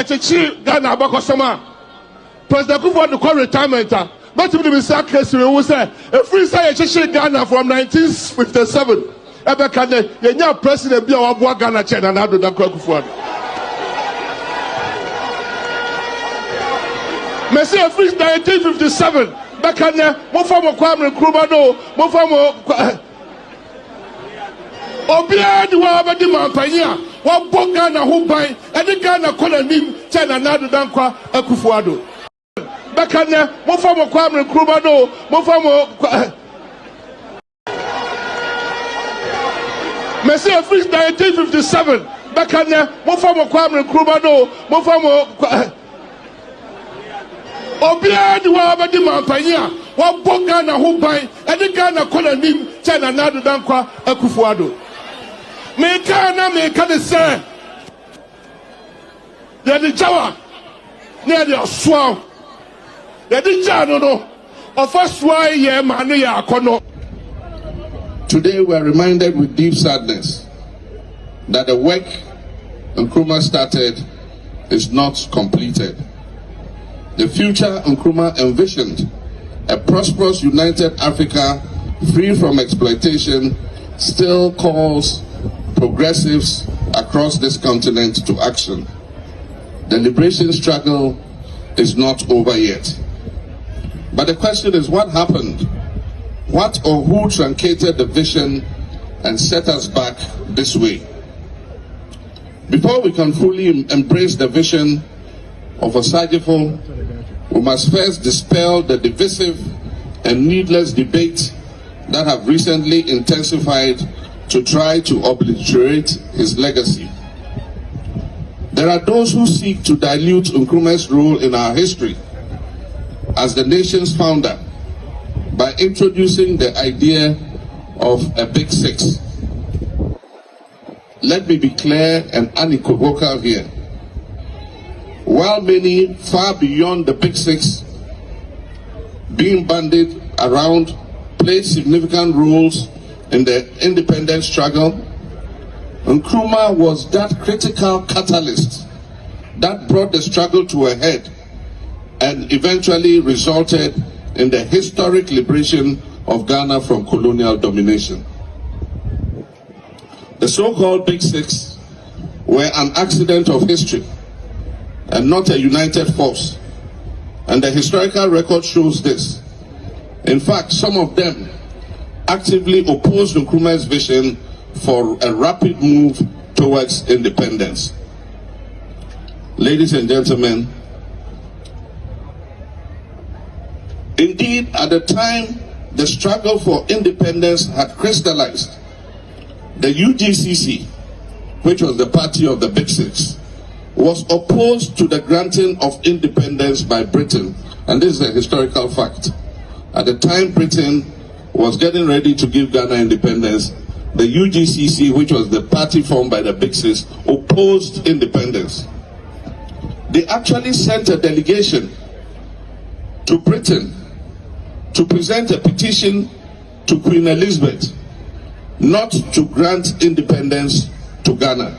chechi Ghana abakosoma President Kufuor call retirement but to be sack case we say a free say chechi Ghana from 1957 ebe kan ye nya president bi a wabo Ghana che na do da Kufuor me say a free 1957 be kan mo form Kwame Nkrumah no mo form Obia di wa ba di mampanya wa boga na ho ban e di Ghana kola nim che na do da Kufuor Bekane, mo form Kwame Nkrumah no, mo form me say a free 1957. Bekane, mo form Kwame Nkrumah no, mo form Obia di wa ba di mampanya wa boga na ho ban e di Ghana kola nim che na do da Kufuor me can say the jawa near the swamp. Today we are reminded with deep sadness that the work Nkrumah started is not completed. The future Nkrumah envisioned, a prosperous united Africa free from exploitation, still calls progressives across this continent to action. The liberation struggle is not over yet. But the question is, what happened? What or who truncated the vision and set us back this way? Before we can fully embrace the vision of Osagifo, we must first dispel the divisive and needless debate that have recently intensified to try to obliterate his legacy. There are those who seek to dilute Nkrumah's role in our history as the nation's founder by introducing the idea of a Big Six. Let me be clear and unequivocal here. While many far beyond the Big Six being bandied around played significant roles in the independence struggle, Nkrumah was that critical catalyst that brought the struggle to a head and eventually resulted in the historic liberation of Ghana from colonial domination. The so-called Big Six were an accident of history and not a united force, and the historical record shows this. In fact, some of them actively opposed Nkrumah's vision for a rapid move towards independence. Ladies and gentlemen, indeed, at the time the struggle for independence had crystallized, the UGCC, which was the party of the Big Six, was opposed to the granting of independence by Britain. And this is a historical fact. At the time Britain was getting ready to give Ghana independence, the UGCC, which was the party formed by the Big Six, opposed independence. They actually sent a delegation to Britain to present a petition to Queen Elizabeth not to grant independence to Ghana.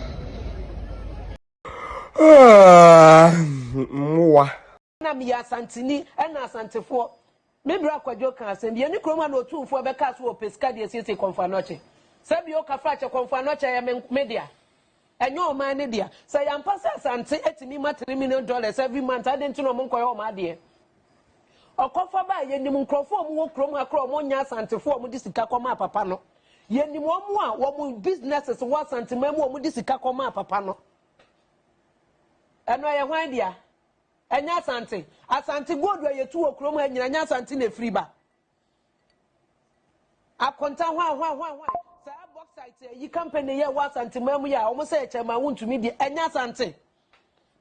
Na mi asantini na asantefo me bra kwadwo kan asem bi eni kroma na otumfo be ka so opeska de siesie konfanoche sabi o ka frache konfanoche ya media enyo o man ne dia say yampa se asante etimi ma $3 million every month adenti no mo nkoyo o ma de okofa ba yenim nkrofo mu wo krom akro mo nya asantefo mo di sika koma papa no yenim omu a wo mu businesses wo asantema mu o mu di sika koma papa no eno ye hwan dia enya asante gold we yetu okrom anyina nya asante na free ba akonta hwa sa bauxite yi company ye wa asante mamu ya o mo say chema wuntumi bi enya asante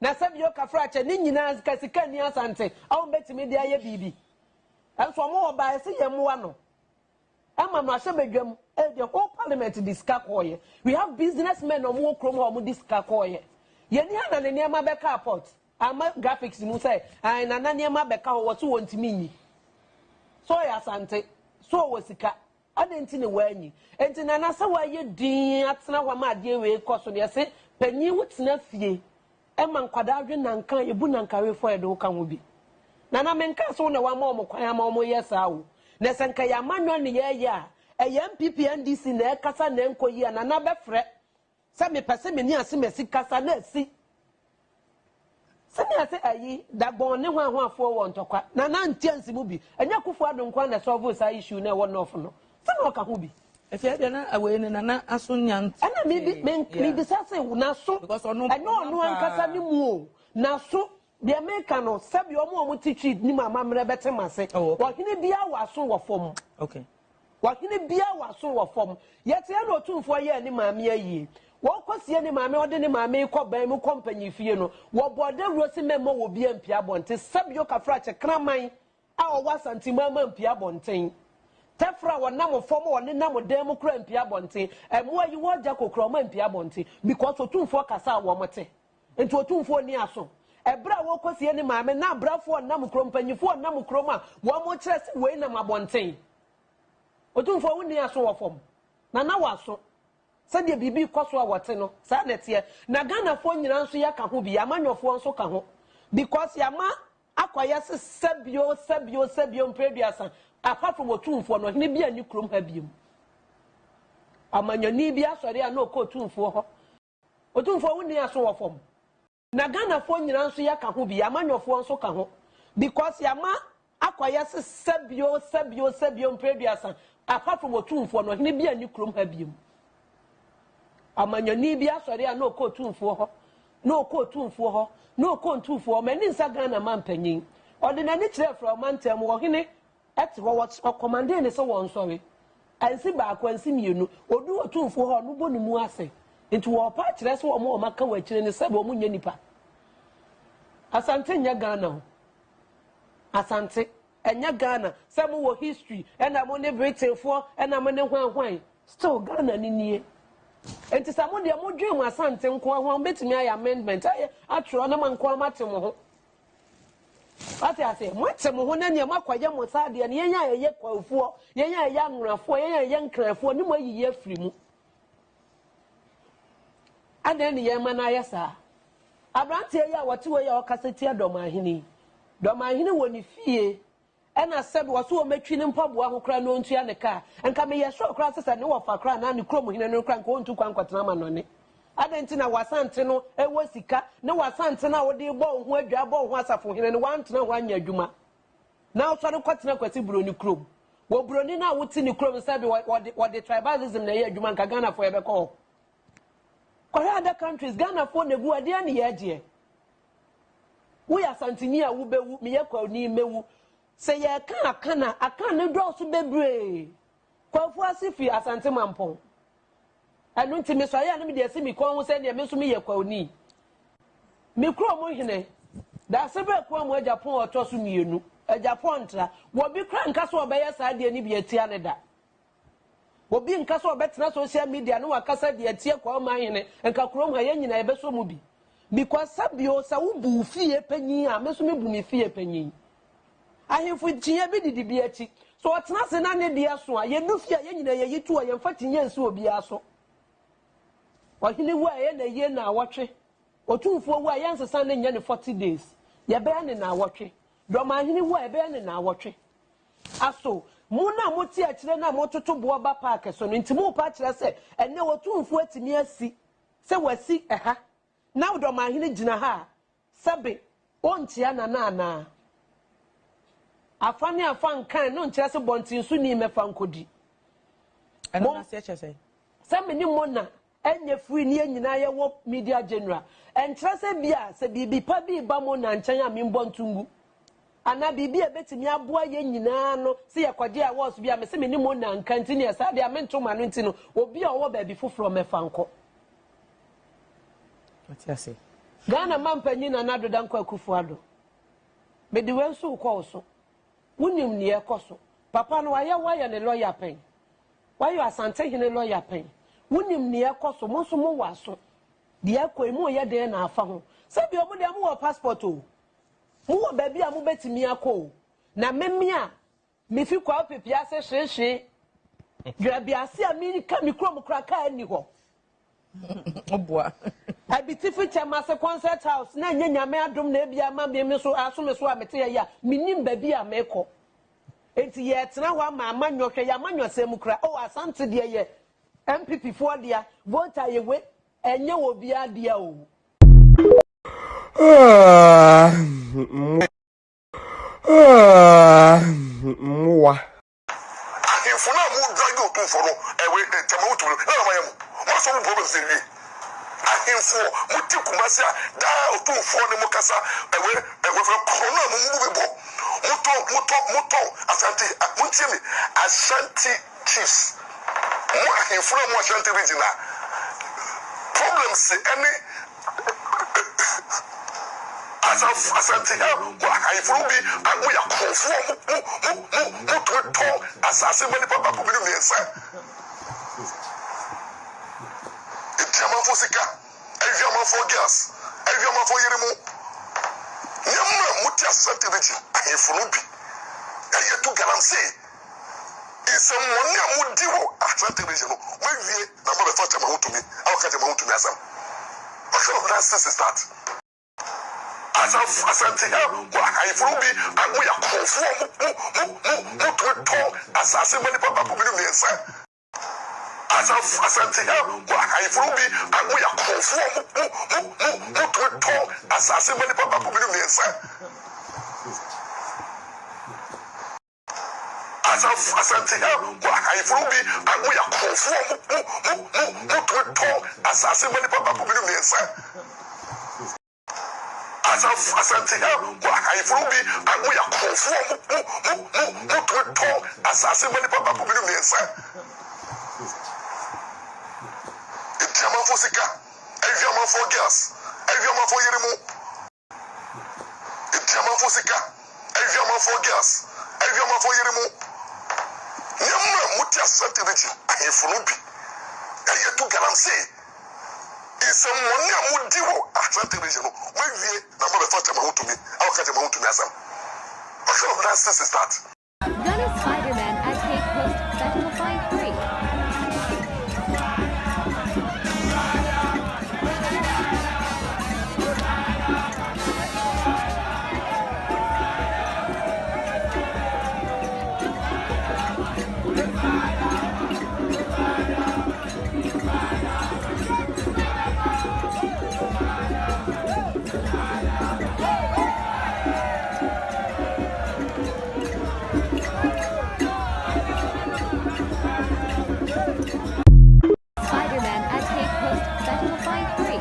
na sabi yo kafrache ni nyina kasika ni asante awu betimi dia ye bibi enso mo oba ese ye mo no ama no ahye bedwam the whole parliament discuss koye we have businessmen no mo okrom ho mo discuss koye ye ni ana ne niam be car port ama graphics mu say ai na na niam be ka ho wo to wontimi nyi so ya asante so wo sika adenti ne wanyi enti na sa wa ye din atena hwa ma ade we koso ne se panyi wutena fie man kwadadwe nankan ebu nankawe fo edo ka ho bi na menka so na wa ma kwan ama yesa wo na senka ya manyo ne ye ya MPP NDC na kasa na enkoyi na befre se me pese me ni ase mesi kasa na asi se me ase ayi da bon ne ho afo wo ntokwa na ntiansi mu bi enya kufu adonkwa na solve sa issue na wo no fo no se no ka ho bi efia de na awe ne na aso nyant ana me bi sase na so because ono no ankasa ni mu o na so the American no sabi omo teach ni mama mre bete mase wa hine bia waso wo fom okay wa hine bia waso wo fom yete ya no otumfo ye ni maame ayi wo kosie ni maame ode ni maame ko ban mu company fie no wo bode rosi memo wo bia mpia bonte sabi o kafra che kraman a o wasanti mama mpia bonten tefra wo nam fom wo ne nam dem kra mpia bonten emo ayi wo ja kokro ma mpia bonten because otumfo kasa wo mote enti otumfo ni aso ebra wo kosie ni maame na brafo nam krom panyifo nam krom a wo mo kire se we nam abonten otumfo woni aso wo fom na waso se de bibi koso a wote no sa nete na Ghana fo nyina nso ya ka ho bi amanyofo nso ka ho because yama akoya se sebio mpreduasa apart from otumfo no hene bia ni krom ha biem amanyani bia sori a no ko otumfo ho otumfo woni aso wo fom na Ghana fo nyina nso ya ka ho bi amanyofo nso ka ho because yama akoya se sebio mpreduasa apart from otumfo no hene bia ni krom ha biem amanyani bia sori a no ko otumfo ho no ko otumfo ho no ko otumfo mani nsa Ghana mampanyin ordinary kire from mantem wo hene eti wo commande ne so won sori ansi ba akwansi mienu odu otumfo ho no bonu mu ase enti wo pa kire so wo mo maka wa kire ne sebe wo munya nipa asante nya Ghana ho asante enya Ghana some wo history ena mo ne Britain fo ena mo ne hwan still Ghana ni nie enti samo de mo dwe mu asante nko ho betimi ayi amendment ayi atro na man nko amate mo ho ati ase mo te mo ho na ne makwaye mo sade ne yenya ye kwafuo yenya ye anurafo yenya ye nkrafo ne mo ayi ye afiri mu adan ne ye mana ayesa abrante ya wote we ya okaseti adomahini woni fie ena said was wo metwi ne mpaboa ho kra no ntua ne ka enka me ye sho kra sesa ne wo fa kra na ne krom hine no kra nko ontu kwa nkwatena ma no ne adenti na wasante no ewo sika ne wasante na wo de bo ho adwa bo ho asafo hine ne wantena ho anya adwuma na wo sori kwatena kwati buroni krom wo buroni na wo ti ne krom sabi wo de tribalism na ye adwuma nka Ghana fo ye be ko other countries Ghana fo ne gu ade ne ye agye we asantini a wo bewu me ye kwa ni mewu se ye aka ne do so bebre kwafu asifi asante mampon anu ntimi so ya ne me de ase mi kon ho se ne me so me ye kwa oni me kro mo hene da se be kwa mo Japan oto so mienu Japan ntra wo bi kra nka so obeye sa de ni bi atia ne da wo bi nka so obetena social media no wakasa de atia kwa ma hene nka kro ha ye nyina ebe so mu bi because sabio sa wo bu fie panyin a me so me bu me fie panyin ahemfu tinye bi didi bi achi so otena se na ne dia so a ye nufi a ye nyina ye yitu a ye mfa tinye nso obi aso wahine wu a ye na ye na awotwe otumfo wu a ye nsesa ne nya ne 40 days ye be ne na awotwe doma ahine wu a ye be ne na awotwe aso mu na moti a kire na mototo bo ba park so no ntimu pa kire se ene otumfo atimi asi se wasi eha na doma ahine gina ha sabe ontia na afani afan kan no nkyerese bontin so ni mefa nkodi ana na se chese se meni mona enye free ni nyina ye wo media general enkyerese bia se bibi pa bi ba mo na nkyɛn a membo ntungu ana bibi ebetimi aboa ye nyina no se ye kwade a wos bia me se meni mona nkanti ne sa de amentoma no nti no obi a wo ba bi foforo mefa nko atiase Ghana mampanyi na nadoda nkwa kufuado me de wenso ko so wunim ne ekoso papa no waya ne lawyer pen waya asante hene lawyer pen wunim ne ekoso mo so mo waso de akoimu ye de na afa ho se bi omo de mo wo passport o mo wo ba bi a mo betimi akọ na memmi a me fi kwa pepia se hwehwe dwa bi ase a mi ka mi krom kra ka ani ho oboa I be tiffy master concert house, na nyame adom na bia ma me so asome so amete ya minim baby a meko. Enti ye tena wa ma amanyohwe ya amanyosem kra o asante de ye MPP for dia voter ye we enye wo bia dia o. Mwa. Ahemfona mu drag out for no ewe temautu na mayam. What some problem say we? Ahemfo muti kumase da otumfo ne mukasa ewe for corona mu bebo. Muto asante muntie me Ashanti chiefs. Mo ahemfona mu Ashanti region problems any Asante I from be we are conform assassin many papa could be the answer. It's a man for Sika, every man for gas, every man for Yeremo. Yamma Mutia Santivity, I from be. I yet to Galamsey. It's some money I would do at Santivation. Maybe number the first time I want to me. I'll catch him out to me as what kind of nonsense is that? Asante I from be we are conform assassin many papa could be the answer. Asante I from be we are conform assassin many papa could be the answer. Asante I from be we are conform assassin many papa could be the answer. Asante I from be we are conform assassin many papa could be the answer. It's a man for Sika, every man for gas, every man for Yeremo. It's a man for Sika, every man for gas, every man for Yeremo. Yamma Mutia Santivity, I from be. I yet to Galamsey. It's a money I would do at Santivation. Maybe number the first time I want to me. I'll catch him out to me as what kind of nonsense is that? Gunna Spider-Man at Cape Coast Special Find 3. Spider-Man at Cape Coast Special Find 3.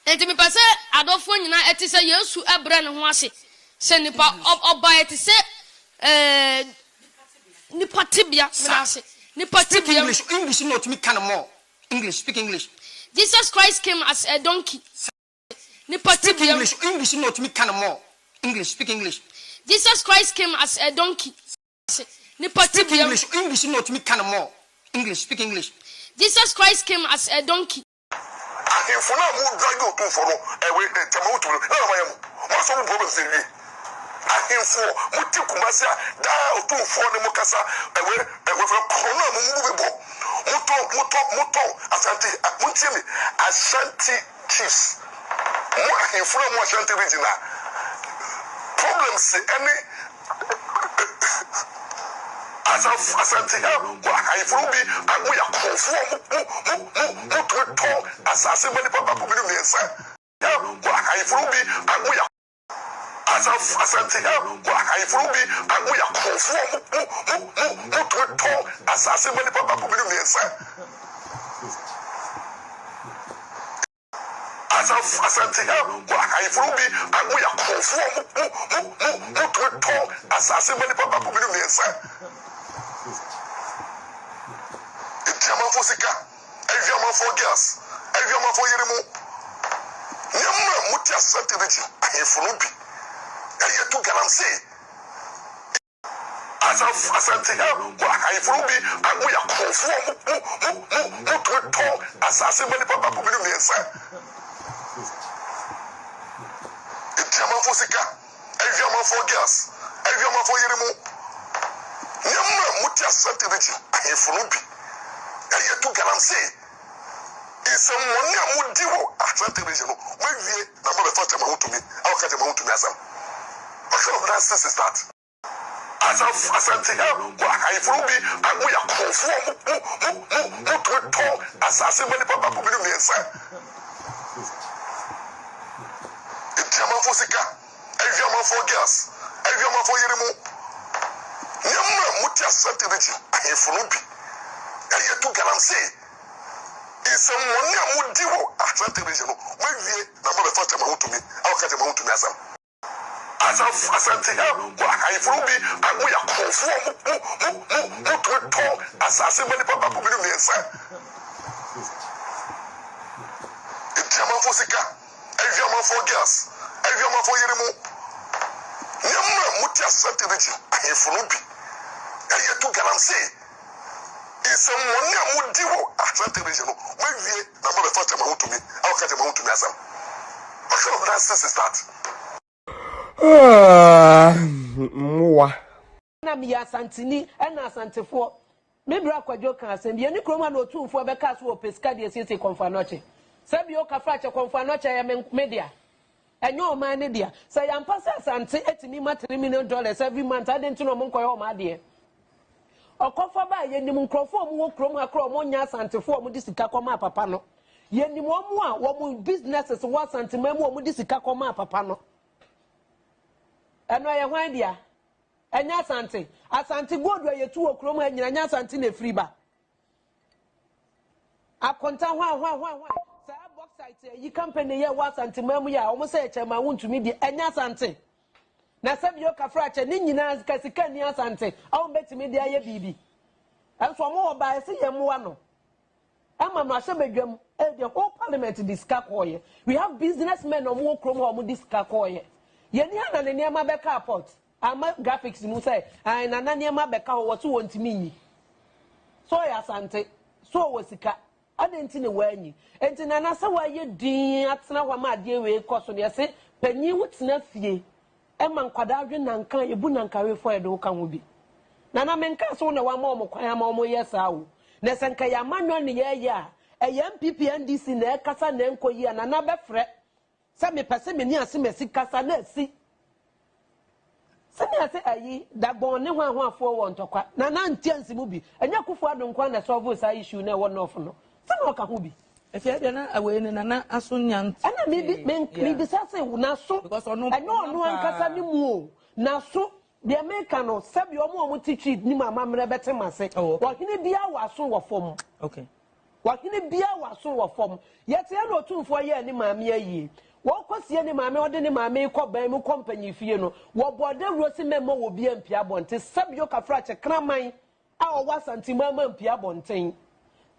Enti me pese adofo nyina eti se Yesu ebre ne ho ase se nipa oba eti se nipa tibia me ase nipa tibia English not me can more English speak English. Jesus Christ came as a donkey. Nipa tibia English not me can more English speak English. Jesus Christ came as a donkey. Nipa tibia English not me can more English speak English. Jesus Christ came as a donkey. Ahemfona mu drag out for no ewe temautu na mayam. What some problem say we? Ahemfo muti kumase da otumfo ne mukasa ewe for corona mu bebo. Muto asante muntie me Ashanti chiefs. Mo ahemfona mu Ashanti region problems any Asante I from be we are conform assassin many papa could be the answer. I from be we are Asante I from be we are conform assassin many papa could be the answer. Asante I from be we are conform assassin many papa could be the answer. It's a man for Sika, every man for gas, every man for Yeremo. mutia strategy ahefunu bi eye to Galamsey asante ha ahefunu bi amu ya kofo mu to asase mani papa ko bi no miensa etiama fo sika eviama fo gas eviama fo yerimu nyamma mutia strategy ahefunu bi eye to Galamsey isem woni amudi wo strategy no mawie na mo be fa chama hutumi aw ka chama hutumi asam what kind of nonsense is that asante ha ahefunu bi amu ya kofo mu to asase mani papa ko bi no miensa etiama fo sika eviama fo gas eviama fo yerimu nyamma mutia strategy ahefunu bi eye to Galamsey isem woni amudi wo strategy no mawie na mo be fa chama hutumi aw ka chama hutumi asam asante ha ahefunu bi amu ya kofo mu to asase mani papa ko bi no miensa etiama fo sika eviama fo gas eviama fo yerimu nyamma mutia strategy ahefunu bi eye to Galamsey isem woni amudi wo strategy no mawie na mo be fa chama hutumi aw ka chama hutumi asam what kind of nonsense is that Mwa na mi asantini na asantefo me bra kwadwo kan asem bi ani kroma na otumfo be ka so opeska de siesie konfanoche sabi o ka frache konfanoche ya media enyo o man ne dia say yampa se asante etimi ma $3 million every month adenti no monkoye o ma de okofa ba yenim nkrofo mu wo krom akro mo nya asantefo mo di sika koma papa no yenim omu a wo mu businesses wo asantema mu o mu di sika koma papa no eno ye hwan dia enya asante godu yetu okrom anyina nya asante na free ba akonta hwa sa bauxite yi company ye wa asante mamu ya omo se echema wuntumi bi enya asante na sabi yo kafrache ni nyina kasika ni asante awu betimi dia ye bibi enso mo oba ese ye mo no ama no ahye bedwam the whole parliament discuss koye we have businessmen no mo okrom ho mo discuss koye yeni ana ne niam abeka port ama graphics mu say ai na niam abeka ho wotu wontimi nyi so ya sante so wosika adenti ne wanyi enti na na se waye din atena hwa ma ade we koso ne se panyi wutena fie ema nkwada adwe nankan ebu nankawe fo edo ka ho bi na na menka so na wa ma omkwan ama omo yesa wo na se nka ya manyo ne ye ya MPP NDC na ekasa na enkoyi na na befre se me pese me ni ase mesi kasa na asi se me ase ayi da bon ne ho afo wo ntokwa na na ntiansi mu bi enya kufu adonkwa na solve sa issue na wo no of no se no ka ho bi efia bia na awe ne na aso nyant ana me bi sase na so because ono no ankasa ni mu o na so the American no sabi omo teach ni mama mre bete mase wa hine bia wa so wo fom okay wa hine bia wa so wo fom yete ya no otumfo ye ni mama ayi wo kosie ni mama ode ni mama ko ban mu company fie no wo bode rosi memo wo bia mpia bonte sabi yo kafra che kraman a wo wasanti mama mpia bonten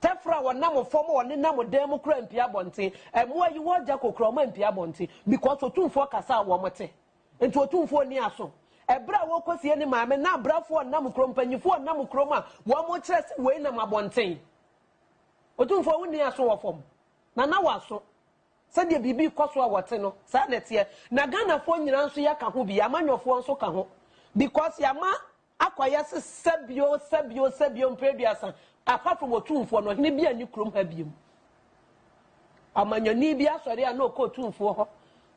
tefra wo nam fom wo ni nam dem kra mpia bonten emo ayi wo ja kokro ma mpia bonten because otumfo kasa wo mote enti otumfo ni aso ebra wo kosie ni mama na brafo nam krom panyifo nam kroma wo mo kire se we nam abonten otumfo wo ni aso wo fom na waso se de bibi koso a wote no sa nete na Ghana fo nyina nso ya ka ho bi amanyofo nso ka ho because yama akoya se sebio mpreduasa apart from otumfo no hene bia ni krom ha biem amanyani bia sori a no ko otumfo ho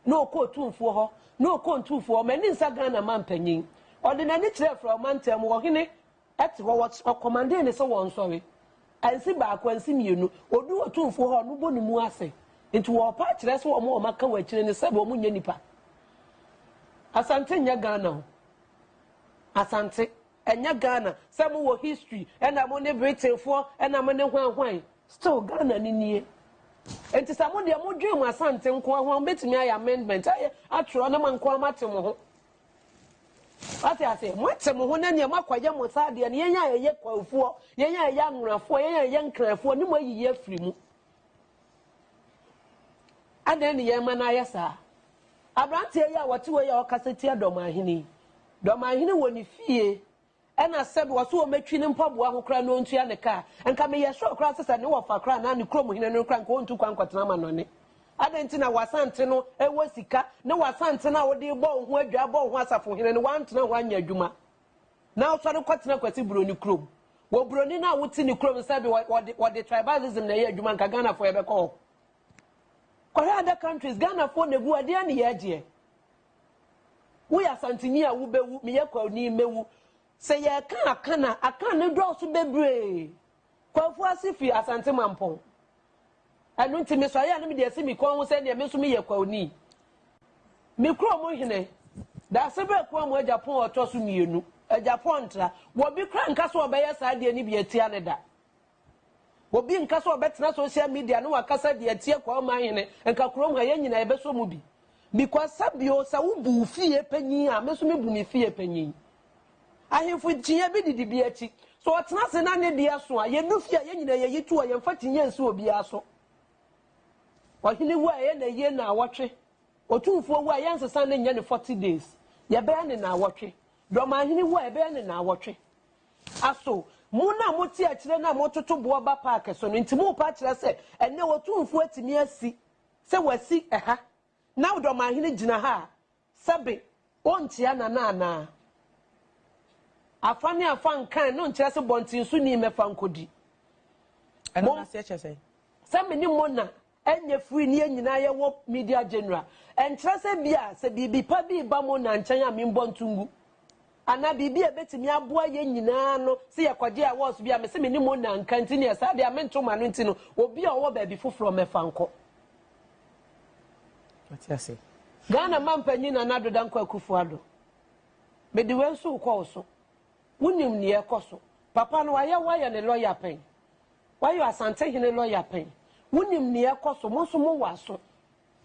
no ko otumfo ho no ko otumfo mani nsa Ghana man panyin ordinary kire from mantem wo hene ete wo commande ne se won sori ansi ba ko ansi mienu odu otumfo ho no bonu mu ase nti wo pa kire se wo mo maka wa kire ne se bo mu nya nipa asante nya Ghana ho asante enya Ghana se mo wo history ena mo ne Britain fo ena mo ne hwan still Ghana ni nie enti sa mo de mo dwe mu asante nko ho betimi ay amendment ay atro na man ko amatem ho ati ase mo tem ho na ne makwaye mo sa de ne yenya ye kwafuo yenya ye anwrafo yenya ye nkrafo ni mo yiye afiri mu adan ne ye ma na ayesa Abrante ya wati we ya okaseti adomahini wo ni fie ena sebe waso o metwi ne mpaboa ho kra no ntua ne ka enka me ye sure kra sesa ne wo fa kra na ne krom hine no kra nka ontu kwa nkwatena ma no ne adenti na wasante no ewo sika ne wasante na wo de bo ho adwa bo ho asafo hine ne wantena ho anya adwuma na o sori kwatena kwati broni krom wo broni na wuti ne krom sebe wo de tribalism na ye adwuma nka Ghana for ebeko other countries Ghana for ne bu ade na ye agye we are santini a wo bewu me ye kwa ni mewu se ye kan akana ne do so bebre kwafu asifi asante mampon anu ntimi so ya na me de asi mi kon ho se ne me so me ye kwa ni me kro mo hene da se be kwa mo Japan oto so mienu Japan tra wo bi kra nka so obeye sa de ni bi atia ne da wo bi nka so obetena social media no wakasa de atia kwa ma hene nka krom ha ye nyina ye be so mu bi because sabio sa wo bu fie panyin a me so me bu me fie panyin ahemfo tinye bi didi bi achi so otena se na ne dia so a ye nu fie ye nyina ye yitu a ye mfa tinye nso obi aso ohini wu a ye na ye na awotwe otumfo wu a ye nsesa ne nya ne 40 days ye be ne na awotwe doma ahini wu a ye be ne na awotwe aso mu na moti a kire na mototo bo ba park so no ntimu pa kire se enne otumfo atimi asi se wasi eha na doma ahini gina ha sebe ontia na afani afan kan no nkyerɛ se bontin so ni mefa nkodi ɛno na se kyerɛ se meni mona enye free ni nyina ye wo media general enkyerɛ se bia se bibi pa bi ba mo na nkyɛn a membo ntungu ana bibi ebetimi aboa ye nyina no se ye kwade a wo so bia me se meni mona nkanti ne sa bia mentoma no ntino obi a wo ba bi foforo mefa nko atiase Ghana mampanyi na nadoda nkwa akufuado me de wenso ko so wunim ne ekoso papa no wayɛ ne lawyer pen wayɛ asante hene lawyer pen wunim ne ekoso mo so mo waso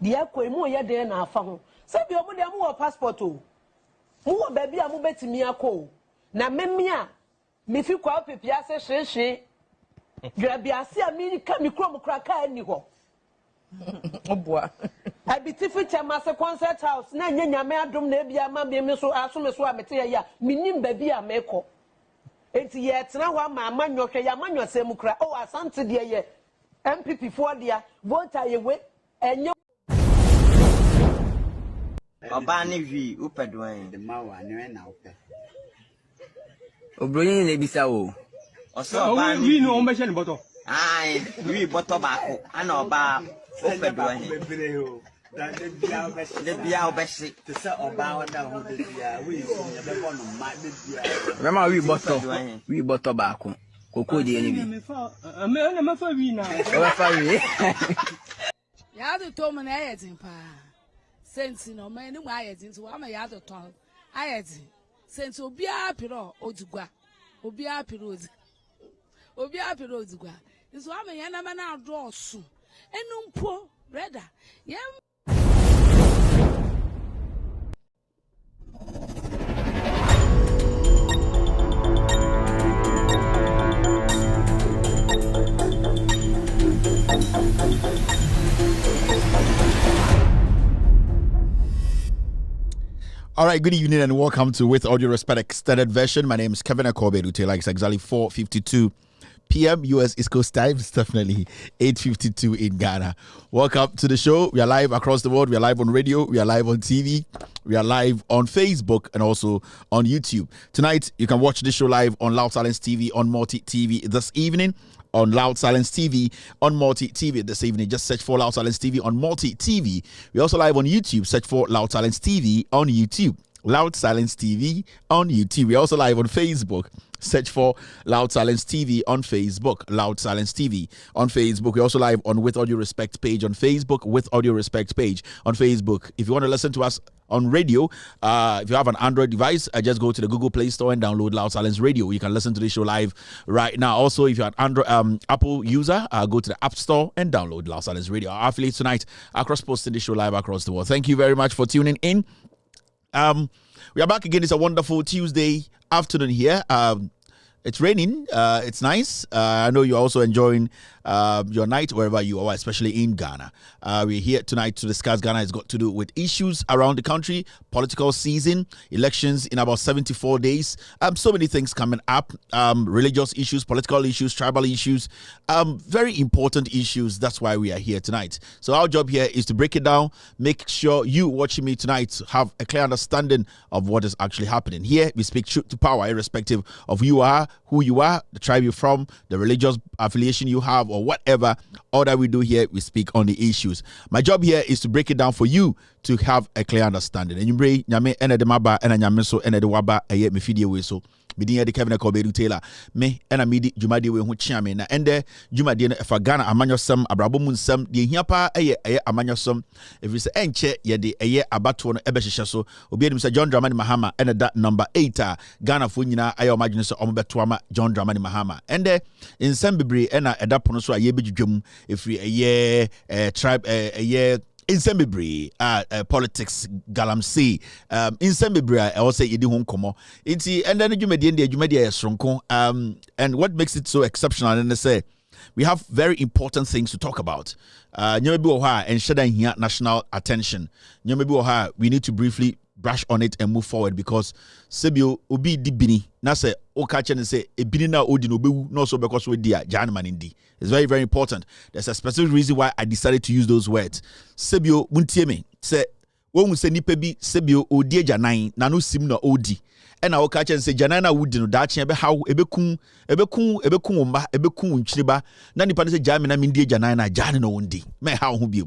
de akoi mo yɛ de na afa ho sɛ bi omo de mo wɔ passport o mo wɔ ba bi a mo betimi akɔ na memi a me fi kwa pepia se hwehwe dwa bi ase a mi ka mi krom kraka ani hɔ oboa abitifi chama se concert house na nyame adom na ebia ma me so asome so amete ya minim ba bi a meko enti ye tena ho ama amanyohwe ya amanyosem kra o asante de ye MPP fo de a voter ye we enye oba ne hwi upadwan de mawa ne na upe obroyin na bisa o oso oba ne hwi no o mehye ne boto ai hwi boto baako ana oba upadwan de bia obesi te se oba wada ho de bia we so nya be no ma de bia mema wi boto baako koko de ni bi me na me fa wi na o fa wi ya do to mo na ayetin pa senti no me ni mo ayetin so ama ya do to ayetin senti obi a piro odugwa obi a piro odugwa so ama ya na me na ado osu enu mpo brother ya. All right, good evening and welcome to With All Due Respect Extended Version. My name is Kevin Akobe. It takes exactly 4:52 p.m. US East Coast time. It's definitely 8:52 in Ghana. Welcome to the show. We are live across the world. We are live on radio. We are live on TV. We are live on Facebook and also on YouTube. Tonight, you can watch this show live on Loud Silence TV, on Multi TV this evening. On Loud Silence TV, on Multi TV this evening. Just search for Loud Silence TV on Multi TV. We're also live on YouTube. Search for Loud Silence TV on YouTube. Loud Silence TV on YouTube. We're also live on Facebook. Search for Loud Silence TV on Facebook. Loud Silence TV on Facebook. We're also live on With Audio Respect page on Facebook. With Audio Respect page on Facebook. If you want to listen to us on radio, if you have an Android device, just go to the Google Play Store and download Loud Silence Radio. You can listen to this show live right now. Also, if you're an Android Apple user, go to the App Store and download Loud Silence Radio. Our affiliates tonight are cross-posting this show live across the world. Thank you very much for tuning in. We are back again. It's a wonderful Tuesday afternoon here. It's raining. It's nice. I know you're also enjoying your night wherever you are, especially in Ghana. We're here tonight to discuss. Ghana has got to do with issues around the country, political season, elections in about 74 days. So many things coming up. Religious issues, political issues, tribal issues, very important issues. That's why we are here tonight. So our job here is to break it down, make sure you watching me tonight have a clear understanding of what is actually happening. Here we speak truth to power, irrespective of who you are, the tribe you're from, the religious affiliation you have, or whatever. All that we do here, we speak on the issues. My job here is to break it down for you to have a clear understanding. And you bring nyame ene de maba ene nyame so ene de waba eye me fidie we so. Midin de Kevin Kobe Taylor me ena midi jumade we ho chiame na ende jumade no efa Ghana amanyosam abrabo mu nsam de hia pa eye amanyosam if you say enche ye de eye abato no ebe hihye so obi enim say John Dramani Mahama ene that number 8 Ghana fo nyina aye omagene so omobeto ama John Dramani Mahama ende nsam bebre ena eda pono so aye bedwudwam efri eye tribe eye Insemibri, politics, Galamsey, Insemibri, I also say, home komo. And then you made the and what makes it so exceptional, and they say, we have very important things to talk about. And shedding here national attention. We need to briefly brush on it and move forward because Sebio Obi Dibini, Nase Okachen and say, Ebinina Odin Obu, no so because we dear Janman Indi. It's very, very important. There's a specific reason why I decided to use those words. Sebio Muntieme, say, when we say Nipebi, Sebio Odia Janai, Nanu Simno Odi. And our catch and say Janana would do that how ebekun chiba nani pa say jamina mindi janana janino undi me how who be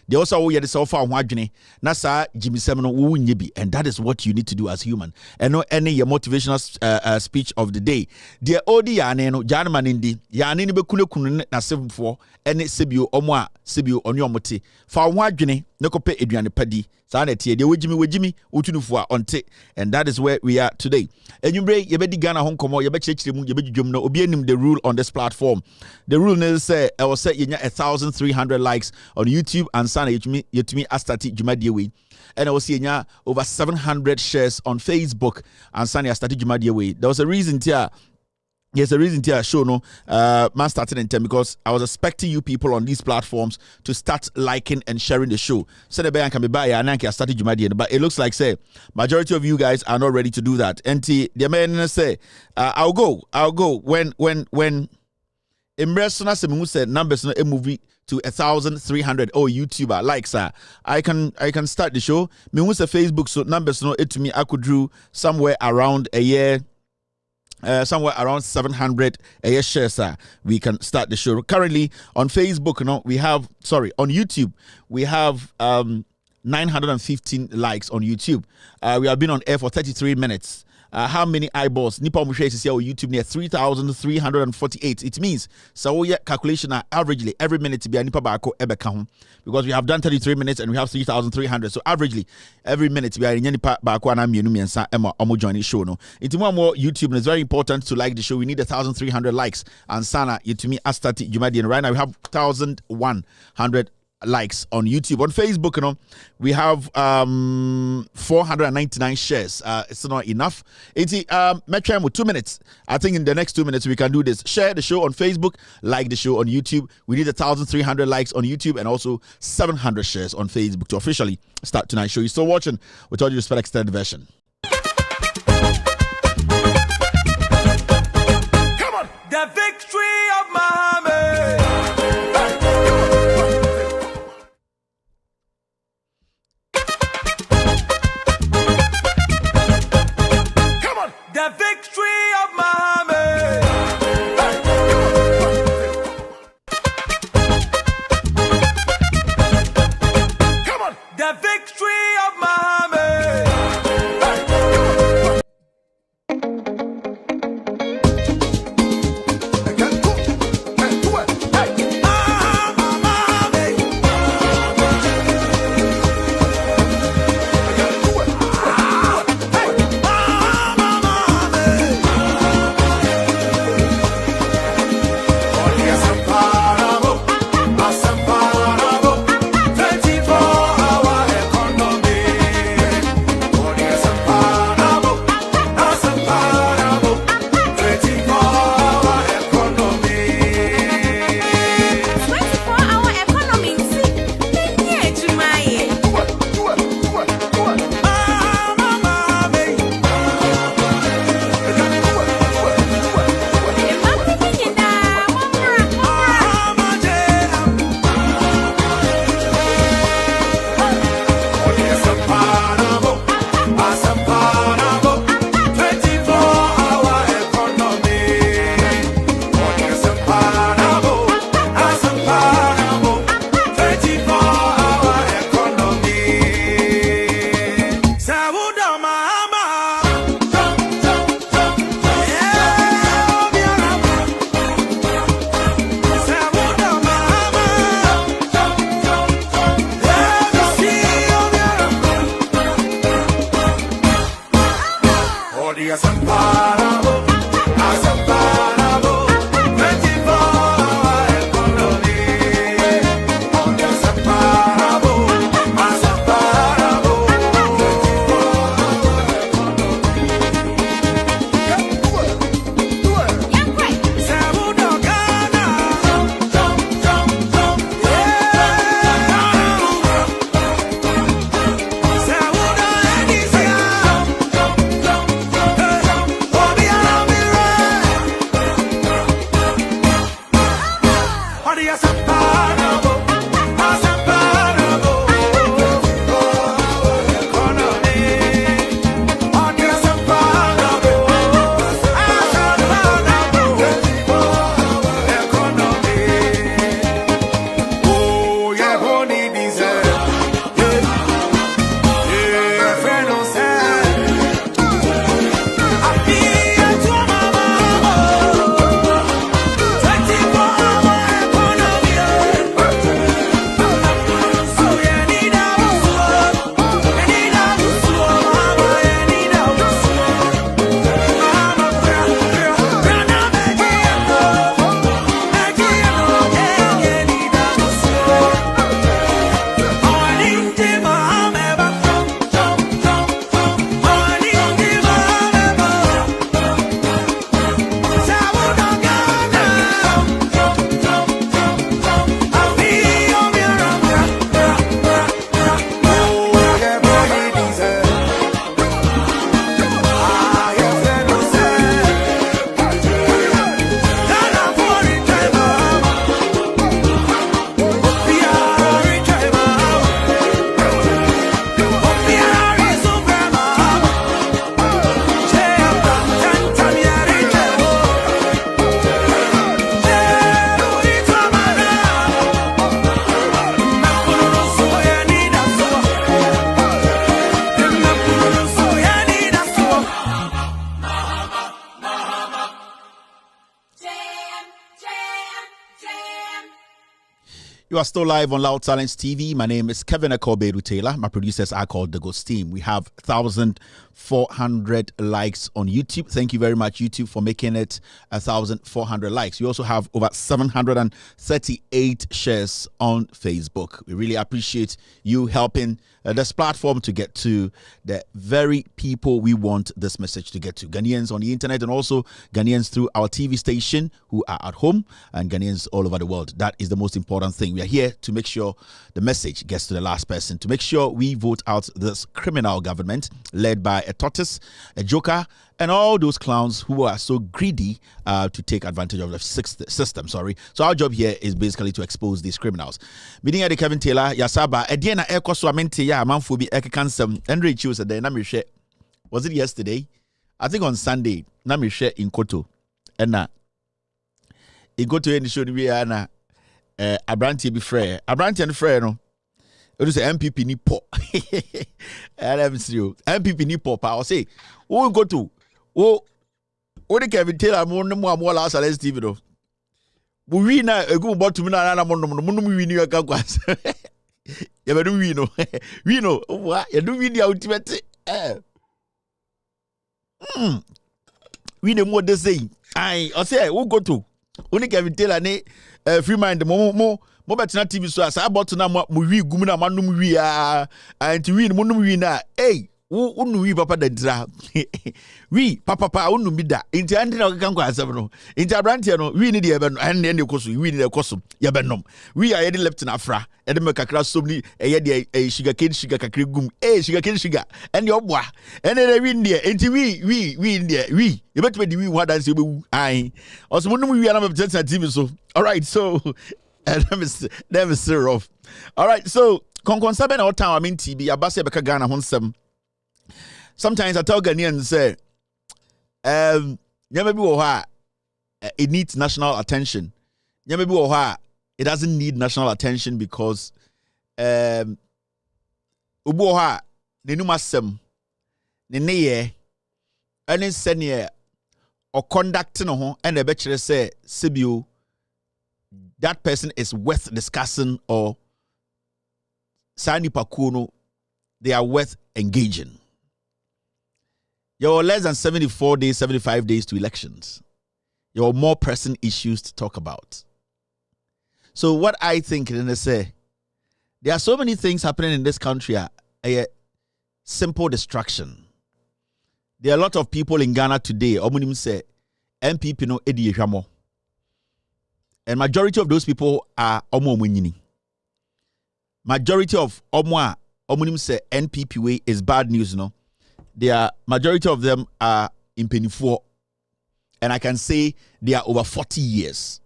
they also hear the so far wadwene na sa Jimmy Semino wo nyebi and that is what you need to do as human and no any your motivational speech of the day the odi ya ne no janman ndi ya ne bekunu na semfo ene sebio omo a sebio oni omote fa wadwene ne kope eduane padi sa na tie de wejimi otunufo a onte and that is where we are today enwumbre ye bedi Ghana honkomo ye be chirechire mu ye bedwum no obi anim the rule on this platform. The rule is say I will say 1,300 likes on YouTube and sana yetumi astati jumadie we and I will see over 700 shares on Facebook and sana astati jumadie we. There was a reason here. Yes, a reason to show no man started in 10 because I was expecting you people on these platforms to start liking and sharing the show. So the bank can be by and I started Jumadi, but it looks like say majority of you guys are not ready to do that. And the man say I'll go when Imresona Semu said numbers no a movie to 1,300 YouTuber likes I can start the show. Me who's a Facebook so numbers no it to me I could do somewhere around a year. Somewhere around 700 shares, we can start the show. Currently on Facebook, on YouTube, we have 915 likes on YouTube. We have been on air for 33 minutes. How many eyeballs? Nipa Mushe is here on YouTube near 3,348. It means so yeah calculation averagely every minute to be a nipa bako ebeka because we have done 33 minutes and we have 3,300. So averagely every minute to be a nipa bako and I'm miensa Emma omo join the show no. It's more YouTube and it's very important to like the show. We need 1,300 likes and sana yetumi astati Jumadi and right now we have 1,100 likes on YouTube. On Facebook, we have 499 shares. It's not enough. It's 2 minutes. I think in the next 2 minutes we can do this. Share the show on Facebook, like the show on YouTube. We need 1,300 likes on YouTube and also 700 shares on Facebook to officially start tonight's show. You're still watching with all due respect extended version. Come on, the victory of Muhammad. The victory of Muhammad. Come on. The victory of Muhammad. You are still live on Loud Silence TV. My name is Kevin Akobedu Taylor. My producers are called The Ghost Team. We have 1,400 likes on YouTube. Thank you very much, YouTube, for making it 1,400 likes. We also have over 738 shares on Facebook. We really appreciate you helping this platform to get to the very people we want this message to get to. Ghanaians on the internet and also Ghanaians through our TV station who are at home and Ghanaians all over the world. That is the most important thing. We are here to make sure the message gets to the last person, to make sure we vote out this criminal government led by a tortoise, a joker, and all those clowns who are so greedy to take advantage of the system. So our job here is basically to expose these criminals. Meeting at Kevin Taylor, Yasaba, Ediana Eko Swamente, ya Manfubi Ekakansem, Andre Chiu said, Namishe. Was it yesterday? I think on Sunday, Namishe in Koto. And na in Koto in the show, we are na Abranti be fair. Abranti and fair, no. It was MPP ni po. MPP ni po. I'll say, who go to? What the Kevin Taylor more more last Silence TV no. We na a good bot to me na mono we new account. You do we know. We know what you do the ultimate. We know what they say. I say who go to? Only Kevin Taylor ne free mind mo better TV so as about to na mo wi gum na manum wi and to win mo num wi na unu wi papa da dra wi papa unu mi da inti ande na kan kwa asem no inti abrantie no wi ni de ebe no ande ne koso wi ni de koso ye be nom wi aye de left na afra e de me kakra somni eye de sugar cane sugar kakra gum sugar cane sugar ande oboa ene de wi ndi inti wi ndi wi ye beto de wi ho dance ye be ai oso mo num wi na me better TV so all right so let me stir off all right so konkonsabe na otan am TV abase be ka Ghana ho nsem. Sometimes I tell Ghanaians, say, it needs national attention. It doesn't need national attention because or conducting and the better say Sibiu, that person is worth discussing or Sani Pakuno, they are worth engaging. There were less than 74 days, 75 days to elections. There were more pressing issues to talk about. So what I think, and I say, there are so many things happening in this country. A simple distraction. There are a lot of people in Ghana today. Omunim say MPP no edi ehwamo. And majority of those people are omo omunyini. Majority of omo omunim say NPP way is bad news, no. Majority of them are in Penifo. And I can say they are over 40 years.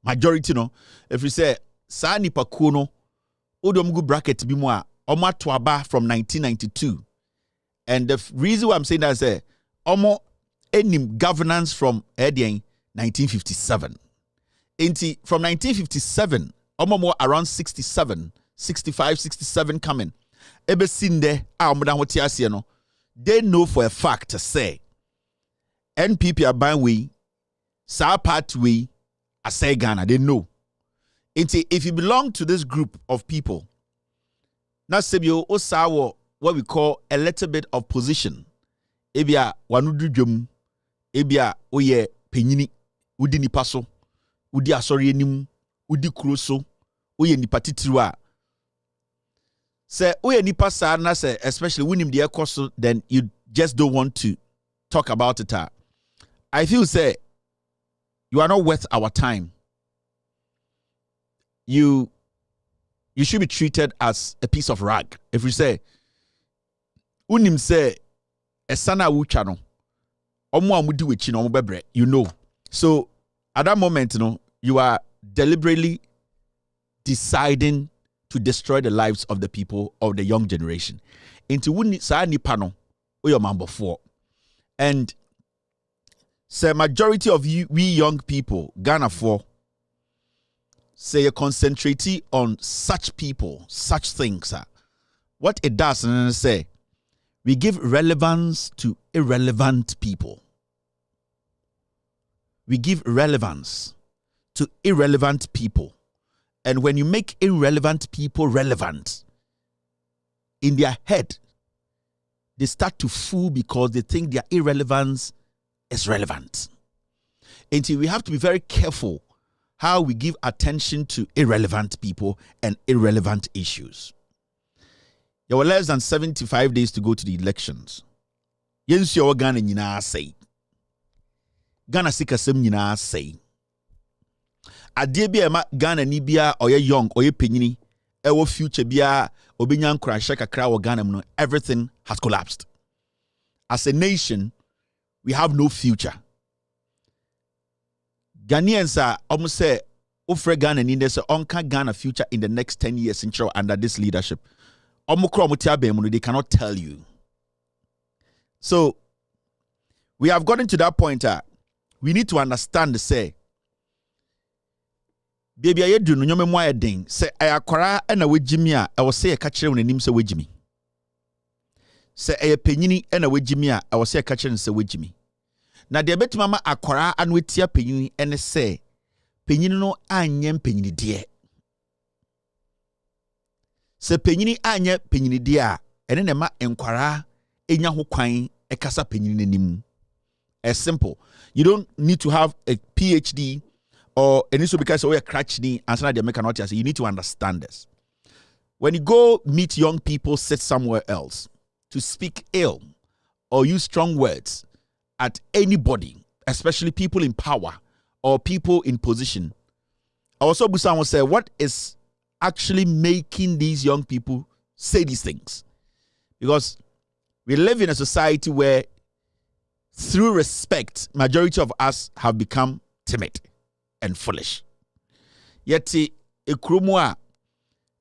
Majority, no. If we say sa nipa kuno Odomgu bracket bi mo a omo atoaba from 1992. And the reason why I'm saying that is omo enim governance from 1957. From 1957, omo more around 67, 65, 67 coming. Ebe sinde a omo dan hote ase no. They know for a fact to say NPP aban we sa part we asay Ghana. They know. If you belong to this group of people, now sebio osawo what we call a little bit of position. Ebia wanudu dwom, ebia oye penyini, udi nipa so, udi asori enim, udi kuro so, oye nipa titiru a. Say oye nipa sa na say especially winim the ekoso, then you just don't want to talk about it. I feel say you are not worth our time. You should be treated as a piece of rag. If we say unim say esana wucha no omo amudi wechi no bebre, you know. So at that moment, you are deliberately deciding to destroy the lives of the people of the young generation. Into wuni sa nipa no oyo mambo for. And say majority of we young people, Ghana for, say concentrating on such people, such things. What it does, and say, we give relevance to irrelevant people. We give relevance to irrelevant people. And when you make irrelevant people relevant, in their head, they start to fool because they think their irrelevance is relevant. And so we have to be very careful how we give attention to irrelevant people and irrelevant issues. There were less than 75 days to go to the elections. Yensu yo Ghana nyina say. Ghana sikasem nyina say. Adie bia ma Ghana ni bia oye young oye penyini ewo future bia obenya nkra hye kakra wo Ghana mu no, everything has collapsed. As a nation, we have no future. Ghanaians are almost say offer Ghana ni say onka Ghana future in the next 10 years in under this leadership. They cannot tell you. So we have gotten to that point. We need to understand the say. Baby, I do no nyome mo ayedin. Say ayakwara na wejimi a, I will say a catcher on nim say wejimi. Say a penyini na wejimi a, I will say a catcher and say wejimi. Na de betu mama akwara anu etia penyini ene say penyini no anyem penyini die. Se penyini anya penyini die a ene ne ma enkwara enya ho kwan ekasa penyini nim. As simple. You don't need to have a PhD or and so because we are crutching and so they make an audience. You need to understand this. When you go meet young people, sit somewhere else to speak ill or use strong words at anybody, especially people in power or people in position. Also, Busan will say, what is actually making these young people say these things? Because we live in a society where, through respect, majority of us have become timid and foolish. Yet, ekromo a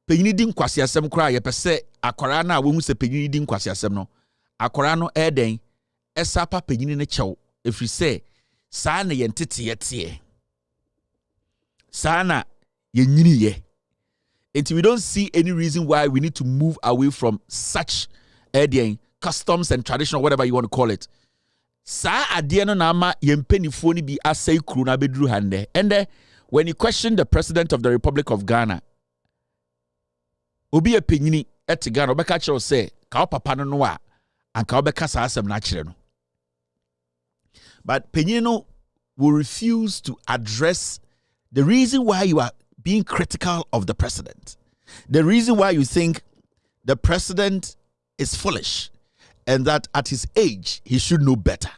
penyini din kwasi asem kra ye pese akwara na wo hu se penyini din kwasi asem no akwara no eden esapa penyini ne chew efri se saa na ye ntete ye saa na ye nyini ye. Until we don't see any reason why we need to move away from such customs and tradition, or whatever you want to call it. Sa ade no na ama ye mpanifo ni bi asai kru na bedru hande. And when you question the president of the Republic of Ghana, obi epenyini eti Ghana obeka kire say ka papa no no a anka obeka sa asem na kire no. But Penyino will refuse to address the reason why you are being critical of the president. The reason why you think the president is foolish and that at his age he should know better.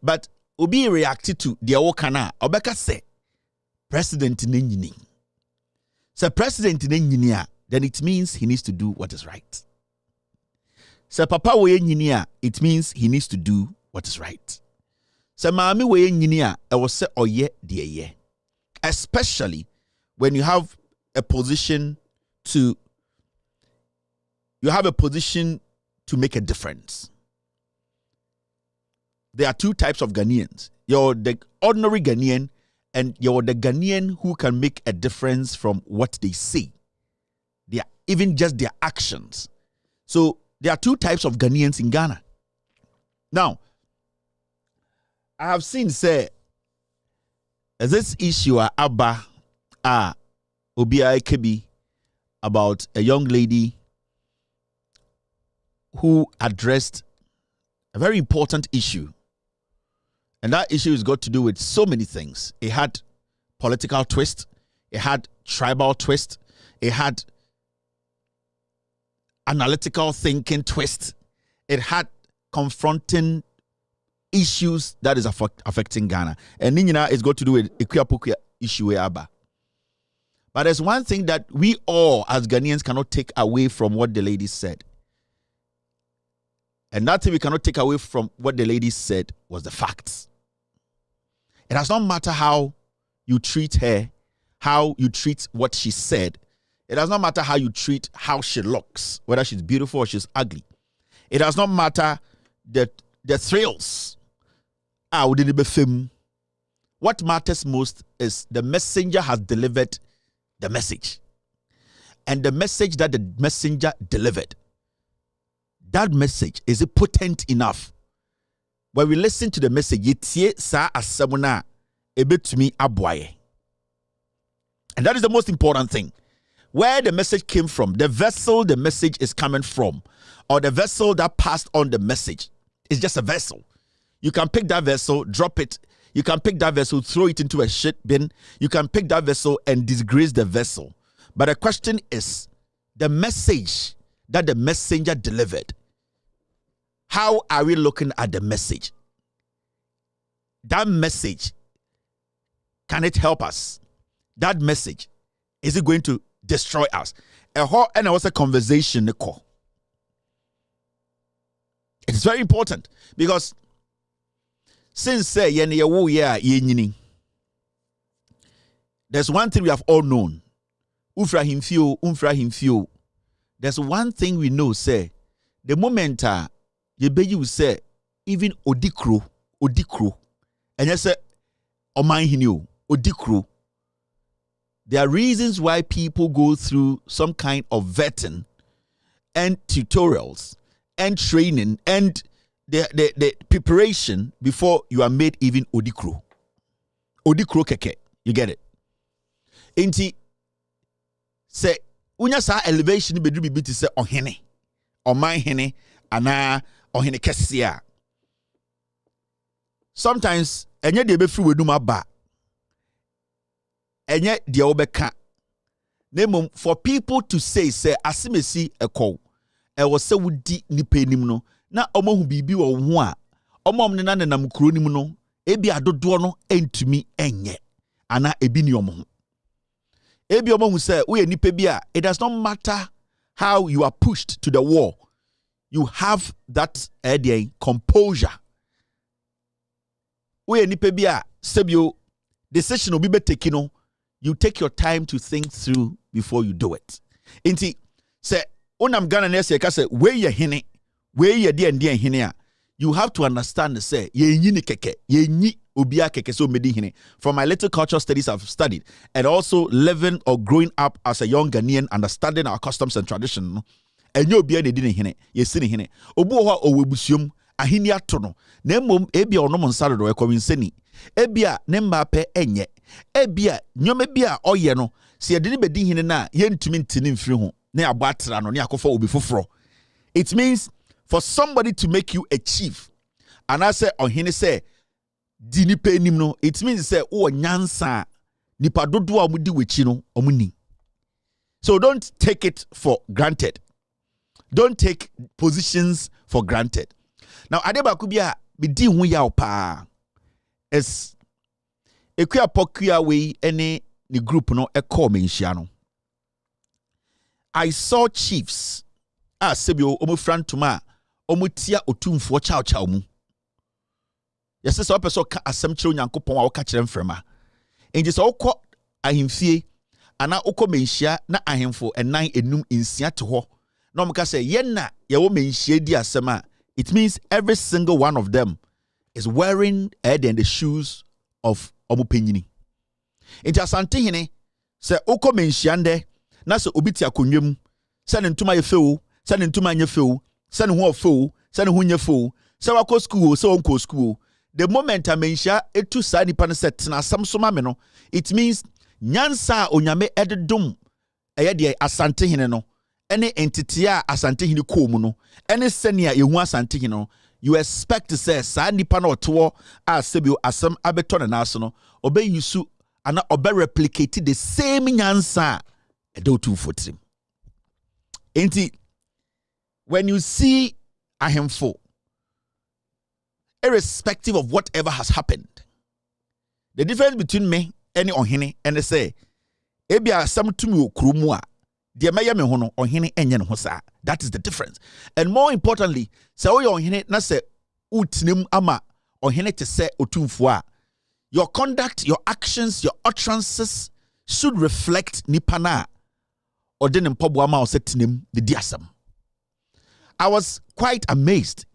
But Obi reacted to the Okana Obeka say president in engineering. So president in engineer, then it means he needs to do what is right. So papa we engineer, it means he needs to do what is right. So mami we engineer, I will say oye die ye. Especially when you have a position to make a difference. There are two types of Ghanaians. You're the ordinary Ghanaian and you're the Ghanaian who can make a difference from what they say. Even just their actions. So there are two types of Ghanaians in Ghana. Now, I have seen say this issue Abba Obiai Kebi about a young lady who addressed a very important issue. And that issue has got to do with so many things. It had political twist. It had tribal twist. It had analytical thinking twist. It had confronting issues that is affecting Ghana. And Ninyina is got to do with Ikuya issue. But there's one thing that we all as Ghanaians cannot take away from what the lady said. And that thing we cannot take away from what the lady said was the facts. It does not matter how you treat her, how you treat what she said. It does not matter how you treat how she looks, whether she's beautiful or she's ugly. It does not matter the thrills. What matters most is the messenger has delivered the message. And the message that the messenger delivered, that message, is it potent enough? When we listen to the message, and that is the most important thing. Where the message came from, the vessel the message is coming from, or the vessel that passed on the message is just a vessel. You can pick that vessel, drop it. You can pick that vessel, throw it into a shit bin. You can pick that vessel and disgrace the vessel. But the question is, the message that the messenger delivered, how are we looking at the message? That message, can it help us? That message, is it going to destroy us? And it was a conversation. It's very important because since there's one thing we have all known. There's one thing we know, say, the moment you say, even odikro, and you say, odikro. There are reasons why people go through some kind of vetting and tutorials and training and the preparation before you are made even odikro. Odikro keke. You get it? Inti say unya sa elevation bedru bibi ti say ohene. Oman hene ana ohene kesia. Sometimes enye de be free wedum aba. Enye de obeka. Name for people to say asimesi eko. E wo se wudi nipa enim no na omohu bibi wo ho a omom ne na nam kuro nim no ebi adodo no entumi enye ana ebi ni omo ho ebi omohu say we nipa bi a it does not matter how you are pushed to the wall, you have that composure. We nipa bi a sebio decision obi be take no, you take your time to think through before you do it. Inti say onam Ghana na say ka say we ye hene we ye de and hene a you have to understand say ye nyini keke ye nyi obia keke so medi hene. From my little cultural studies I've studied and also living or growing up as a young Ghanaian, understanding our customs and tradition, and you obia de di hene ye sini hene obu ho owebusuom ahini ato no na mom ebia onom nsare do ekɔwinseni ebia ne mba pe enye ebia nyome bia oye no se ye de bedi hene na ye ntumi ntini mfiri ho na abo atra no ne akofo obi foforo. It means for somebody to make you a chief, and I say on hine say di nipa enim no, it means say o nyansa nipa dodo a omudi wechi no omuni. So don't take it for granted. Don't take positions for granted. Now adeba kubia be di hu ya opa is ekua pokia we any the group no e call me no. I saw chiefs sebio omo frantuma omo tia otumfo chaw mu. Yes, so person ka asem kire Onyankopon a wo ka kire mfrema. Enje so wokọ ahemfie ana wokọ menhia na ahemfo enan enum nsia te ho. Na omo ka say ye na ye wo menhia di asem a, it means every single one of them is wearing the shoes of omo penyini. Enje asante hene se wokọ menhia nde na se obi ti akonwam se ne ntuma ye fewo, se ne ntuma anye fewo, se ne ho ofewo, se ne ho nye fewo, se wako school, se wonko school. The moment I mention etu sa nipa no set na samsoma me no, it means nyansa onyame ededom eye de asante hene no ene entity a asante hene ko mu no ene senia yehu asante hene no, you expect to say sa nipa no oto a sebio asem abeto na so no obe yusu ana obe replicate the same nyansa edo for trim. Enti when you see ahemfo, irrespective of whatever has happened, the difference between me and Ohene and say, Ebia some to me krumua, dear Mayame Hono, Ohene and Hosa. That is the difference. And more importantly, say Ohene na se utnim ama Ohene te se otumfua. Your conduct, your actions, your utterances should reflect nipana or den mpobwama or setinim the diasam. I was quite amazed.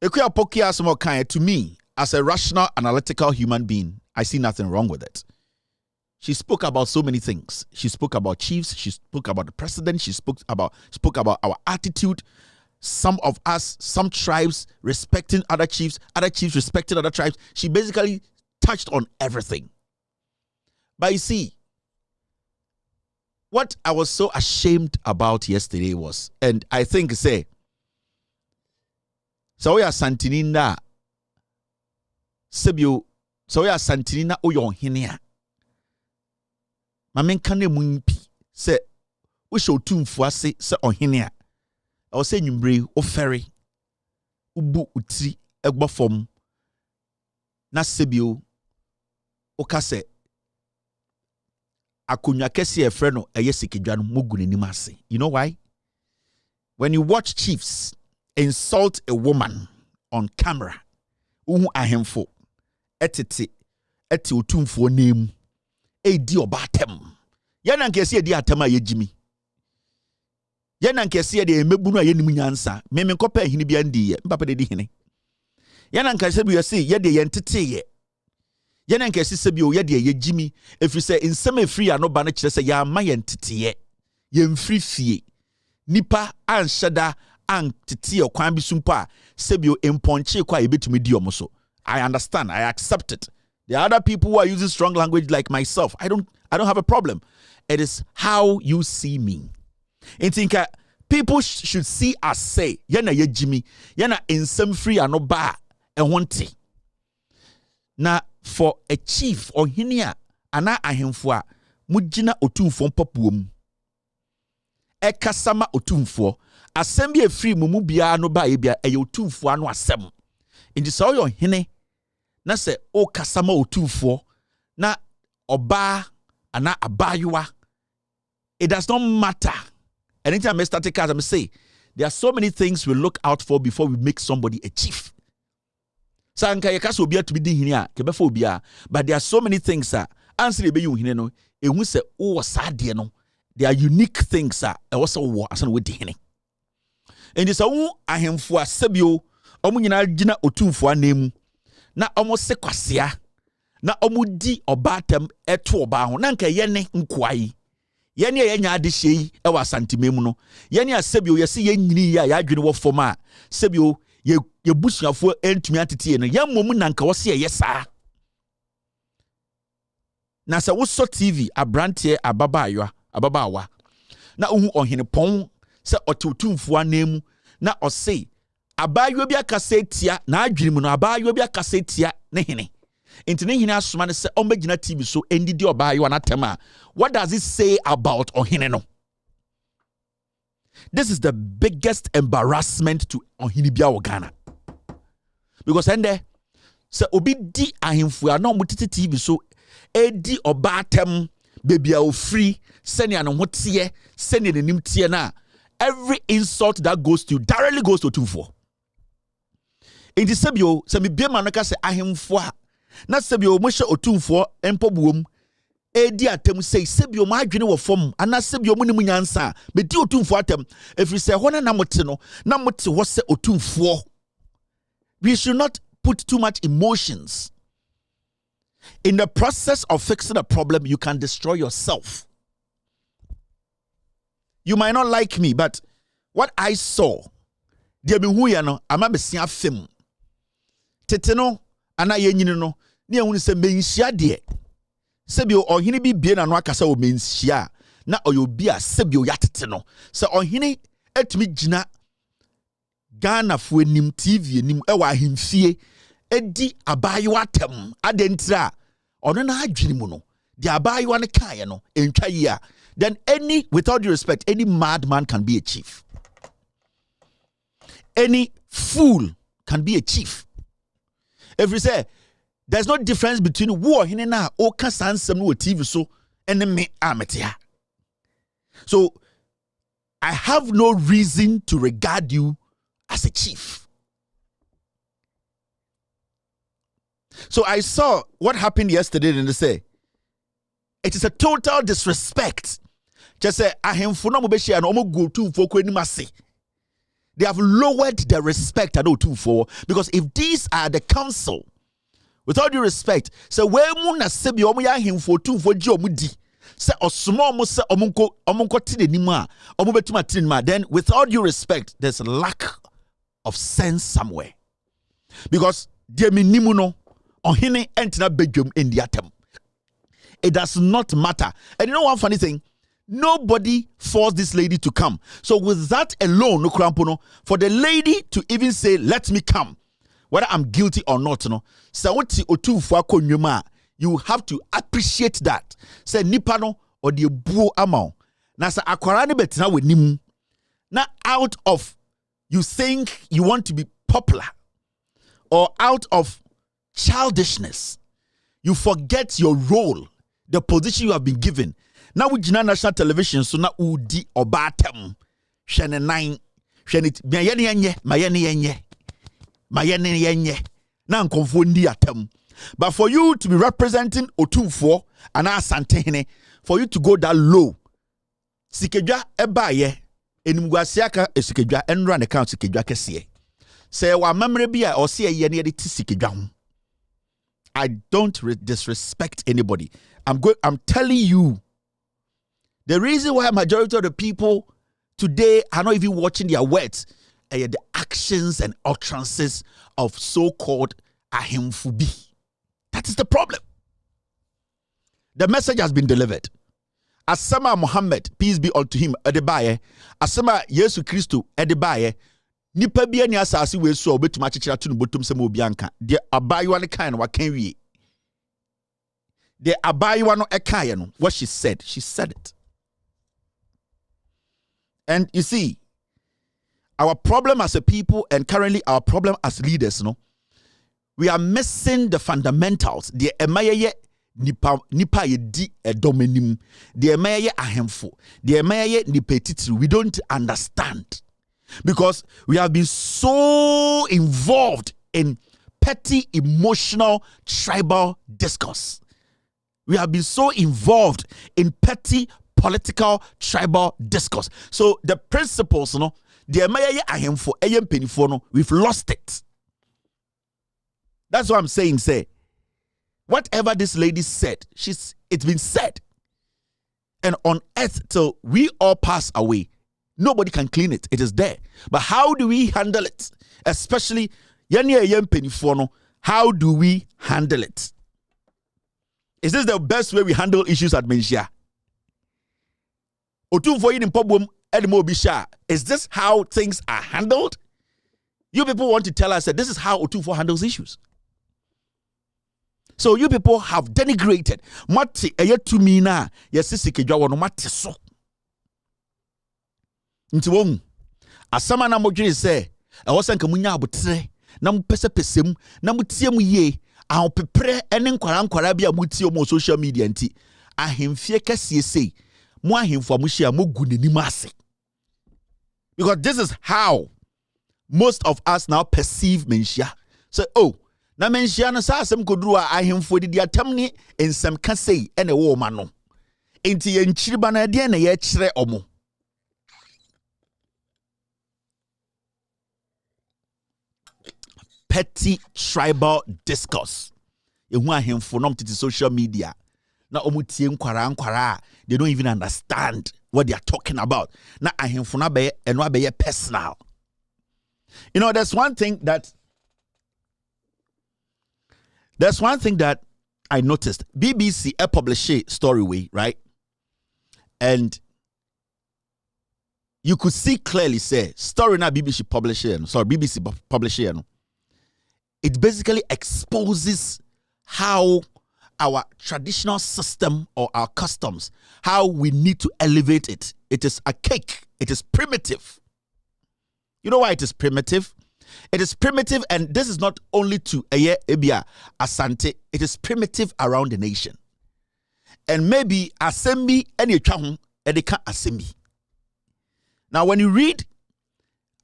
To me, as a rational, analytical human being, I see nothing wrong with it. She spoke about so many things. She spoke about chiefs. She spoke about the president. She spoke about our attitude. Some of us, some tribes respecting other chiefs respecting other tribes. She basically touched on everything. But you see, what I was so ashamed about yesterday was, and I think so we are santinina sebio so we are santinina oyo henia mamen kane munpi se wo hye otumfu ase se ohenia o se nwumbre o fere ubu utiri egbofom na sebio o kase akonya kese e fre no eye sikidwa no mogu nanim ase. You know why? When you watch chiefs insult a woman on camera, uhu ahemfo etete otumfo name edi obatem yana nkese edi atama yejimi yana nkese de emebunu ayenim nyansa meme nkopa ahini bia ndiye mpapa de di hene yana nkese bi yesi ye de yenteteye yana nkese se bi o ye de yejimi efrise nsem efri ano ba na kire se ya ma yenteteye yemfri fie nipa anhyeda antete okwan bi sumpa sebio emponche kwa ebetumi di omoso. I understand, I accept it. There are other people who are using strong language like myself. I don't have a problem. It is how you see me. And think people should see us say yana ye Jimmy yana ensem free ano ba ehonte. Na for a chief or hinia ana ahemfo a mugina otumfo mpapuom ekasama otumfo asem bi efiri mumu bia no ba ye bia otumfo ano asem indi so yo hene na se o kasama otumfo na oba ana abaywa, it does not matter. Anytime I start a case, I say there are so many things we look out for before we make somebody a chief. Sanka yakaso obi to be di hene kebefo obi but there are so many things answer be you hene no ehun se o wasade no. There are unique things e was wo asan we di hene. And this ahemfo asebio omo nyina gina otumfo anemu na omo se kwasea na omo di obatam eto oba ho na nka yene nkwai yene yenya ade hyei e wa santimemu no yene asebio yese yenyini ya adwene wo fom a sebio ye busuafo entumi atete no yemmom na nka wo se yesa na se wo so TV abrante ababawa na ohu ohene pon se otutumfo anemu na ose abayo bi akasetia na adwene mu no abayo bi akasetia ne hene enti ne hene asoma ne se ombegina TV so endidi obayo anatema. What does it say about ohene no? This is the biggest embarrassment to ohene bia wo Ghana. Because ende se obi di ahemfu ana omutiti TV so edi obatem baby o free senia no hotie senia nanim tie na every insult that goes to you directly goes to 24. In the sebio se me bia manaka se ahemfu a na sebio mo hye otumfo empobuom edi atem sei sebio ma adwene wo fom ana sebio mo nim nyansa be di otumfo atem efri se ho na mote no na mote wo se otumfo. We should not put too much emotions. In the process of fixing a problem, you can destroy yourself. You might not like me, but what I saw, there be who you know, I'm a messiah film. Teteno, ana yenyino no, ni ehunu se menhia de. Sebio ohene bi bie na no akasa o menhia, na oyobi a sebio yatete no. Se ohene etumi gina Ghana fu enim TV enim ewa ahemfie edi abayo atem adentra ono na adwene mu no the abayo ne kan no entwa yi a then with all due respect any madman can be a chief, any fool can be a chief. If you say there's no difference between war hine na o ka sansem no TV so and me ametia. So I have no reason to regard you as a chief. So I saw what happened yesterday and they say it is a total disrespect. Just say ahemfo mo be share no mo go to foko animase. They have lowered the respect at 224 because if these are the council, with all due respect, so where mu na sebi omo ya ahemfo 224 ji omo di say osmo omo say omonko ti ni ma omo betuma ti ni ma, then with all due respect there's a lack of sense somewhere. Because dear minimu no ohene entina bedwam endi atem. It does not matter. And you know one funny thing? Nobody forced this lady to come. So with that alone, no crampono, for the lady to even say, let me come, whether I'm guilty or not, no, you have to appreciate that. Say nipano or the buo amount. Now sa akwarani betina with nimu. Now out of you think you want to be popular or out of childishness, you forget your role, the position you have been given. Now we jina national television so na udi obatem hwene nine hwene mayene yenye na nkonfo ndi atem. But for you to be representing Otumfo and Asantehene, for you to go that low, Sikedwa ebaye enimguasiaka esikedwa enra ne kan sikedwa kese. Say wa memre bia or say ye ne ti sikedwa ho. I don't disrespect anybody. I'm telling you, the reason why majority of the people today are not even watching their words are the actions and utterances of so-called ahemfubi. That is the problem. The message has been delivered. Asama Muhammad, peace be unto him, Edebaye. Asama Yesu Christo, Edebaye. Nipa bia ni asasi we so obetuma chechira tunu botum se mo bianka. De abayiwa ne kan wa kan wie. De abayiwa no ekaye no, what she said it. And you see, our problem as a people and currently our problem as leaders, we are missing the fundamentals. The emaye nipa ye di edomenim. The emaye ahemfo. The emaye nipetitri. We don't understand because we have been so involved in petty, emotional, tribal discourse. We have been so involved in petty, political, tribal discourse. So the principles, the emaye ahemfo, penifo, we've lost it. That's what I'm saying. Say, whatever this lady said, it's been said. And on earth till we all pass away, nobody can clean it. It is there. But how do we handle it? Especially, how do we handle it? Is this the best way we handle issues at Menchia? Is this how things are handled? You people want to tell us that this is how Otumfuo handles issues. So you people have denigrated. Mati to me na yesisi kejwa wono mati so. Nti won asama na modwene se ewosan ka munya abotre na mpese pesem na mutie mu ye ahopepre ene nkwara bia mutie mu social media nti ahemfie kase sei mu ahemfo amuhia mogu nenim ase. Because this is how most of us now perceive menhia. So na menhia no sa asem koduru a ahemfo didi atam ni ensem ka sei ene wo ma no. Enti ye nchiriba na de na ye kire omo. Petty tribal discourse. Ehu ahemfo nom titi social media. Na omutie nkwara they don't even understand what they are talking about. Na ahemfo na be eno be personal. You know, there's one thing that I noticed. BBC published a story way, right? And you could see clearly say story na BBC published. It basically exposes how our traditional system or our customs, how we need to elevate it. It is a cake. It is primitive. You know why it is primitive? It is primitive, and this is not only to Ebia Asante. It is primitive around the nation. And maybe Assembly any chahun edeka Assembly. Now, when you read,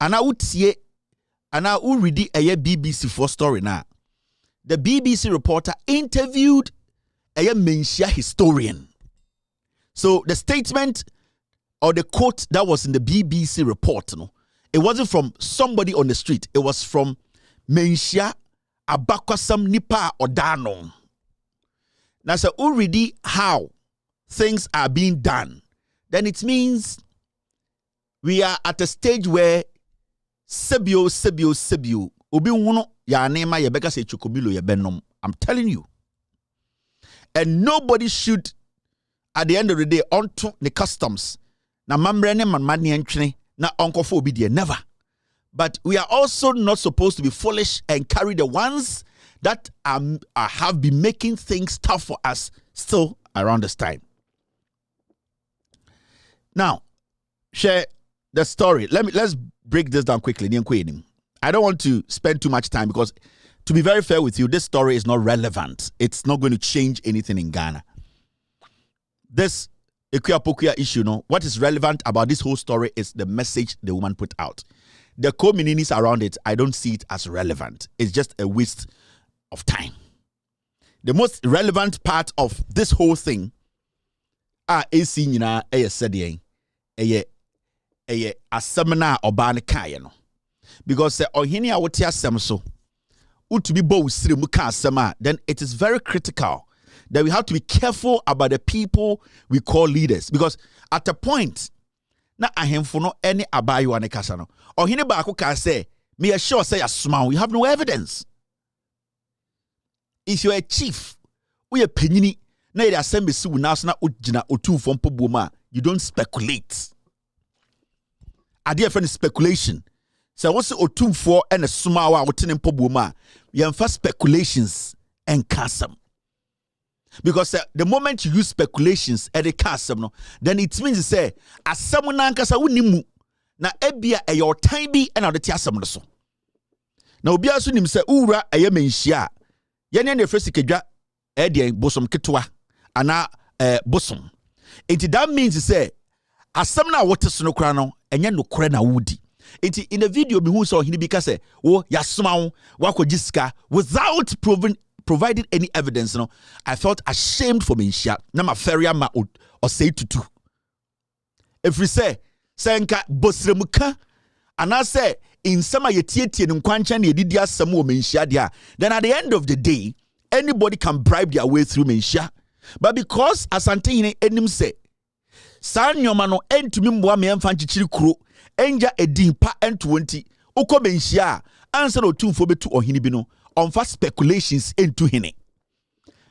and I would say, and I will read a BBC for story now. The BBC reporter interviewed a Menhia historian. So the statement or the quote that was in the BBC report, it wasn't from somebody on the street. It was from Menhia Abakwasam Nipa Odano. Now, so already how things are being done, then it means we are at a stage where Sebio. Obi wuno ya nema yebeka se chukobilo yebenom. I'm telling you. And nobody should, at the end of the day, onto the customs. Na mamrene manmani entwene na onkofo obi de never. But we are also not supposed to be foolish and carry the ones that have been making things tough for us still around this time. Now, share the story. Let's break this down quickly. I don't want to spend too much time because, to be very fair with you, this story is not relevant. It's not going to change anything in Ghana. This Ekuya issue, what is relevant about this whole story is the message the woman put out. The communities around it, I don't see it as relevant. It's just a waste of time. The most relevant part of this whole thing is a seminar or kaya no. Because ohini a wote asem so utubi bo usiri mu ka asem then it is very critical that we have to be careful about the people we call leaders, because at a point na ahemfo no any abayo ane kasa no ohini ba ko ka say me sure say asuma we have no evidence. If you're a chief we a penyini na ide asem be si wu na so na ogina otumfo mpobuo ma you don't speculate. Ade friend speculation. So what's the otumfo and a sumawa wotene mpobuma? You have speculations and custom. Because the moment you use speculations at the custom, then it means to say as someone ankasa unimu na ebia a your time be and the tiasam so. Now obia so nim say ura a menhia. Yene ne first kedwa edian bosom ketwa ana bosom. That means to say as someone na wote so no kra no enye no kra na wudi. In the video, who saw him because yasmau wakojiska without providing any evidence. I felt ashamed for Menhia. Nama feria ma or say to. If we say senka bosremuka, and I say in some yeti and kwanchan yedidia samu Menhia dia, then at the end of the day, anybody can bribe their way through Menhia. But because Asante enim say, San Yomano and to me mwa me mfanchichiri kuro. Enja edin pa N20 uko Menhia answer otumfo betu ohini bi no onfa speculations into hine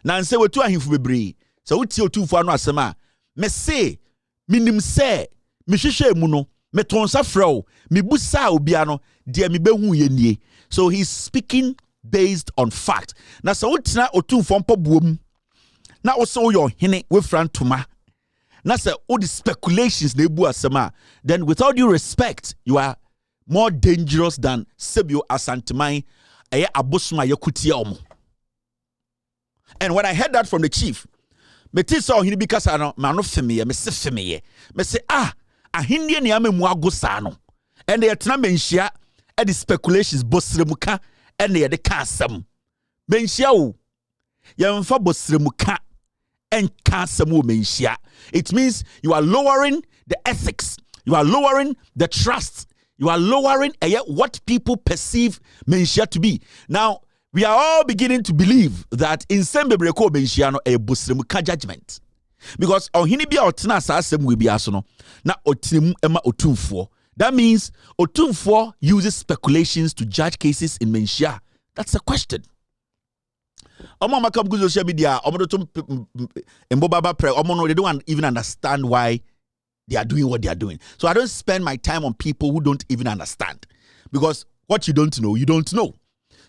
na nse wetu ahimfo bebre so wuti otumfo anu asema me se minim se mehwehwe mu no Me tonsa fro, me busa obiano, dear me behu ye. So he's speaking based on fact. Na sa utina otu fompo boom. Na also your hine we front tuma. Na sa all the speculations they bu asema. Then with all due respect, you are more dangerous than Sebio Asantemai eye abosuma yakutia omo. And when I heard that from the chief, me saw him because I know man of me, me say ahindie ne amemu agosa no. And they atena menhia e the speculations bosremuka and they the kasam. Menhia o. Yemfa bosremuka and kasam o menhia. It means you are lowering the ethics. You are lowering the trust. You are lowering what people perceive menhia to be. Now, we are all beginning to believe that in Sembebreko menhia no a bosremuka judgment. Because ohini bia otena asasem we bia so no na otimu ema otumfo. That means otumfo uses speculations to judge cases in menhia. That's a question. Omo makam go social media omo to embobaba pre omo no they don't even understand why they are doing what they are doing. So I don't spend my time on people who don't even understand. Because what you don't know, you don't know.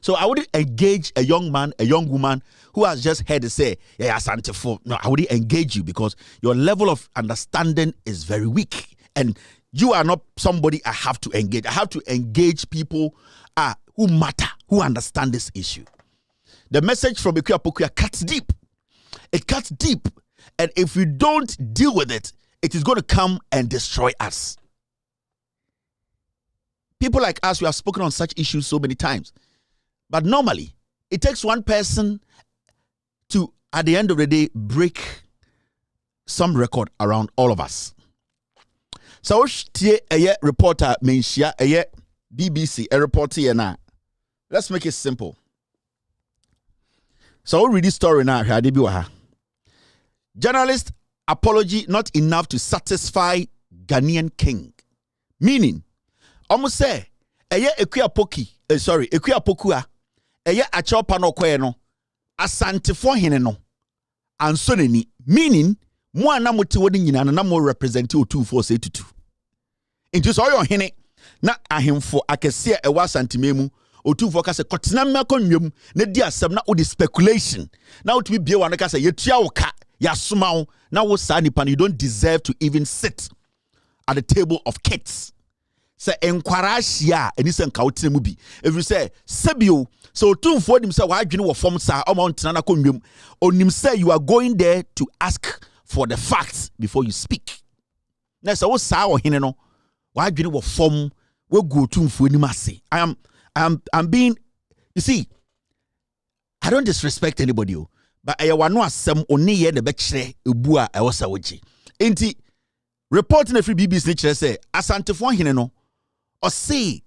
So I wouldn't engage a young man, a young woman who has just heard to say, yeah, Santefo. No, I wouldn't engage you because your level of understanding is very weak. And you are not somebody I have to engage. I have to engage people who matter, who understand this issue. The message from Ekuya Pokuya cuts deep. It cuts deep. And if we don't deal with it, it is going to come and destroy us. People like us, we have spoken on such issues so many times. But normally, it takes one person to, at the end of the day, break some record around all of us. So, a reporter, menshia, a BBC, a reporter here now. Let's make it simple. So, we'll read this story now. Journalist apology not enough to satisfy Ghanaian king. Meaning, almost say, Ekuya Pokua. Eye achopa no kwe no asantefo hene no anso nani meaning mo ana mote wodi nyina na mo represent otumfo say tutu into so your hene na ahemfo akese e wa santememu otumfo ka se kotena makonwam na di asem na odi speculation na otumi bie wa no ka se yetua wo ka ya soma wo na wo sa nipa you don't deserve to even sit at the table of kids. Say enquarashia eni se nka wotena mu bi if you say sebio so otumfo nim say wa adwene wo form sa o montena na konwam onim say you are going there to ask for the facts before you speak. Na say wo sa o hene no wa adwene wo form we go otumfo nim ase. I'm being, you see, I don't disrespect anybody, but I want no asem oni ye de be kire ebu a e wosa woji. Enti reporting a free BBC lecture say asantefo hene no o say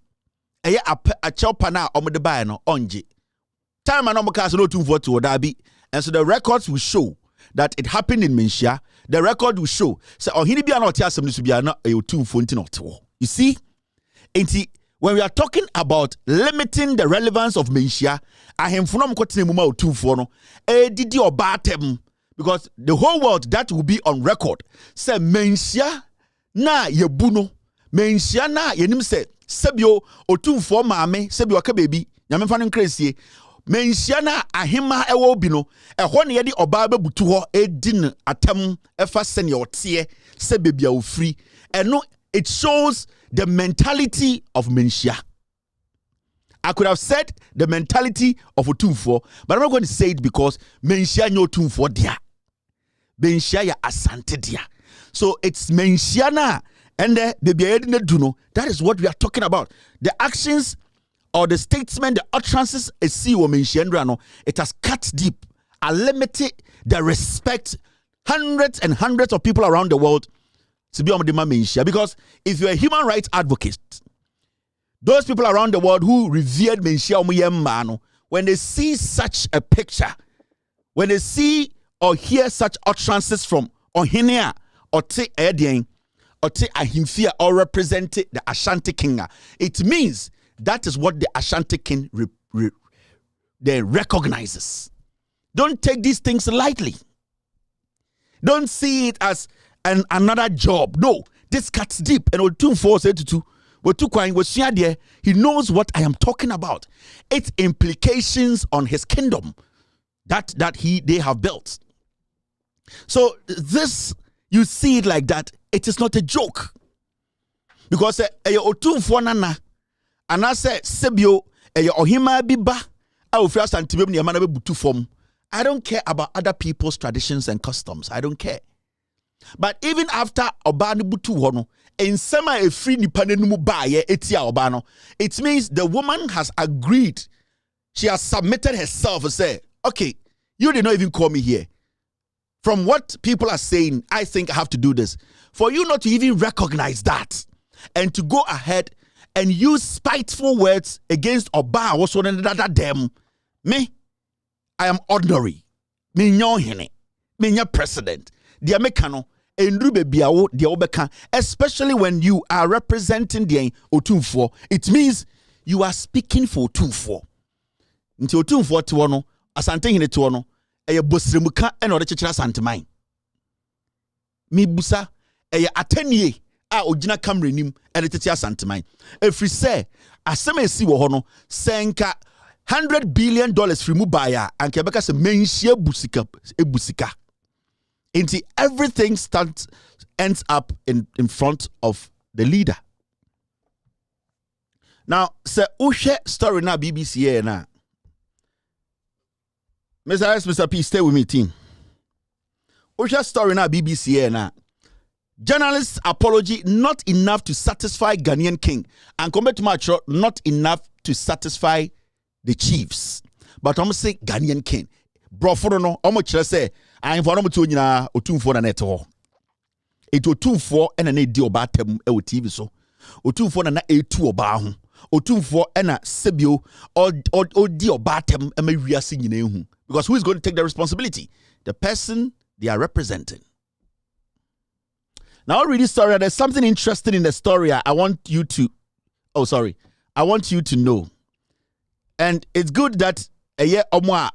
eye a chopa na omde buy no onje time na omka so no tumfo to odabi, and so the records will show that it happened in Menhia. The record will show say ohini bia na otia asem no so bia na e tumfo nti na otewo. You see, enti when we are talking about limiting the relevance of Menhia, ahemfo no mkotene muma otumfo no didi obatem, because the whole world that will be on record say Menhia na yebuno Menhia na yenim say sebio otumfo maame sebio ka baby nyamemfa no nkresie Menhia na ahema ewo bi no ehɔ ne yede oba babutu hɔ edin atam efa sene otie se baby a ofri eno. It shows the mentality of Menhia. I could have said the mentality of Otumfo, but I'm not going to say it because Menhia no Otumfo dia. Menhia ya asante dia. So it's Menhia na and the biayedine duno. That is what we are talking about. The actions or the statement, the utterances a CEO Menhia, it has cut deep, limited the respect hundreds and hundreds of people around the world to be on the Menhia. Because if you're a human rights advocate, those people around the world who revered Menhia, when they see such a picture, when they see or hear such utterances from Ohinia or Te Edien or Te Ahimfia or represent the Ashanti King, it means that is what the Ashanti King they recognizes. Don't take these things lightly. Don't see it as another job. No, This cuts deep. And Otumfuo said to he knows what I am talking about. Its implications on his kingdom that they have built. So this, you see it like that. It is not a joke. Because Otumfuo nana, and I say Sebio ohima biba I don't care about other people's traditions and customs. I don't care. But even after Obani butu wono, in sema a free nipanenumu baye etia obano, it means the woman has agreed. She has submitted herself and say, okay, you did not even call me here. From what people are saying, I think I have to do this. For you not to even recognize that and to go ahead and use spiteful words against Oba was one another them. Me, I am ordinary. Me nyohene. Me nya president. Dia mekano endru bebiawo dia obeka, especially when you are representing the Otumfuo. It means you are speaking for Otumfuo. Nti Otumfuo te no asante hene te no eye bosremuka e na ode chechira santeman. Mi busa eye atenie a ogina camera nim e de tete asanteman. Efri se asem esi wo ho no senka $100 billion free mu baya and kebeka se menhia busika. Into everything ends up in front of the leader. Now, say Ushe story na BBC here na. Mr. S, Mr. P, stay with me, team. Ushe story na BBC here na. Journalist's apology not enough to satisfy Ghanaian king, and compared to much not enough to satisfy the chiefs. But I'm say Ghanaian king. Bro, for no, how much I say. I inform you to nyina Otumfuo na neto. It Otumfuo na na di oba tem e TV so. Otumfuo na etu oba ho. Otumfuo na sebio o di oba tem e ma wiase nyina ehu. Because who is going to take the responsibility? The person they are representing. Now I'll read this story. There's something interesting in the story I want you to know. And it's good that a year or more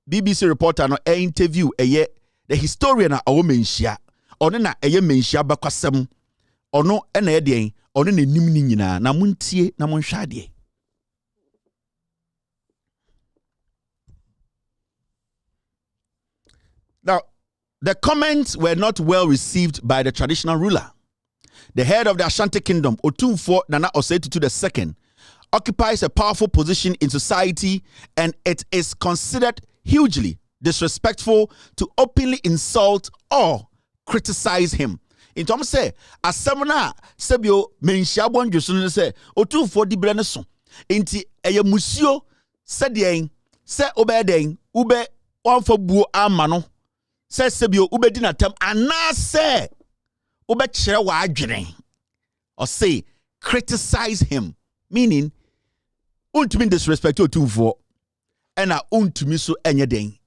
BBC reporter no interview the historian a menshia ono na menshia bakwasem ono na edien ono na nim ni nyina na muntie na monhwade. Now the comments were not well received by the traditional ruler. The head of the Ashanti Kingdom, Otumfuo Nana Osei-Tutu II, occupies a powerful position in society, and it is considered hugely disrespectful to openly insult or criticize him. In terms say, as semana sebio menshia bonjusu say, Otumfuo di brane so. Inti eye musio sedien se obeden ube wanfa buo amano. Se sebio ube di natam ana se ube kire wa adwene. Or say criticize him, meaning untumi disrespect Otumfuo ena untumi so enyeden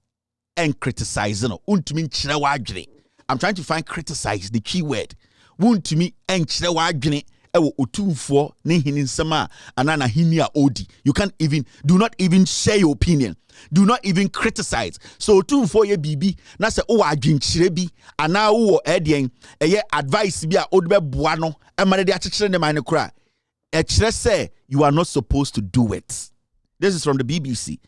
and criticize no untumi nkyere wa adwene. I'm trying to find criticize, the key word. Untumi enkyere wa adwene ewo Otumfuo ne hini nsema anana hini a odi. You can't even, do not even share your opinion. Do not even criticize. So Otumfuo ye bibi na se o adwenkyere bi ana wo edien eye advice bi a odbe boa no emane de akyekere ne man kra. Say you are not supposed to do it. This is from the BBC.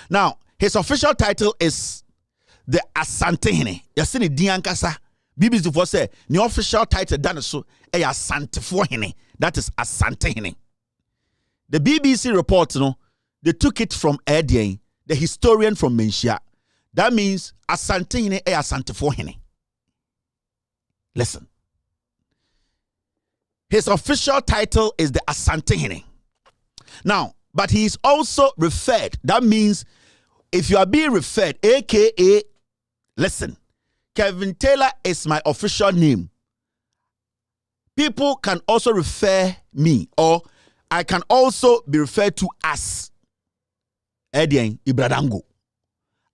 Now, his official title is the Asantehene. Yasini Diankasa. BBC for say the official title done so Asantefo. That is Asantehene. The BBC report, they took it from Edien, the historian from Menshia. That means Asantehene Asantefo. Listen. His official title is the Asantehene. Now, but he is also referred. That means if you are being referred, aka, listen, Kevin Taylor is my official name. People can also refer me, or I can also be referred to as Edien Ibradango.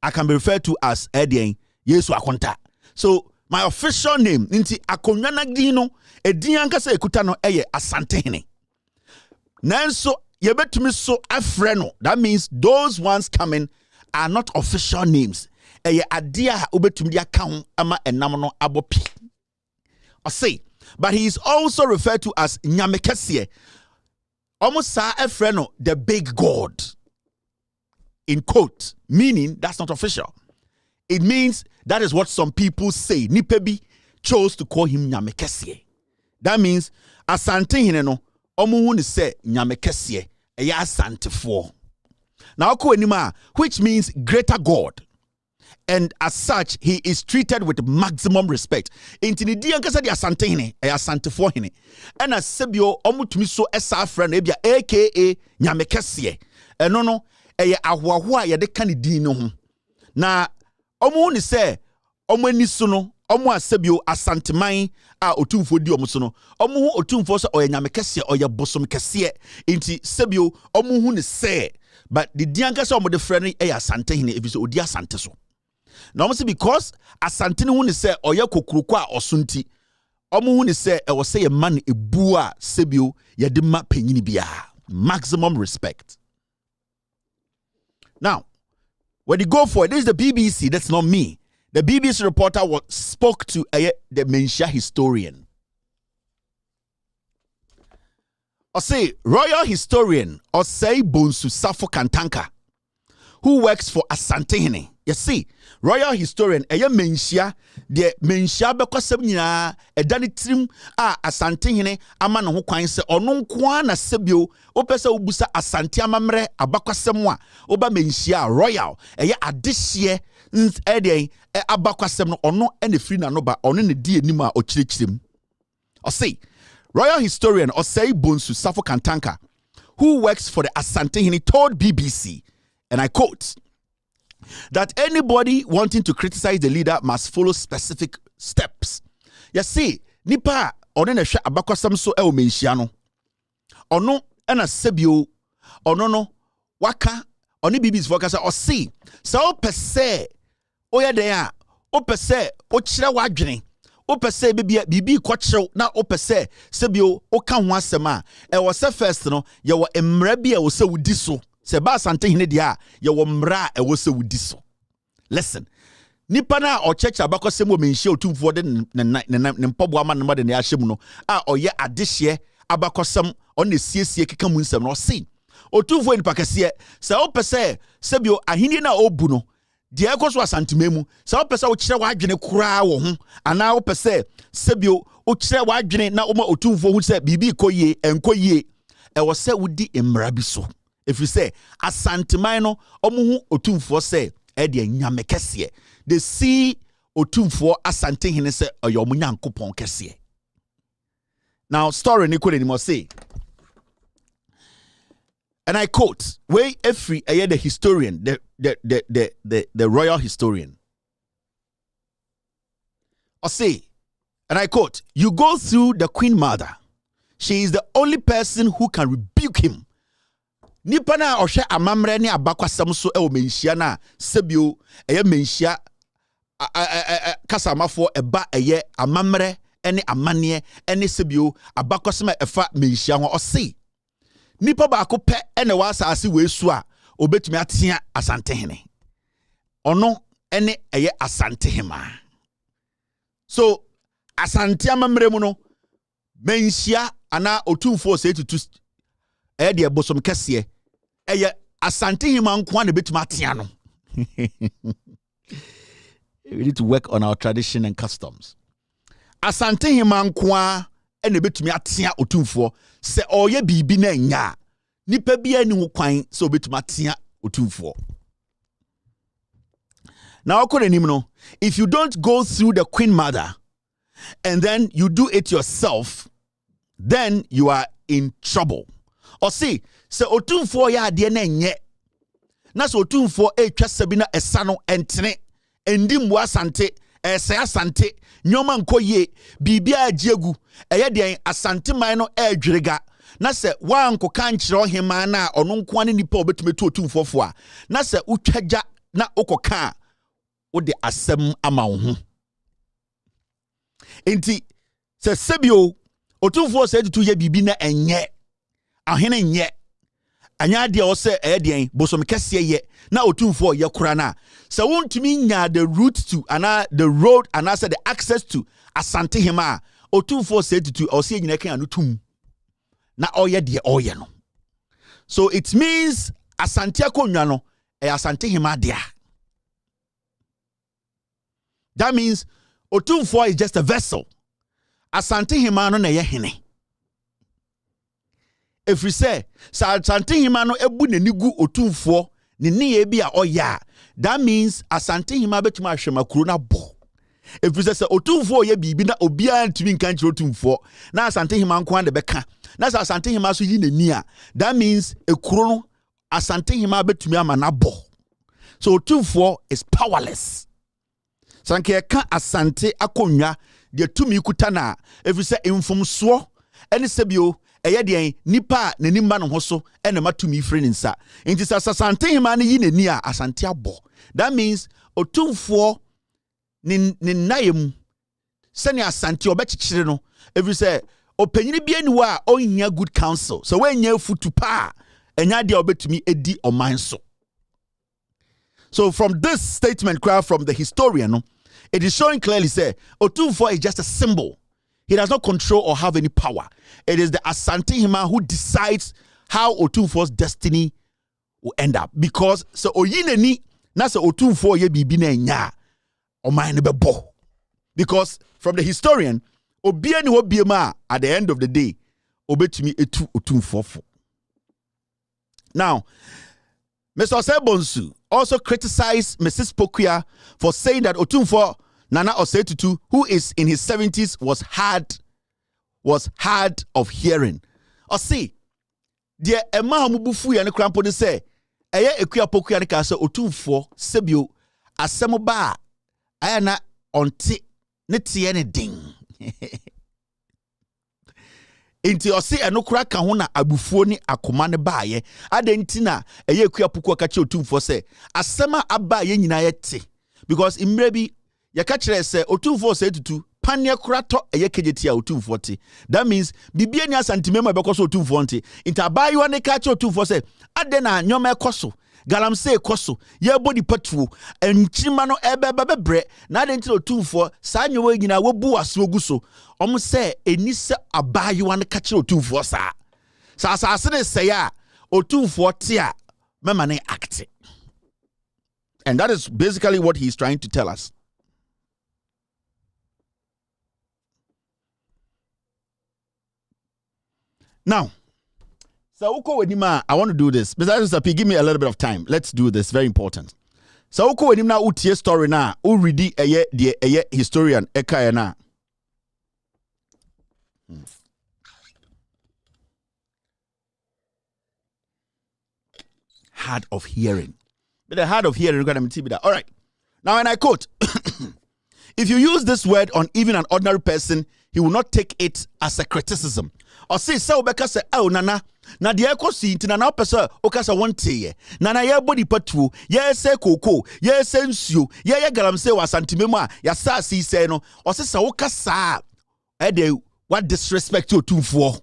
I can be referred to as Edien Yesu Akonta. So, my official name, Ninti Akonyana Dino, Edianka se Ekutano Eye Asantehene. Nanso, yebetumi so afreno. That means those ones coming are not official names. eye ade a obetumi dia ka ho ama enam no abopi. I say, but he is also referred to as nyamekese. Almost sa efreno the big God. In quote, meaning that's not official. It means that is what some people say. Nipebi chose to call him nyamekese. That means asante hine no omo hu ni se nyamekese eya asante fo. Now which means greater God. And as such, he is treated with maximum respect. Intini di ankasa di asante hine, asante fo hine. And as sebio omutumi so esa friend ebia aka nyamekese. Eno no eye ahwahwa ye de kan din no ho. Na omo ni se omo ani so no omo asebio asanteman a otumfo di omo so no omo hu otumfo so oye nyamekese oye bosom kese. Inti sebio omo hu ni se but the diankasa omo de friend eye asante hine ebiso odi asante so. Now, because asante no hu ni se oye kokuruko a osunti omo hu ni se e wo se ye man ebu a sebio ye de ma panyini bia. Maximum respect. Now, when you go for it, this is the BBC, that's not me. The BBC reporter spoke to the Menshia historian. Or say, royal historian, or say Bonsu Safo Kantanka, who works for Asante Hene. You see, royal historian, Menshia, the Menshia Bekosem nina, Dani Trim, Asante Hene, Amano who kwan se, or non kwana sebio, Opesa ubusa Asante Amamre, Abakosemwa, Oba Menshia, royal, adishye, Ede, Abakwasem, or no any free nanoba, or any dear nima or chilichim. Or say, royal historian, or say Bonsu Safo Kantanka, who works for the Asante Hene, told BBC, and I quote, that anybody wanting to criticize the leader must follow specific steps. You see, nipa ono na hwe abakwasam so e o menhia no. Ono na sebio ono no waka oni bibis focus o see. So pese oya den a o pese o kire wadwene. O pese bibi kwakyew na o pese sebio o ka ho asem a e wo se first no ye wo emra bi e wo se wudi so. Se ba asante hine dia ye wo mra e wo se wudi so. Listen. Nipa na o church abakosem o menhia otumfo de ne mpobo ama ne de ahyem no a oye adehye abakosem on ne siesie keka mu nsem no se otumfo nipa kese se o pese sebio ahini na obu no de ekoso asantememu se o pese o kire wadwene kura wo ho ana o pese sebio o kire wadwene na o ma otumfo hu se bibi koyie enkoyie e wo se wudi emra bi so. If you say asanteman no omuhu otumfo say e de nyame kese they see otumfo asante hene say oyo munyankopon kese. Now story ni kodi ni mo say, and I quote, way every the historian, the royal historian, I say, and I quote, you go through the Queen Mother, she is the only person who can rebuke him. Nipa na ohwe amamre ne abakwasam so e o menhia na sebio eye menhia kasamafo eba eye amamre ene amane ene sebio abakwasam efa menhia ho ose nipa ba ko pe ene wa asase we su a obetumi atea asante hene ono ene eye asante hema. So asante amamre mu no menhia ana otumfo se tutu eye de bosom kese eye asante hima nko na betuma atea no. We need to work on our tradition and customs. Asante hima nko na betumi atea otumfo se oye bibi na nya nipa bia ni ho kwan se obetuma atea otumfo. Now if you don't go through the Queen Mother and then you do it yourself, then you are in trouble. Or see, se otumfo ya ade na nye na se otumfo etwa sabi na esano entene endimbu asante ese asante nyoma nkoye bibia agiegu eye de asante man no adwirega na se wanko kan kire ohema na ono nko ane nipa obetumetu otumfo fo a na se utwaja na okoka wo de asem ama wo ho enti se sebio otumfo se tutu ye bibi na enye ahene nye anya de o se edien bosom kese ye na otumfo ye kura na se wontumi nya the route to ana the road and say the access to asante hima otumfo say to o se nyina kan anutum na oye de oye no. So it means asante akonwa no e asante hima dia. That means otumfo is just a vessel. Asante hima no na ye hene. If we say asante hima no ebu ne nigu otumfo ne ne bi a oya, that means asante hima betuma ahwemakuro na bo. If we say otumfo ye bibi na obia ntumi nkan kire otumfo na asante hima nko ande beka na asante hima so yi nani a, that means ekuro no asante hima betumi ama na bo. So otumfo is powerless. Sanke ka asante akonwa de tumi kuta na if we say infomso ene sebio eye de nipa na nimba no hoso ene matumi free nsa nti asante hima ne yi nani a asante abo. That means otumfo ni nayem sene asante obechichire no if we say opanyini bia ni wa onhia good counsel so when nya futu pa enya de obetumi edi oman so. So from this statement from the historian, it is showing clearly say otumfo is just a symbol. He does not control or have any power. It is the Asante Hima who decides how otumfo's destiny will end up. Because so oyineni na so otumfo ye bibi na nya o man bebo. Because from the historian, obia ni obiema at the end of the day obetumi etu otumfo. Now, Mr. Osebonsu also criticized Mrs. Pokuya for saying that Otumfo Nana Osetutu, who is in his 70s, was hard of hearing. Or see, dear Emma Mubufu and the crampo de say, Aya Ekuya Pokuya and Casa Otumfo, Sebio, Asemoba, Ayana onti neti anything. Inti osi enokura ka ho na abufuo ni akoma ne baaye adentina eye akua puku akache otumfo se asema abaaye nyina yete because imre bi ya ka kire se otumfo se tutu pania kura to eye kejeti a otumfo te. That means bibie ni asantimema bekoso otumfo nte inta abaaye ne ka che otumfo se ade na nyoma ekoso Galamsey koso ye body patuo enchima no ebebebre na adentina otumfo sa nyowe nyina wobu asogu so say enise abayiwa ne kache otumfo sa asase ne say a otumfo te a mema ne act. And that is basically what he's trying to tell us. Now, so uko wenima, I want to do this. Mr. P, give me a little bit of time. Let's do this. Very important. So uko wenima utie story na uridi eye historian ekaya na. Hard of hearing. But the hard of hearing, all right. Now, and I quote, if you use this word on even an ordinary person, he will not take it as a criticism. Or say, so because say, oh, nana, na the echo see, nana pesa, okasa one tea, nana ya body patu, ya say coco, ya sense you, ya galamsey was antimema, ya sa si say no, or say, so okasa, what disrespect you to for?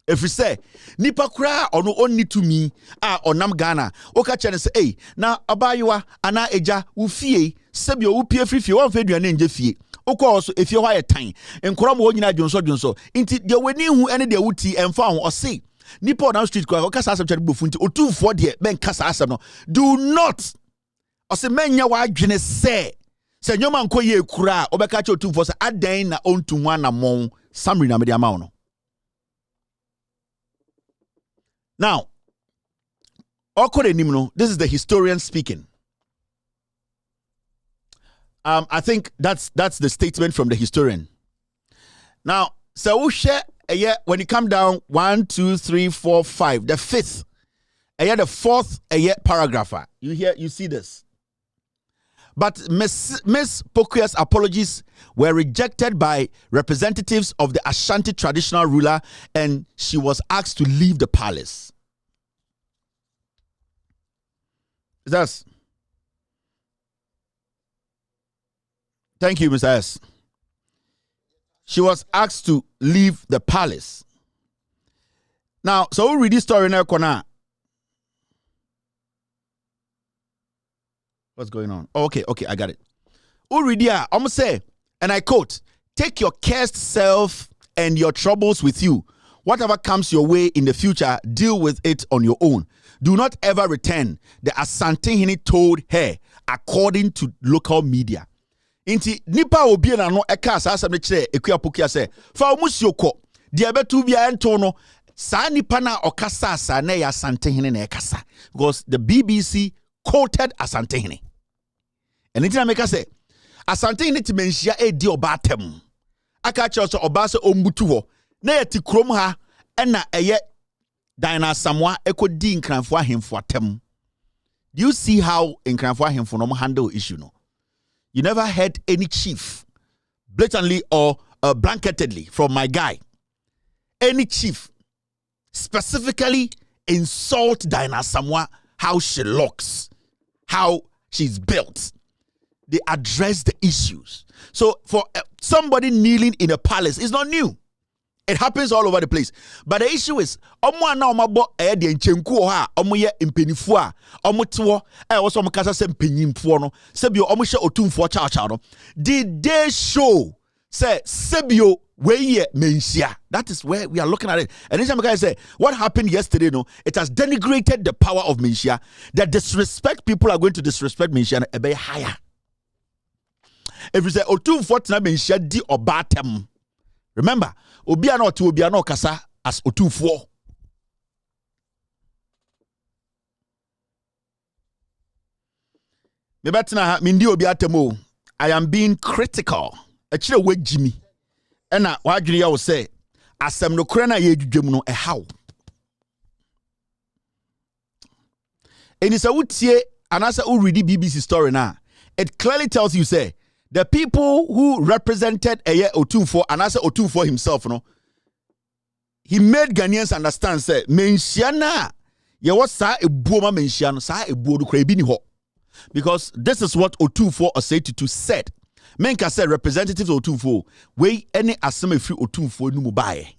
If you say nipa kura ono onni to me onam Ghana oka chene say hey na abayiwa ana eja wo fie sebio wo pie frifie won fa aduane nje fie okọ also efie hwa ye tan enkoro mo nyina dwonso nti de weni hu ene de wuti emfa ho ose nipa on street kwa oka sa asem chade bofu nti otumfo de ben kasa asem no do not ose menya wa adwene se nyoma nko ye kura obeka cha otumfo se adan na ontu ho anamon samri na me de ama no. Now, this is the historian speaking. I think that's the statement from the historian. Now, so when you come down 1, 2, 3, 4, 5, the fifth, the fourth paragraph. You see this. But Miss Pokuya's apologies were rejected by representatives of the Ashanti traditional ruler, and she was asked to leave the palace. That's. Thank you, Mr. S. She was asked to leave the palace. Now, so we read this story now, Kona. What's going on? Oh, okay, I got it. We read here, I'm going to say, and I quote, take your cursed self and your troubles with you. Whatever comes your way in the future, deal with it on your own. Do not ever return. The Asantehene told her, according to local media. Inti nipa obi na no eka asasam ne kire ekuapokia se fa omusioko de abetu bia ento no sa nipa na okasa asa na ya Asantehene na ekasa because the BBC quoted Asantehene. And inti na meka se Asantehene ti menhia edi obatem aka che so oba se ombutu ho na yati krom ha na eye Dina Samoa ekodi nkranfo ahemfo atem. Do you see how nkranfo ahemfo no handle issue no? You never heard any chief blatantly or blanketedly from my guy. Any chief specifically insult Dina Samoa, how she looks, how she's built. They address the issues. So for somebody kneeling in a palace is not new. It happens all over the place. But the issue is, omo na omo bo de enchenku ha, omo ye mpenifo a, omo tewo, also omo kasa se mpenyimfo no, sebio omo hye otumfo cha no. Did they show say sebio we ye mensia? That is where we are looking at it. And this time I say, what happened yesterday no, it has denigrated the power of mensia. The disrespect people are going to disrespect mensia a bit higher. If you say otumfo tena mensia di obatem. Remember, Obiano to Obiano Kasa as Otumfo. Mebatina Mindi Obiatemo. I am being critical. Actually, wait, Jimmy. And what you will say, as some no crana ye no a how. And it's a would say, and as I read the BBC story now, it clearly tells you, say, the people who represented Eye Otumfo and as Otumfo himself, no, he made Ghanaians understand, say, Mensiana, ye was sa a boma mensiano, sa a bodu krabini ho. Because this is what Otumfo or Say-to said. Menka said, representatives of Otumfo, we any assume free Otumfo no mubaye.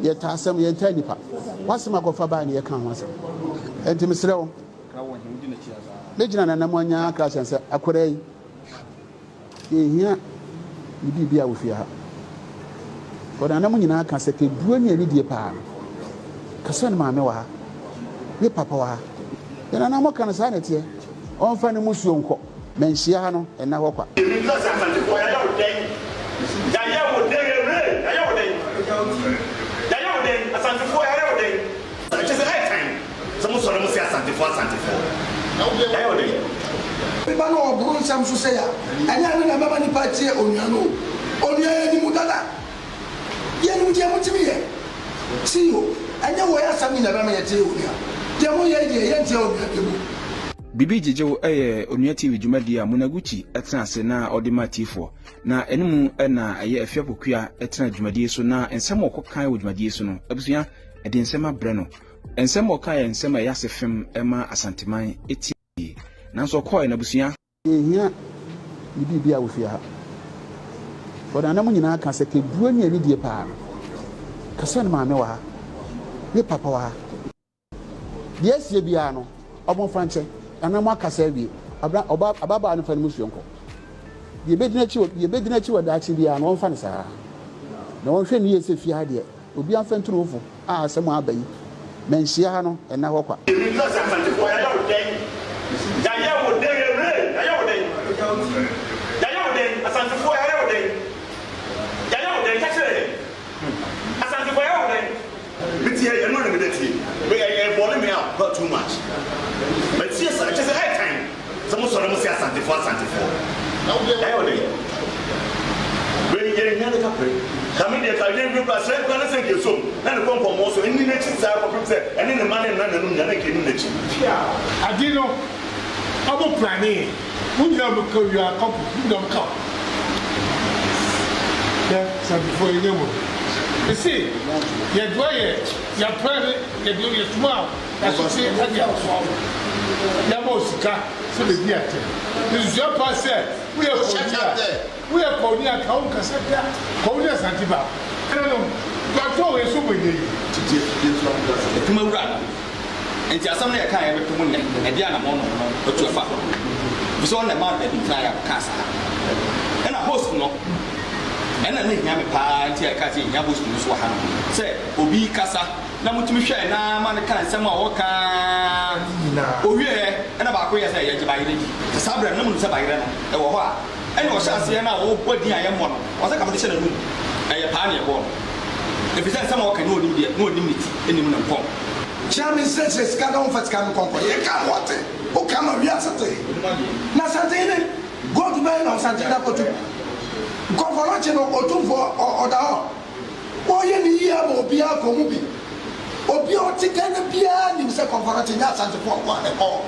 Ye tasam ye tanipa. What's my go for buying your canvas? And to Mr. Legend and Namonia class and said, Akure. Here, you be with you. But I know you now can say, Bruny and Lydia Pan. Cassan Mamma, your papa. Then I know what kind of sanity. On Fanny Musunko, Menciano, and now. People know Bruce Sam Susaya, and I remember any party on your Mudada. Yen Jamutimi. See you, and you wear something about me at you. Bibi Jijo Onya TV Jumadia Munaguchi etna se na odimati fo na enemu na aye afiapokua etna Jumadie so na ensem okokan wo Jumadie so no abusua ede ensem abre no ensem okan ensem ayasefem ema asanteman eti nanso koy na abusua ehia bibi bia wo fia but anamu nyina ka se ke buani ani die pa kasa na maame wa ne papa wa yes ye bia no obon franche anamu akasa wie ababa anu fa ne musuonko ye bedina chi wada chi bia no onfa ne saa na won hwe ne yese fia de obi anfa nturofo a asem abayi menhia no ena ho kwa Not too much. But yes, I just had time. Someone saw them say Santifo. When you get another couple, come in there, I didn't go past red planets and get some. Then the pump also in the next and in the money and none of them getting the chip. Yeah, I didn't know. I'm planning. Who you are couple, you don't come. Yeah, Santifo, you know. You see, you're doing you're private, you're doing it tomorrow. That's what I'm saying. Yamosika, so the theatre. This is your pastor. We are Konya, Kaun Casetta, Konya Santiba. I don't know. You are always super. Puma Run. And there are some there kind of women and Diana Mono, but to a father. We saw the man that declare Casa. And a host no. And I think I'm a party, I can't see Yabus to Swaham. Say, Obi Casa, Namutumisha, and I'm on the kind of some walker. Oh, yeah, and about where I say, by the Sabra, no one said by then. And was saying, oh, what the I am one. Was a competition of a pioneer born. If it's someone can no limit in the form. Chairman says it's got on for Scam Company. You can't want it. Who come on, yesterday? Nasantine, go to bed on Santina Potu. Go for lunch or two for the boy in the year will be a comubi. Or be a chicken and beer in second for nothing else and for one and all.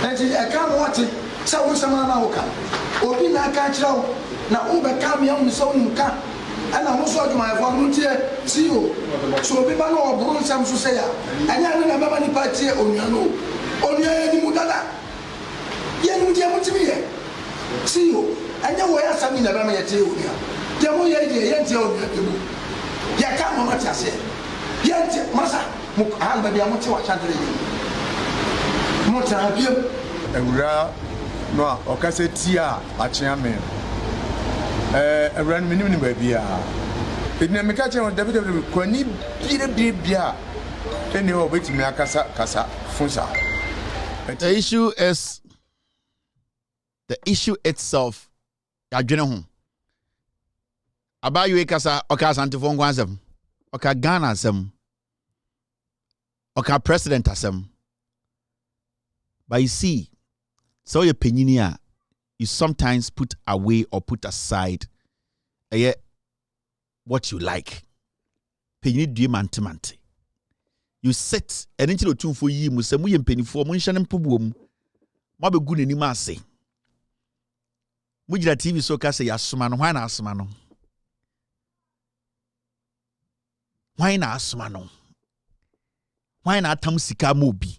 And I can't want it. So someone now or be not catch out. Now, Uber come young, so you can't. And I'm also my volunteer, see you. So people know Bruce Sam Susaya. And I remember any party on your no. On your Mudada. Yen Diamutimi. See you. And you wear some in the Ramaya Teonia. Demoya, Yentio. Yakam, what I say. Yent, Massa, Mukhan, baby, I'm watching Mota. Ewura no okasetia achiame ewran minimum baby a edina meka che on David kwani bia eni o betimi akasa kasa funsa. The issue itself adwene ho abayo kasa oka santifo nkwansem oka Ghana asem oka president asem. But you see, so your penyinia, you sometimes put away or put aside what you like. Penyi du mantemante. You sit and into the two for ye musemu yen penny for munshanem pubum. Mabe good ni mase. Mujira TV so ka say asumano, why na asumano? Why na asumano? Why na tam sika mobi?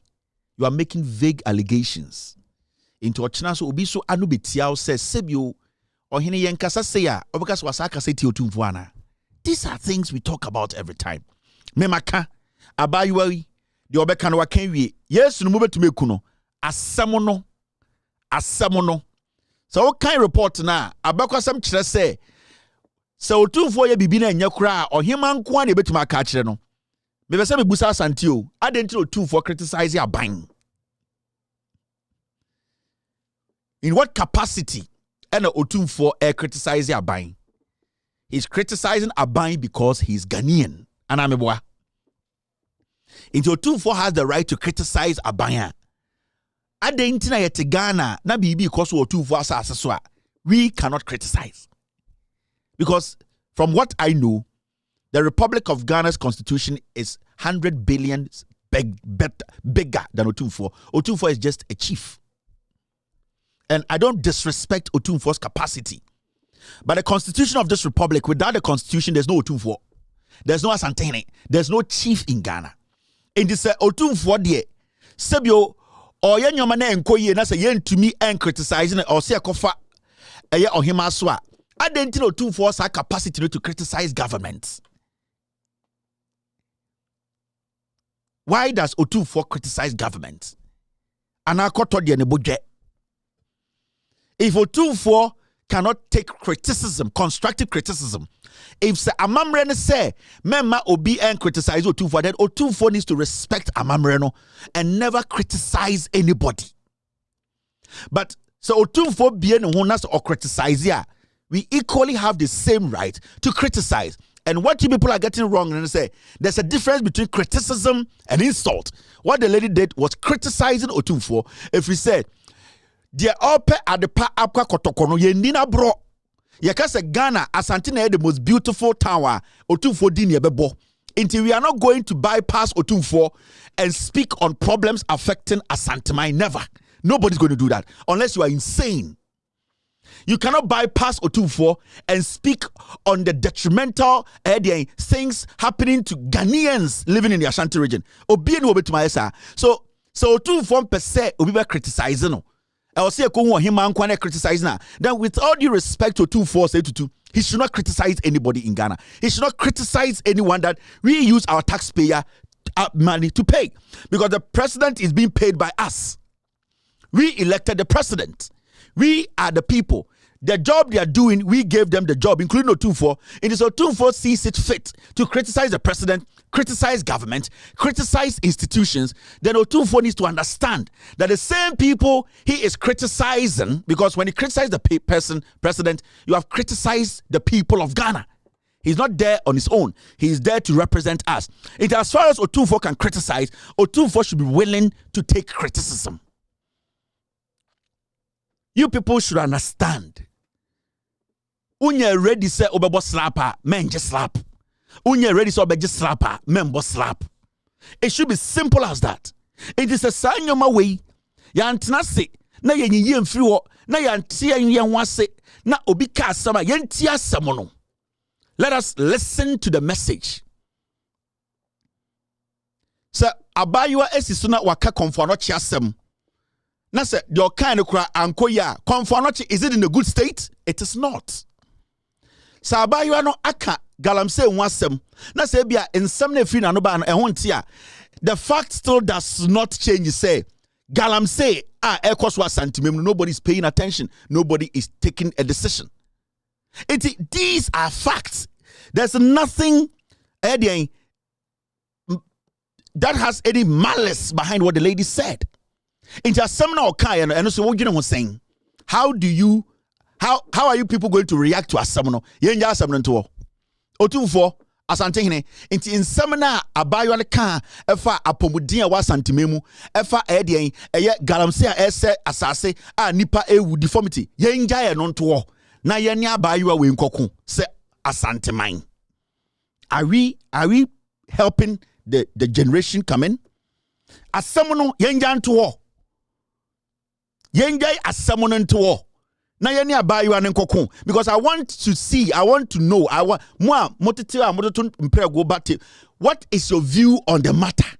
You are making vague allegations. Into a chance will be so anubitia says Sebio or Hini Yankasa Seya, or because Wasaka Seti Otumfuana. These are things we talk about every time. Memaka, Abayuari, the Obekanwa Kenwi, yes, no move to Mekuno, Asamono. So, what kind of report now? Abaka some chile say, so 2 4 year bibina in your cry or him and Kwani bet my catcher no. Maybe some busa santio. I didn't know 2 for criticizing a buying. In what capacity? And a 4 criticizing a buying. He's criticizing a buying because he's Ghanaian. And I'm a boy. Into 4 has the right to criticize a buyer. I didn't know yet Ghana. Na bibi because 4 asaswa. We cannot criticize because from what I know, the Republic of Ghana's constitution is 100 billion bigger than Otumfuo. Otumfuo is just a chief. And I don't disrespect Otumfuo's capacity. But the constitution of this republic, without the constitution, there's no Otumfuo. There's no Asantene. There's no chief in Ghana. In this Otumfuo de, Sebio, or yen yomane enkoye, na se yen to me and criticizing or say a kofa or him aswa. I didn't know Otumfuo's capacity to criticize governments. Why does Otumfuo criticize government? If Otumfuo cannot take criticism, constructive criticism, if Amamreno say, Mema Obi and criticize Otumfuo, then Otumfuo needs to respect Amamreno and never criticize anybody. But so Otumfuo bien honas or criticize ya, we equally have the same right to criticize. And what you people are getting wrong, and say there's a difference between criticism and insult. What the lady did was criticizing Otumfuo. If we said, "Dear ope at the pa apka kotokono yendina bro," yakase Ghana Asantine the most beautiful tower. Otumfuo dini ebebo. Until we are not going to bypass Otumfuo and speak on problems affecting Asantine. Never. Nobody's going to do that unless you are insane. You cannot bypass Otumfuo and speak on the detrimental things happening to Ghanaians living in the Ashanti region. So Otumfuo per se will be criticizing. I will say him and criticizing. Then with all due respect to Otumfuo, say to he should not criticize anybody in Ghana. He should not criticize anyone that we use our taxpayer money to pay, because the president is being paid by us. We elected the president. We are the people. The job they are doing, we gave them the job, including Otumfuo. It is Otumfuo sees it fit to criticize the president, criticize government, criticize institutions. Then Otumfuo needs to understand that the same people he is criticizing, because when he criticizes the president, you have criticized the people of Ghana. He's not there on his own. He's there to represent us. As far as Otumfuo can criticize, Otumfuo should be willing to take criticism. You people should understand. Unye ready say obebo slapper, men just slap. Unye ready say obeje slapper, men bo slap. It should be simple as that. It is a sign of my way. Yantna se na yenyi mfiri ho na yantia yenwase na obi ka asama yentia samono. Let us listen to the message. Sir, abaywa esisuna waka konfano chiasem. Na se your kind of kra anko ya konfano chi, is it in a good state? It is not. Sir, abaywa no aka Galamsey wasem. Na se bia ensem na firi na no ba no ehon tia. The fact still does not change. Say Galamsey ekoswa santimem, nobody is paying attention. Nobody is taking a decision. These are facts. There's nothing that has any malice behind what the lady said. In just some now and so what you know saying, how are you people going to react to a seminal? Yenja seminal to Otumfuo asante hene inti in semina abayo ne kan efa apomudin a wasantimemu efa eye Galamsey a ese asase a nipa ewu deformity yenja ye no nto na yene abayo we nkoku se asanteman. Are we helping the generation coming? Asamono yenja nto yenja asamono nto na yene abayo an nkoku, because I want to know what is your view on the matter?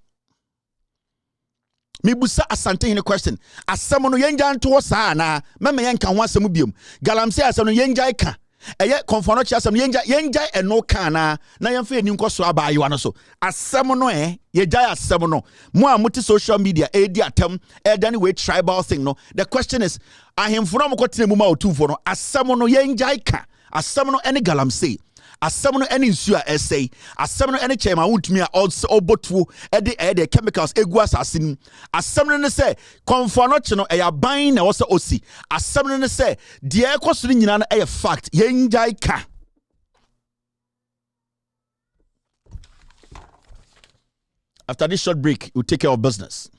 Mibusa asante hine question. Asamono yenja nto sa na mema yenka ho asemu biom. Galamsey asamono yenja ka eye konfano chi asem yenja eno kana na yemfa eni nkoso abayo no so asem no yejai asem no mo a muti social media edi atem edani we tribal thing no. The question is ahemfo no mokotene mu ma Otumfuo no asem no yenja ka asem no ene Galamsey asem no ene nsu a essay asem no ene chema wontumi a obotuo ede chemicals egu asasin asem no ne se konfano chi no eyaban na wo se osi asem no ne se de ekoso ni nyina no eye fact yenjai ka. After this short break, we'll take care of business.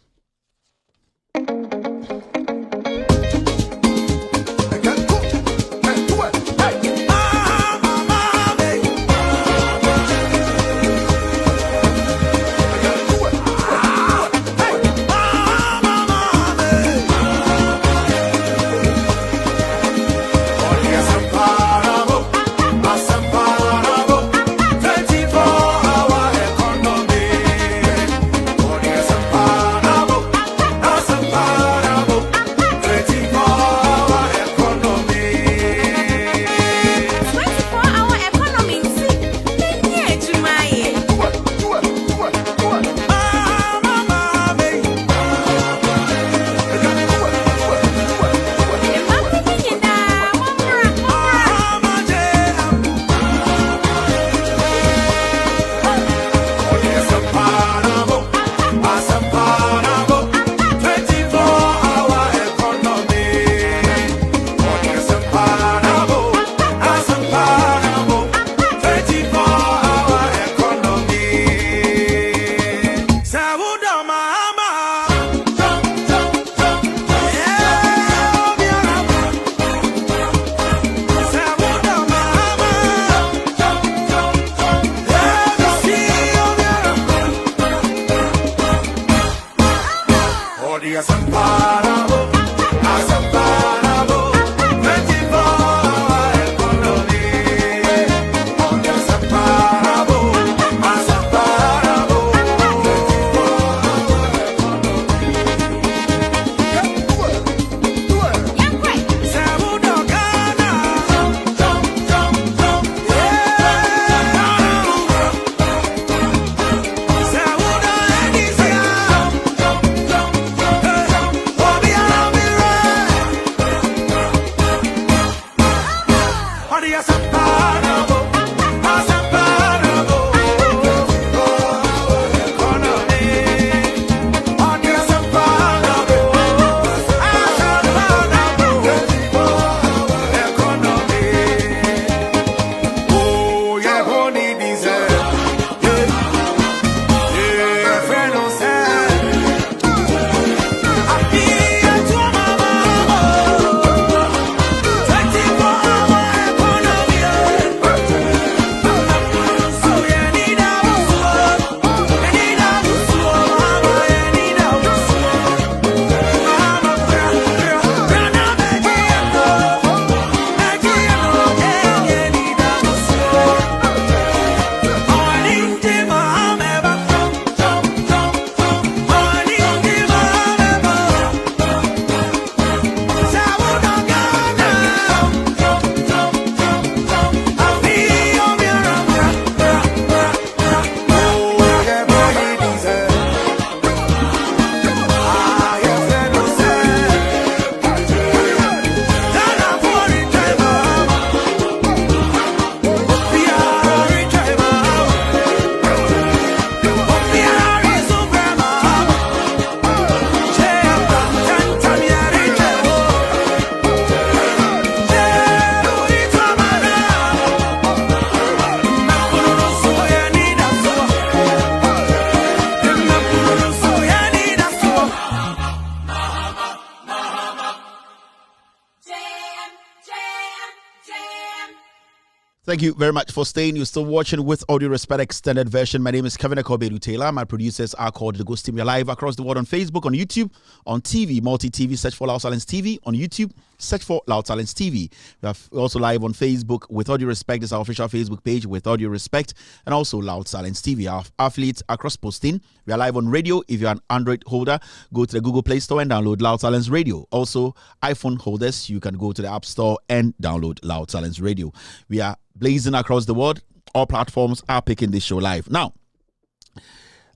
Thank you very much for staying. You're still watching With Audio Respect Extended Version. My name is Kevin Akobedu Taylor. My producers are called The Ghost Team. We're live across the world on Facebook, on YouTube, on TV, multi-TV. Search for Loud Silence TV. On YouTube, search for Loud Silence TV. We're also live on Facebook. With Audio Respect is our official Facebook page, With Audio Respect, and also Loud Silence TV. Our affiliates across posting. We are live on radio. If you're an Android holder, go to the Google Play Store and download Loud Silence Radio. Also, iPhone holders, you can go to the App Store and download Loud Silence Radio. We are blazing across the world. All platforms are picking this show live. Now,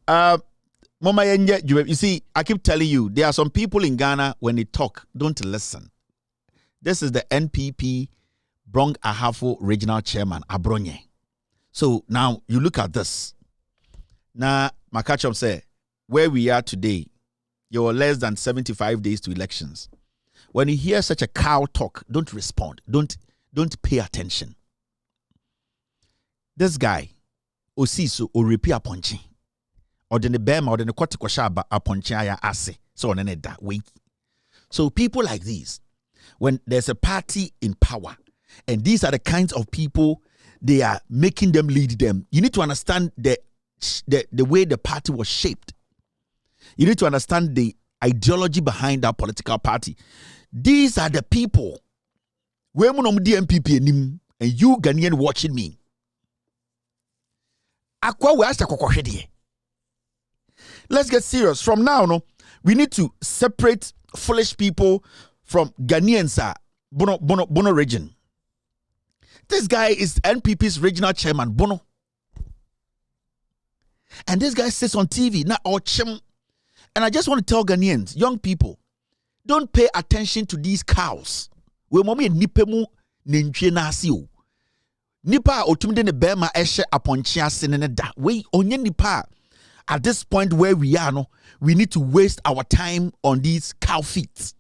you see, I keep telling you, there are some people in Ghana, when they talk, don't listen. This is the NPP Brong Ahafo Regional Chairman, Abronye. So now you look at this. Now, Makachom say, where we are today, you're less than 75 days to elections. When you hear such a cow talk, don't respond. Don't pay attention. This guy, Osiso, or repeat aponchi, or the bema, or the kotikwashaba aponchi aya ase. So on that way. So people like these, when there's a party in power, and these are the kinds of people they are making them lead them, you need to understand the way the party was shaped. You need to understand the ideology behind that political party. These are the people. Where MPP and you Ghanaian watching me. Let's get serious. From now, no, we need to separate foolish people from Ghanaians. Bono region. This guy is NPP's regional chairman, Bono. And this guy sits on TV, not all chim. And I just want to tell Ghanaians, young people, don't pay attention to these cows. We mommy nipemu nenchie nasio. Nipa otumde ne bema eshe aponchia senene da. We onye nipa. At this point where we are, no, we need to waste our time on these cow feet.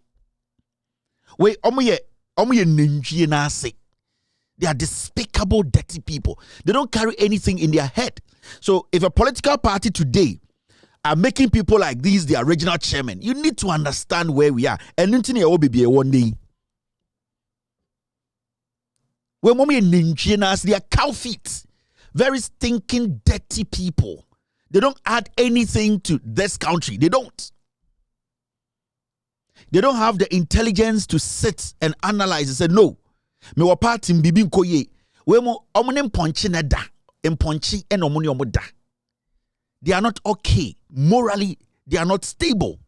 We omoye nenchie nasi. They are despicable, dirty people. They don't carry anything in their head. So if a political party today are making people like these their regional chairman, you need to understand where we are. And they are cow feet. Very stinking, dirty people. They don't add anything to this country. They don't. They don't have the intelligence to sit and analyze and say, no, me wa party mbibin koye. We mo omunim ponchi na da. Imponchi and omuni omuda. They are not okay. Morally, they are not stable.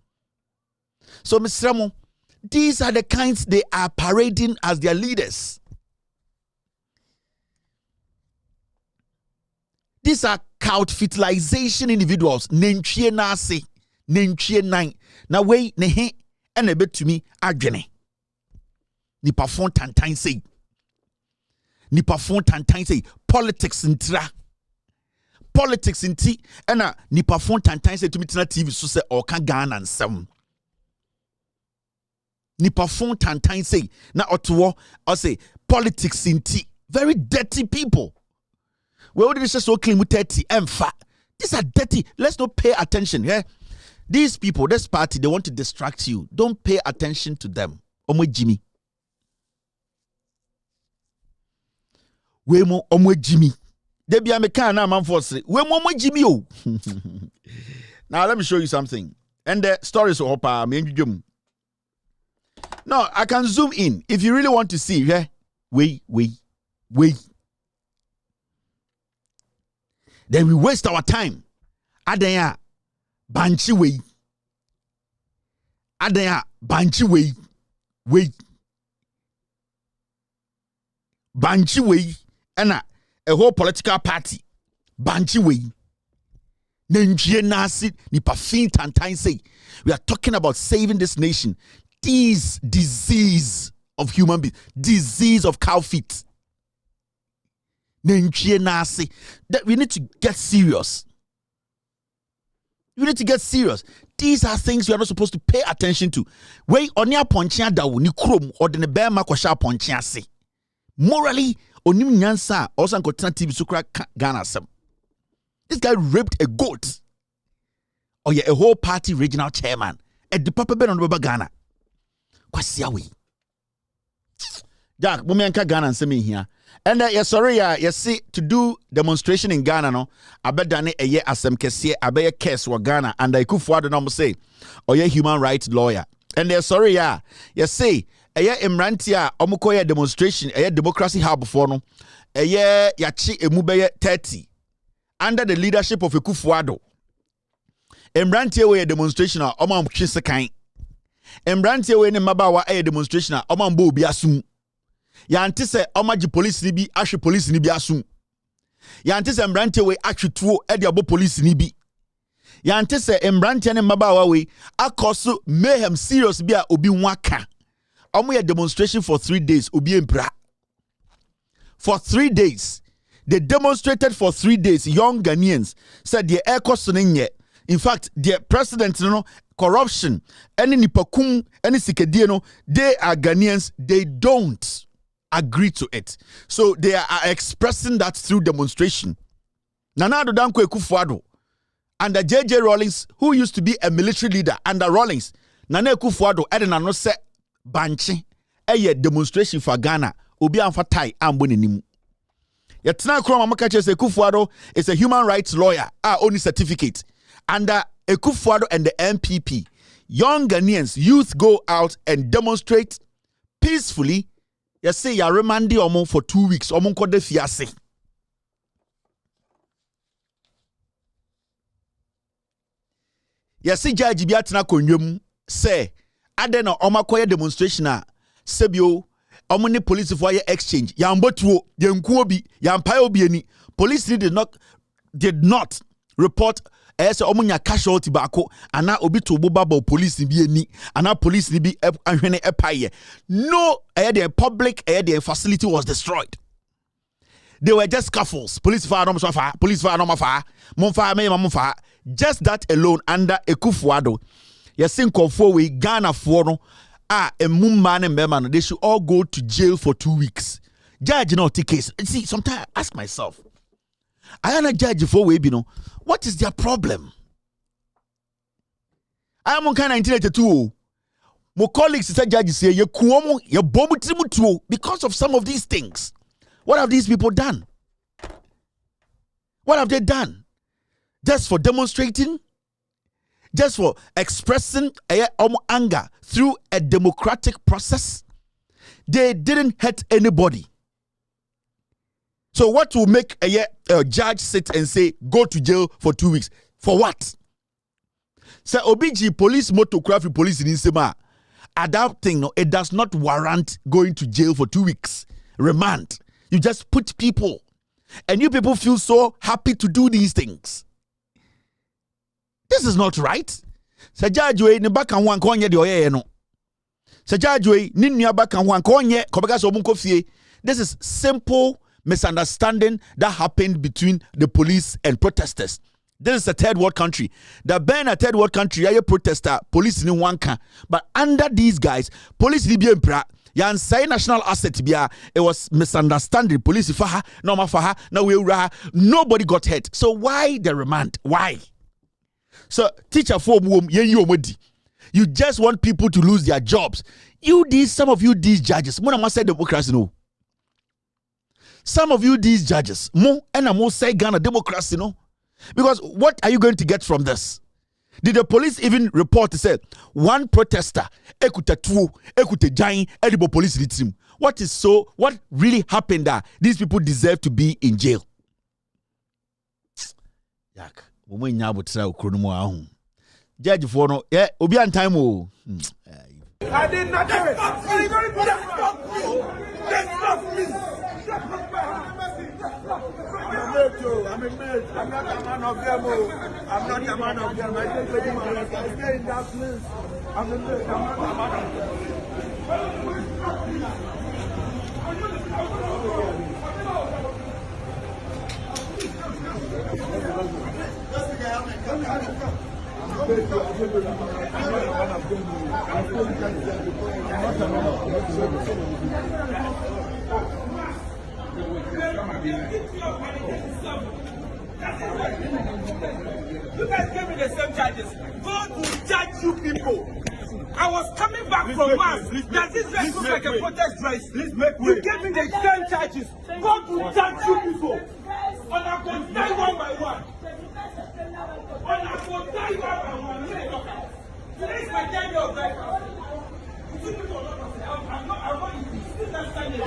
So, Mr. Ramo, these are the kinds they are parading as their leaders. These are cow-fertilization individuals. Nenchie nase, nenchie nine. Na way nehe ene bet to me agene. Ni parfum tantain say. Ni parfum tantain say. Politics intra. Politics in tea, and ni parfum tantan say to me tina TV so say or can Ghana and some. Ni parfum tantan say na otuo or say politics in tea. Very dirty people. Well, this is so clean with 30 and fat. These are dirty. Let's not pay attention. Yeah, these people, this party, they want to distract you. Don't pay attention to them. Omwe Jimmy. Wemo omwe Jimmy. Debi ameka na manforce. We momo Jimmy o. Now let me show you something. And the story so hopa me. No, I can zoom in if you really want to see. Yeah, wait. Then we waste our time. Adaya banchi way. Adaya banchi way. Wait. Banchi way. And a whole political party, banchi way, nenchie nasi nipa fin tantan say. We are talking about saving this nation. This disease of human beings, disease of cow feet. Nenchie nasi. That we need to get serious. You need to get serious. These are things you are not supposed to pay attention to. Wey onia ponchia dawo ni krom or the bema kwasha ponchia say. Morally. Onim nyansa also nkotena TV sukra Ghana sem. This guy raped a goat. Or a whole party regional chairman. At the Papa Ben on Ghana. Kwasiawi. Jack, Mumianka Ghana and semi here. And yes, sorry, you see, to do demonstration in Ghana, no, I bet dane a year as some case, I bet a case wa Ghana, and I could forward the say, or ye human rights lawyer. And yes, sorry, you see, a year Imrantia, Omukoya demonstration, a year democracy hub for no, a year yachi emubeye 30, under the leadership of Ekufuado. Imrantia way a demonstration, Omam Chisakai. Imrantia way in Mabawa a demonstration, Omam Bo Biasum. Yante se omaji police ni bi ahwe police ni bi asum. Yante se mbrante we ahwe tuo e de abo police ni bi. Yante se mbrante ne mabawa we akoso mayhem serious bi a obi nwaka. Omo ye demonstration for 3 days obi empra. For 3 days. They demonstrated for 3 days. Young Ghanaians said the ekoso nye. In fact, the president no corruption any nipakum any sikedie no they are Ghanaians, they don't agree to it. So they are expressing that through demonstration. Nana Addo Dankwa Akufo-Addo under JJ Rawlings, who used to be a military leader under Rawlings, Nana Akufo-Addo edena no se banche eye demonstration for Ghana obi amfa tai amboni nimu. Yetena kro mama kache se Akufo-Addo is a human rights lawyer only certificate under Akufo-Addo and the MPP. Young Ghanaians youth go out and demonstrate peacefully. You say you remand omo for 2 weeks. Omo kode fiase. You see Judge Biatina Konyum say adena omo koye demonstration a sebio omo ne police for exchange. Yambotuo yenkuo bi yampaye obi ani. Police did not report ese omunya casualty bako ana obi to bobaba police ni bi ani ana police ni bi ahwene epaye. No the public the facility was destroyed. They were just scuffles. Police fire no fire, police fire no fire, mon fire me mon fire. Just that alone under Akufo-Addo. Yesin konfo we Ghana for no emumma ne mbema no, they should all go to jail for 2 weeks. Judge no take case. See, sometimes I ask myself, I am a judge for we be no. What is their problem? I am on kind 1982. My colleagues said judges say ye kuomo ye bomu trimutuo because of some of these things. What have these people done? What have they done? Just for demonstrating? Just for expressing anger through a democratic process? They didn't hurt anybody. So what will make a judge sit and say, go to jail for 2 weeks? For what? So OBG police motocraft police in Insema, adapting, no, it does not warrant going to jail for 2 weeks. Remand. You just put people. And you people feel so happy to do these things. This is not right. So judge we ni baka wan konye de oyeye no. So judge we ni nua baka wan konye kobeka so munko fie. This is simple misunderstanding that happened between the police and protesters. This is a third world country. The ban a third world country, a protester, police in one can. But under these guys, police Libyan pra, yan say national asset bia, it was misunderstanding. Police faha, no mafaha, no we nobody got hurt. So why the remand? Why? So teacher form you just want people to lose their jobs. Some of you these judges, Mona must say democracy no. Some of you these judges, mo and mo say Ghana democracy no. Because what are you going to get from this? Did the police even report to say one protester ekute jain edible police team? What really happened that these people deserve to be in jail? Yak, we nyabo try okronumu ahun. Judge for no, obi an time o. I did not do it. I'm a mate. I'm not a man of them. I'm not a man of them. I just let him stay in that place. I'm a mate. I'm not a man of You guys gave me the same charges. God will judge you people. I was coming back from Mass. Does this dress look like a protest dress? Please make way. You gave me the same charges. God will judge you people. And I'm going to die one by one. And I'm going to die one by one. Today is my 10 year of life. You people are not I'm not still not standing.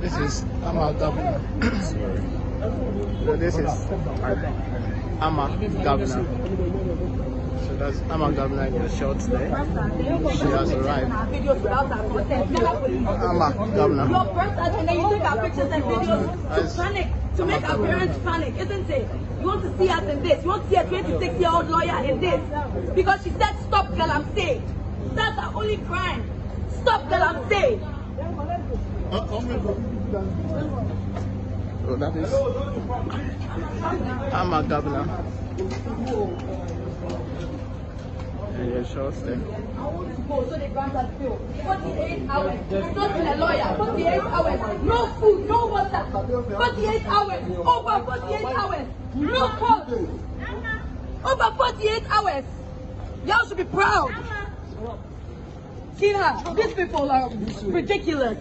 This is Ama Governor. So this is Ama Governor. So that's Ama Governor in the shorts there. She has arrived. Ama Governor. Your birth and then you take our pictures and videos to panic, to make our parents panic, isn't it? You want to see us in this. You want to see a 26-year-old lawyer in this. Because she said, stop Galamsey. That's our only crime. Stop Galamsey. So that is Ama Governor. And your shorts there. I want to go, so they grant us bill. 48 hours. Not in a lawyer. 48 hours. No food, no water. 48 hours. Over 48 hours. No code. Over 48 hours. Y'all should be proud. See her. These people are ridiculous.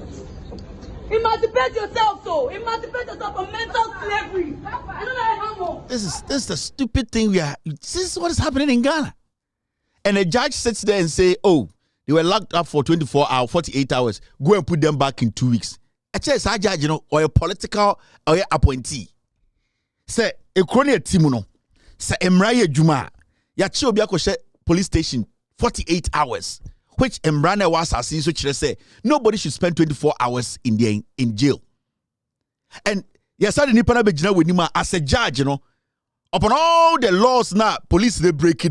Emancipate yourself, so emancipate yourself from mental slavery. I don't know how more. This is the stupid thing this is what is happening in Ghana. And a judge sits there and say, oh, they were locked up for 24 hours, 48 hours. Go and put them back in 2 weeks. I tell you, judge, or a political or a appointee. Say, a crony team, no. Say, Emraya Juma, Yachi Obiakoshe police station, 48 hours. Which Emrana was asking, so say, nobody should spend 24 hours in jail. And yes, I didn't with him as a judge, upon all the laws now, police they break,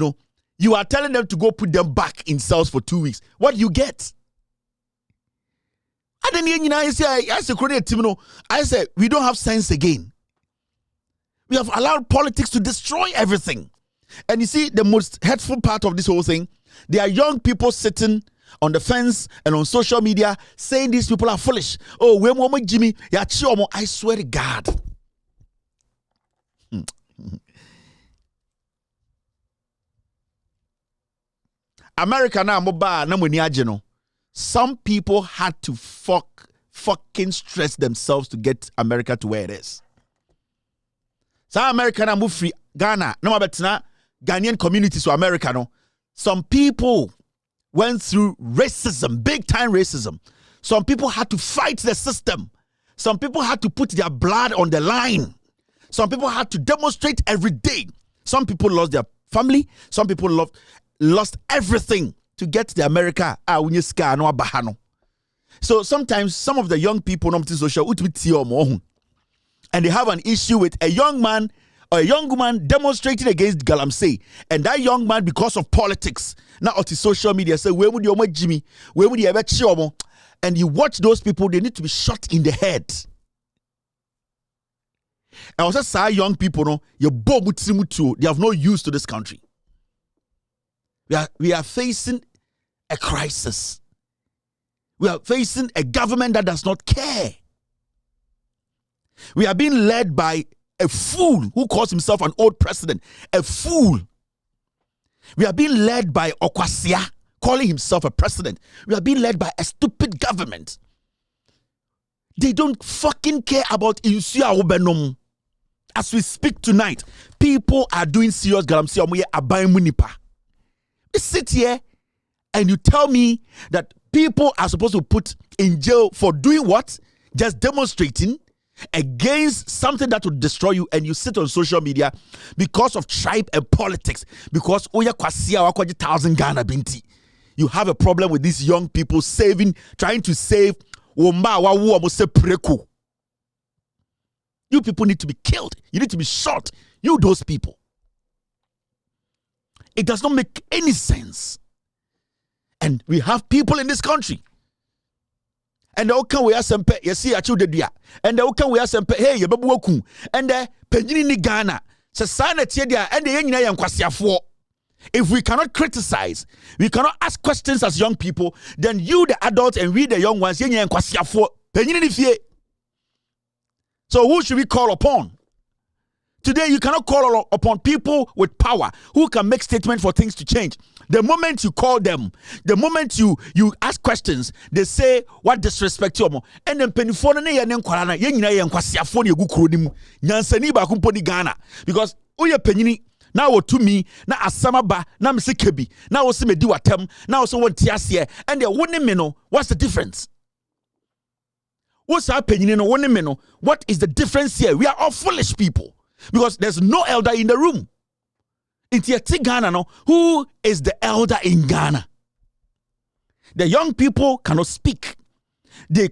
you are telling them to go put them back in cells for 2 weeks. What do you get? I said, we don't have sense again. We have allowed politics to destroy everything. And you see, the most hurtful part of this whole thing, there are young people sitting on the fence and on social media saying these people are foolish. Oh, we Jimmy, I swear to God. America na moba na moni ageno. Some people had to fucking stress themselves to get America to where it is. Some America na move free Ghana. No mabetina Ghanaian communities to America no. Some people went through racism, big time racism. Some people had to fight the system. Some people had to put their blood on the line. Some people had to demonstrate every day. Some people lost their family. Some people lost everything to get to America. So sometimes some of the young people and they have an issue with a young man or a young woman demonstrating against Galamsey, and that young man, because of politics, now on the social media say, where would you Jimmy? Where would you ever chill? And you watch those people, they need to be shot in the head. I also say young people, no, they have no use to this country. We are facing a crisis. We are facing a government that does not care. We are being led by a fool who calls himself an old president. A fool. We are being led by Okwasia, calling himself a president. We are being led by a stupid government. They don't fucking care about Insuya Obenom. As we speak tonight, people are doing serious Galamsey Omoye Abai Munipa. You sit here and you tell me that people are supposed to put in jail for doing what? Just demonstrating against something that would destroy you, and you sit on social media because of tribe and politics, because Oya Kwasia 1,000 Ghana Binti. You have a problem with these young people trying to save Womba Wawu Amose Preku. You people need to be killed. You need to be shot. You those people. It does not make any sense. And we have people in this country. And the okan we asempe yesi achu de dua. And the okan we asempe hey ye bebu oku. And the penjini ni Ghana. Se sana tie dia and the nyina ye nkwasiafo. If we cannot criticize, we cannot ask questions as young people, then you the adults and we the young ones ye nyina nkwasiafo. Penjini ni fie. So who should we call upon? Today, you cannot call upon people with power who can make statements for things to change. The moment you call them, the moment you ask questions, they say what disrespect you. And then penifone ne yenen kwala ye nyina ye nkwasiafo ne egu kuro nim. Nyansani ba kumpo ni Ghana because oye penyini na wo to me na asama ba na mse kebi na wo se medi watem na wo so won tiase and they woni me no what's the difference? What's happening? What is the difference here? We are all foolish people because there's no elder in the room. In Ghana, no, who is the elder in Ghana? The young people cannot speak. They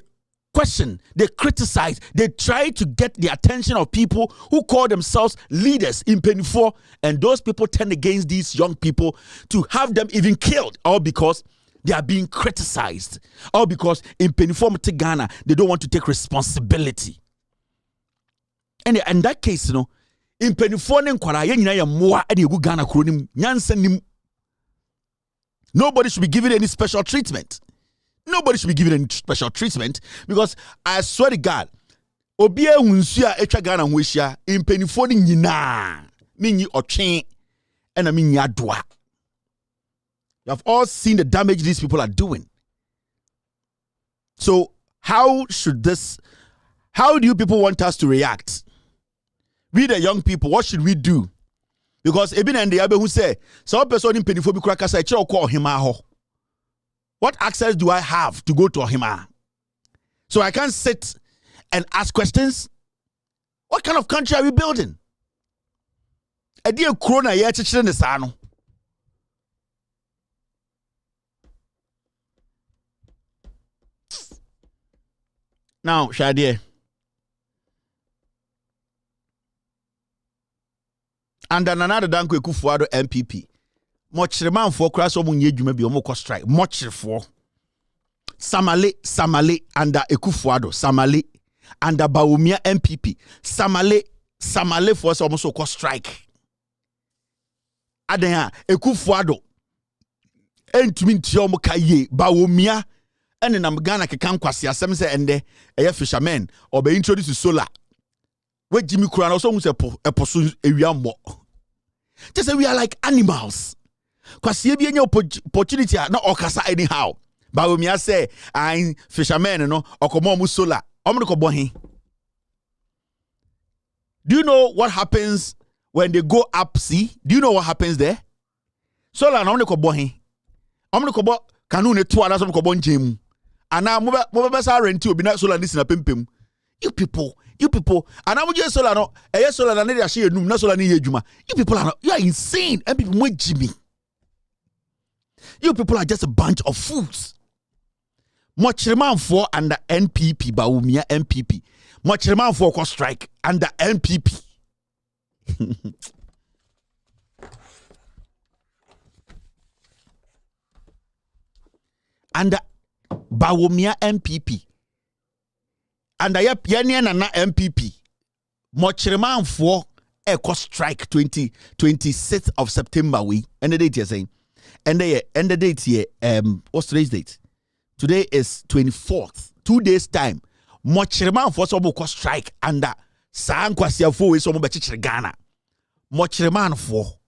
question, they criticize, they try to get the attention of people who call themselves leaders in Penifo, and those people turn against these young people to have them even killed, all because they are being criticized. All because in Penifo Ghana, they don't want to take responsibility. And in that case, you know, in Penifo Ghana, nobody should be given any special treatment. Nobody should be given any special treatment because I swear to God, Obia Unsia Echa Ghana Wisha in Penifo Nina, Mini Ochen, and I mean Yadwa. You have all seen the damage these people are doing. So how do you people want us to react? We the young people, what should we do? Because Eben and the Abe who say, some person in Penifo Bikraka say, call him aho. What access do I have to go to him? So I can't sit and ask questions? What kind of country are we building? A dear corona yet in the sano. Now, Shadie. And another Danko Kufuado MPP. Much man for crash or munye jume bi omoko strike. Much for Samale under Ekufuado. Samale under Baumia MPP. Samale for us almost so strike. Adenya Ekufuado. Entumi ntiomo kaye Baumia. And in Ghana can kwasi asem say ende a fisherman or be introduced to solar. Where Jimmy Kuran also was a person a just say we are like animals. Kwasi be any opportunity not okasa anyhow. But when me say I fisherman no or come solar. Do you know what happens when they go up sea? Do you know what happens there? Solar no ko bohin. Ko kanu ne to ana so ko bon jemu. Ana mo sa rent obi na solar this na pempem. You people, and I would just solar no, solar na dey share num na solar ni adwuma. You people you are insane. And people want Jimmy. You people are just a bunch of fools. Mochreman for under NPP, Baumia MPP. Mochreman for strike under NPP. Under Baumia MPP. And I have na MPP. Mochreman for a strike 26th of September. We and the date you're saying. And the date here, what's today's date? Today is 24th. 2 days time. Mochreman for some strike under San Kwasiafo is some bechichre Ghana. Mochreman for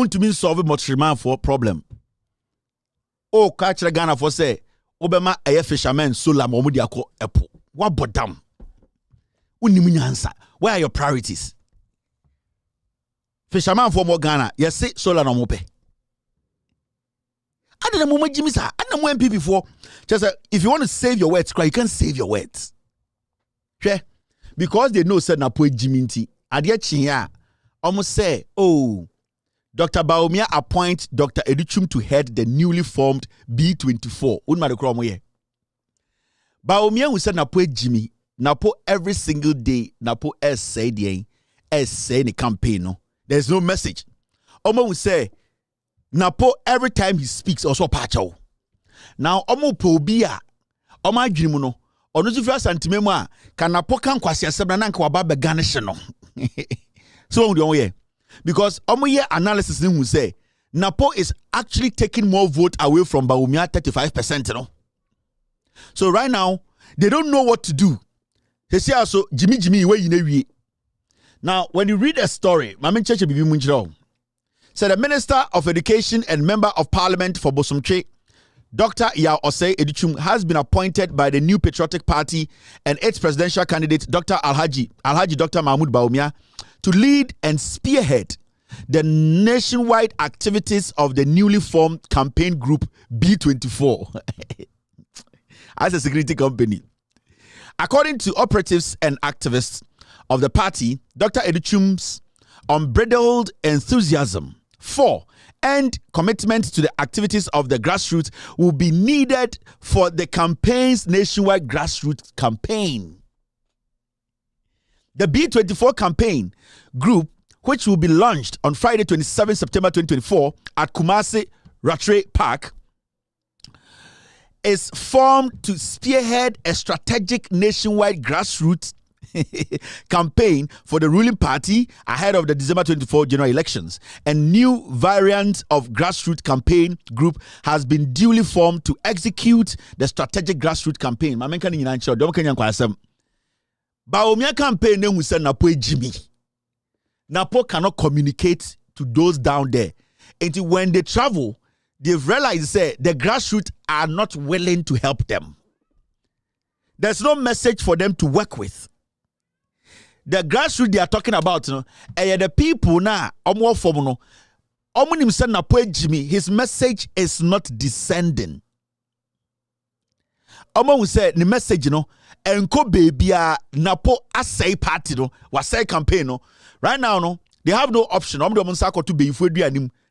to mean solve Mochreman for problem. Oh, catch Ghana for say Obama a fisherman solar momudiako epo. What bodam? Unimunyansa. Where are your priorities? Fisherman for more Ghana. Yes, say solar no mope. I didn't know Jimmy sir. I didn't know MP before. Just if you want to save your words, you can't save your words. Okay? Because they know said na po Jimmy nti. Ade chinya almost say, oh, Dr. Baumia appoint Dr. Edichum to head the newly formed B24. Unma de kromo ye. Baumia who said na po Jimmy, na po every single day, na po say the say the campaign no. There's no message. Omo will say Napo every time he speaks also pacho. Now omo po bia omo adwirimu no ono zufra santimemu a kan Napo kan kwase asebra na nka waba be garnish no. So we don't hear because omo ye analysis ni hu say Napo is actually taking more vote away from Bawumia 35%, you know. So right now they don't know what to do. They say also Jimmy where you know. Now when you read a story, Mama Cheche Bibi Munchiro said the Minister of Education and Member of Parliament for Bosomtwe, Dr. Yao Osei Edichum, has been appointed by the New Patriotic Party and its presidential candidate, Dr. Alhaji Dr. Mahmoud Bawumia, to lead and spearhead the nationwide activities of the newly formed campaign group B24 as a security company. According to operatives and activists of the party, Dr. Edichum's unbridled enthusiasm for and commitment to the activities of the grassroots will be needed for the campaign's nationwide grassroots campaign. The B24 campaign group, which will be launched on Friday, 27 September 2024 at Kumasi Rattray Park, is formed to spearhead a strategic nationwide grassroots campaign for the ruling party ahead of the December 24 general elections. A new variant of grassroots campaign group has been duly formed to execute the strategic grassroots campaign. Bawumia campaign ne say Napo Jimmy. Napo cannot communicate to those down there. Until when they travel, they've realized say the grassroots are not willing to help them. There's no message for them to work with. The grassroots they are talking about, the people now, his message is not descending. Omo say the message, enko baby Napo asay party wasay campaign right now they have no option.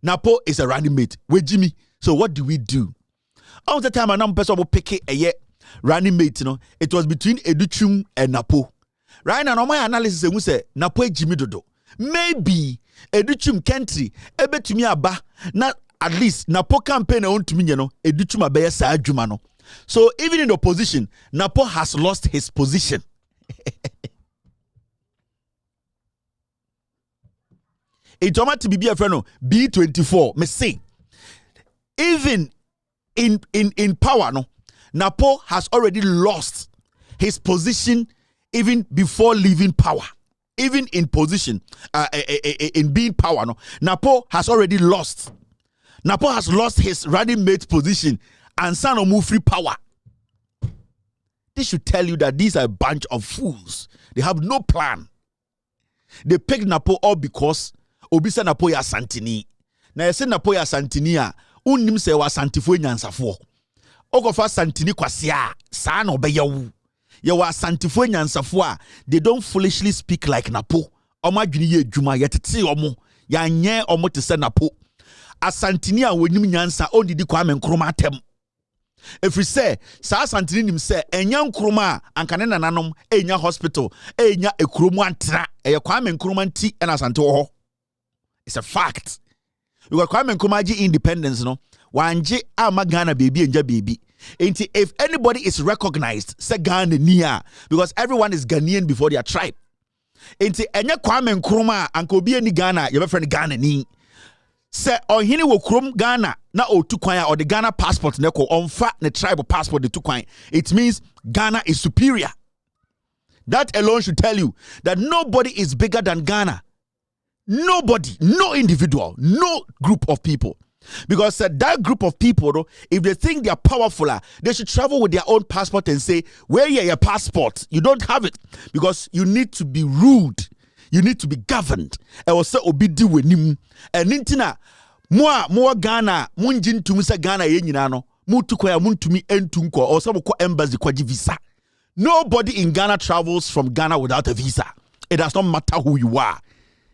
Napo is a running mate with Jimmy. So what do we do? All the time I'm person will pick a running mate, it was between Educhum and Napo. Right now my analysis we say Napo Jimmy dodo. Maybe Educhum country ebe to me aba not at least Napo campaign on to me Educhum abe sa adwuma no. So even in the opposition, Napo has lost his position. It's to be a friend B24. Me say, even in power, Napo has already lost his position even before leaving power. Even in position, in being power, Napo has already lost. Napo has lost his running mate position. And son of move free power. They should tell you that these are a bunch of fools. They have no plan. They picked Napo all because Obisa Napo ya Santini. Na yese Napo ya Santini ya unim se wa Santifo nyansafo. Ogofa Santini kwasia sa na obeyawu. Ye wa Santifo nyansafo they don't foolishly speak like Napo. Omo adwini ye adwuma yetete omo. Ya nye omo te se Napo. Asantini a wonim nyansa ondidi kwa menkroma atem. If we say, Sa Santini nim say, Enyan Kruma, Ankane Nanom, Enya Hospital, Enya Ekrumantra, Eya Kwame Nkrumah and Asanto. It's a fact. You got Kwame Nkrumah independence, no? Wanje ama Ghana baby and baby. If anybody is recognized, say Ghana niya, because everyone is Ghanaian before their tribe. Enya Kwame Nkrumah, Anko be any Ghana, your friend Ghana ni. Say ohini wo krom Ghana na otu kwan or the Ghana passport ne ko onfa ne tribal passport de tu kwan. It means Ghana is superior. That alone should tell you that nobody is bigger than Ghana. Nobody, no individual, no group of people. Because that group of people, though, if they think they are powerful, they should travel with their own passport and say, where is your passport? You don't have it. Because you need to be ruled. You need to be governed. And also obedi wenim. And nintina more Ghana munjin tumisa Ghana yenyinano mutu kwa muntumi entunko or some ko embassy kwa visa. Nobody in Ghana travels from Ghana without a visa. It does not matter who you are.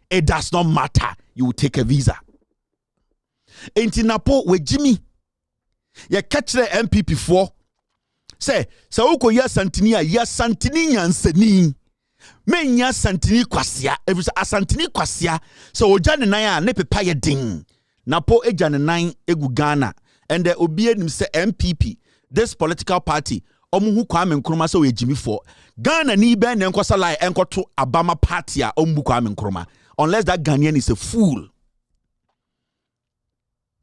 It does not matter. You will take a visa. Enti Napo we Jimmy. Ya catch the MPP4. Say, so uko ya Santini nyansani. Menya santini kwasia. Every asantini kwasia. So ojane naya ne pepa ye ding. Napo ejane nine egu Ghana. And the obie say MPP. This political party. Omu Kwame Nkrumah so we Jimmy for. Ghana ni ben nenkosa lai enko to Abama party a Omu Kwame Nkrumah. Unless that Ghanaian is a fool.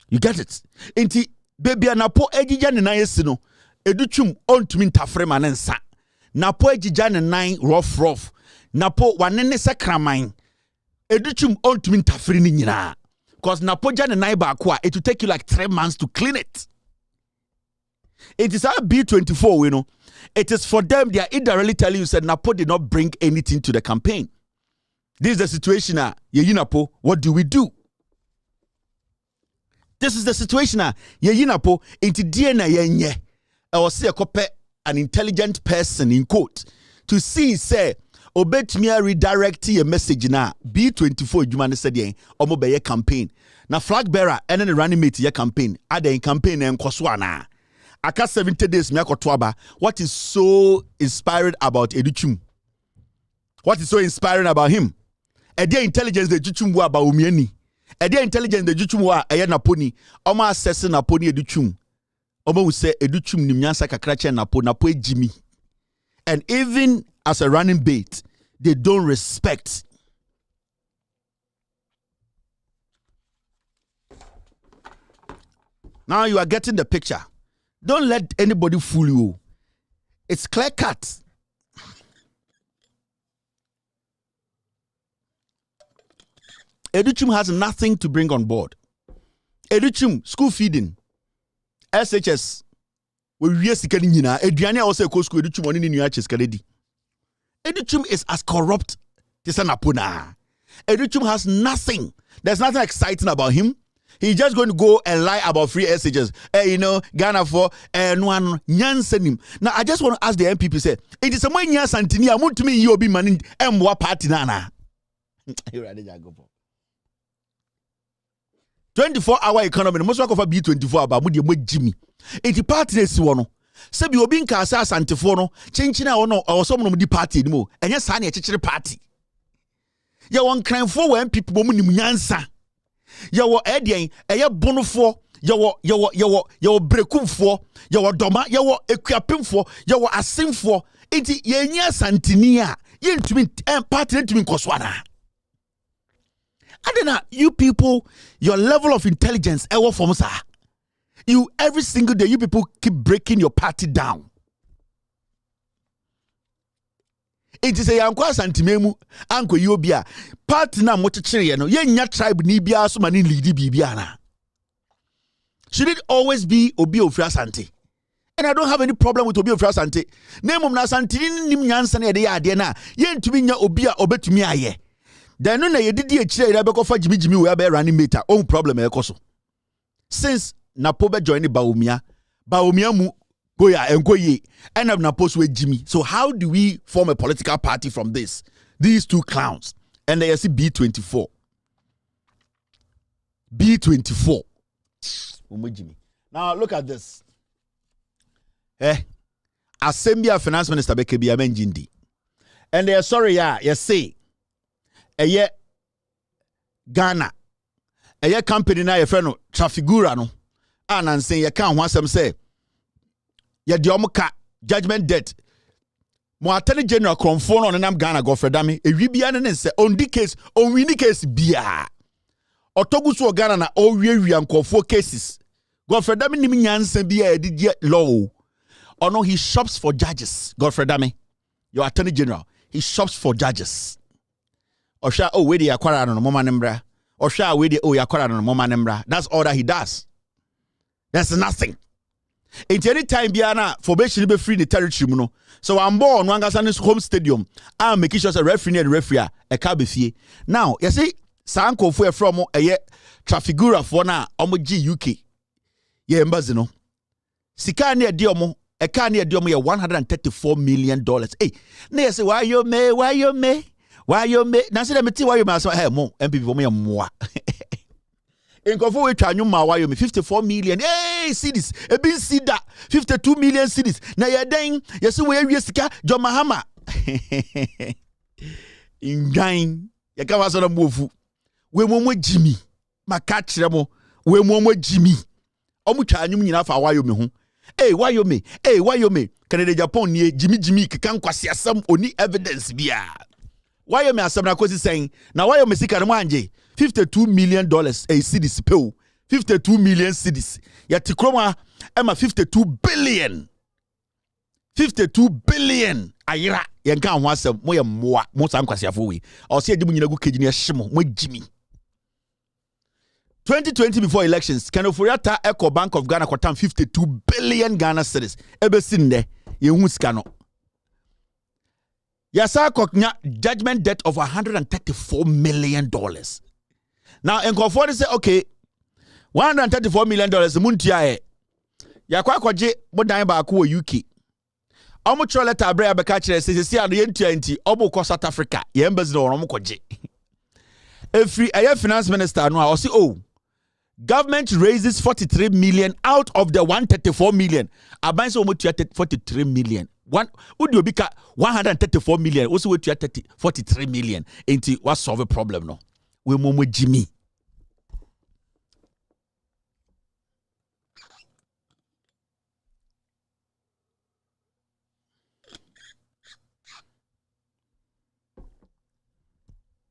You get it? Inti baby napo ejija ne nine sino. Educhum ontumi ntafre manensa. Napo ejija ne nine rough. Napo wanene sakraman. Educhum ontumi ntafre ni nyina. Because napo ja ne nine ba kwa, it will take you like 3 months to clean it. It is our B24, you know. It is for them, they are indirectly telling you said Napo did not bring anything to the campaign. This is the situation now. Napo, what do we do? This is the situation now. Napo, into DNA yenye. I was say an intelligent person in quote to see say obet me redirect your message now. B24 you man said yen omo be your campaign. Na flag bearer and then running mate your campaign. Ada in campaign and koswana. Aka 70 days me akotwaba. What is so inspiring about Educhum? What is so inspiring about him? Ede intelligence the Educhum wa about umieni. Ede intelligence the Educhum wa aya naponi. Oma assessing naponi Educhum. Oma will say Educhum ni mnyansa kakrache napo Jimmy. And even as a running bait, they don't respect. Now you are getting the picture. Don't let anybody fool you. It's clear cut. Educhum has nothing to bring on board. Educhum, school feeding, SHS, we sikani nyina. Eduane also ko school Educhum oni ni nuaches kaledi. Educhum is as corrupt as an apuna. Educhum has nothing. There's nothing exciting about him. He's just going to go and lie about free SHS. Ghana for one nyansenim. Now I just want to ask the MPP say, it is a more nyansantini amu to me you be manning M1 party nana. 24-hour economy. Most work of a B24 about Mudi Jimmy. It party is one. Sebi obi nka asa asantefo no chenchina ono oso mo di party ni mo enye sa na echechire party ya won kranfo wan people mo nim nyansa ya wo edien eye bonofo ya wo brekumfo ya wo doma ya wo ekuapemfo ya wo asemfo enti ye nya santini a ye ntumi party ntumi nkoswana adena you people your level of intelligence ewo from sir. You every single day, you people keep breaking your party down. It is a yankwa santimemu anko yobia party na mochichire no ye nya tribe ni bia so mani lead bibiana. Should it always be Obi Ofra Sante? And I don't have any problem with Obi Ofra Sante. Name na santini nim nyansa na de ade na ye ntumi nya obi a obetumi aye. Then no na ye didi e chire ira be kofa jimi we be running meter. Oh problem e koso. Since Napobe joined Baumia mu goya and goye and of Napos with Jimmy. So how do we form a political party from this? These two clowns. And they see B24. B24. Now look at this. Assembly Finance Minister Bekebi Amenjindi. And they are sorry, yes, say Ghana. A company na your friend Trafigura no. And saying you can't want some say ya diomuka judgment debt mo attorney general konfo no nam Ghana Godfrey Dame e wibia ne say on the case on win case bia otogusu Ghana na o wiewia nkofo cases Godfrey Dame nim nyansa bia edidi law ono he shops for judges. Godfrey Dame, your attorney general, he shops for judges. Osha we dey akwara no mama nembra osha we dey yakwara no mama nembra. That's all that he does. There's nothing. Into any time biana for be free in the territory no. So I'm born Wangasanis home stadium. I'm making sure a referee and referee a cabifie. Now you see Sanko for from a trafigura for na omoji UK. Ye embazino. Sika near diomo a car near diomo $134 million. Hey, na say why you me? Now say me why you me so hey mo MPP for me more. In Kofo we try nyuma wa yo me 54 million. Hey, cedis. E bin see that 52 million cedis. Na ye den, ye see we awie sika John Mahama. in Gain, Yakawasana Mofu. We momo Jimmy, my catch remo, we momo Jimmy. Omucha nyum nyina fa Wyoming ho. Hey, Wyoming, hey, Wyoming. Canada Japan near Jimmy kan kwasi asam oni evidence bia. Wyoming asam na kosi saying, na Wyoming sika no anje $52 million a cedis pay. 52 million cedis. Ya tikroma ema 52 billion. 52 billion ayira yenka ho asem mo ye moa mo san kwasiafo we o se edimu nyina gu kejini ehimo mo Jimmy 2020 before elections Kenoforiata Eco Bank of Ghana kwatam 52 billion Ghana cedis ebesinde ye hu sika no yasa koknya judgment debt of $134 million. Now enkofo say okay $134 million muntia e yakwa akwaje bodan ba ko UK omo tro letter abra abeka kire sesi ado yentua nti obo ko South Africa ye embassy no omo koje every finance minister no o say oh government raises 43 million out of the 134 million aban say omo tua 43 million one udi obi ka 134 million also we tua 43 million nti what solve a problem no we momo Jimmy.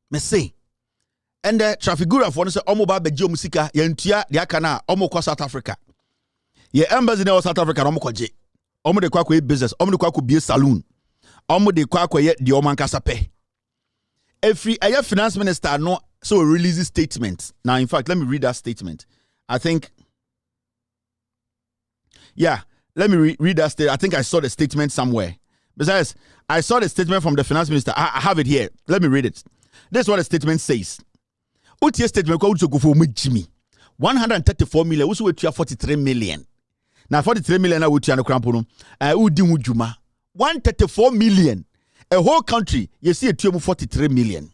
Me say and the traffic guru for say omo ba beje omusika yentua de aka na omo ko South Africa ye embassy na South Africa omo koje omo de kwa business omo de kwa bie saloon omo de kwa ye de omo ankasa pe every finance minister no so release statement. Now in fact let me read that statement. I think let me read that statement. I think I saw the statement somewhere. Besides, I saw the statement from the finance minister. I have it here. Let me read it. This is what the statement says. Utie statement ko go for Jimmy. 134 million, we 43 million. Now 43 million na wutia no krampo no. Udi wujuma. 134 million. A whole country, you see a 43 million.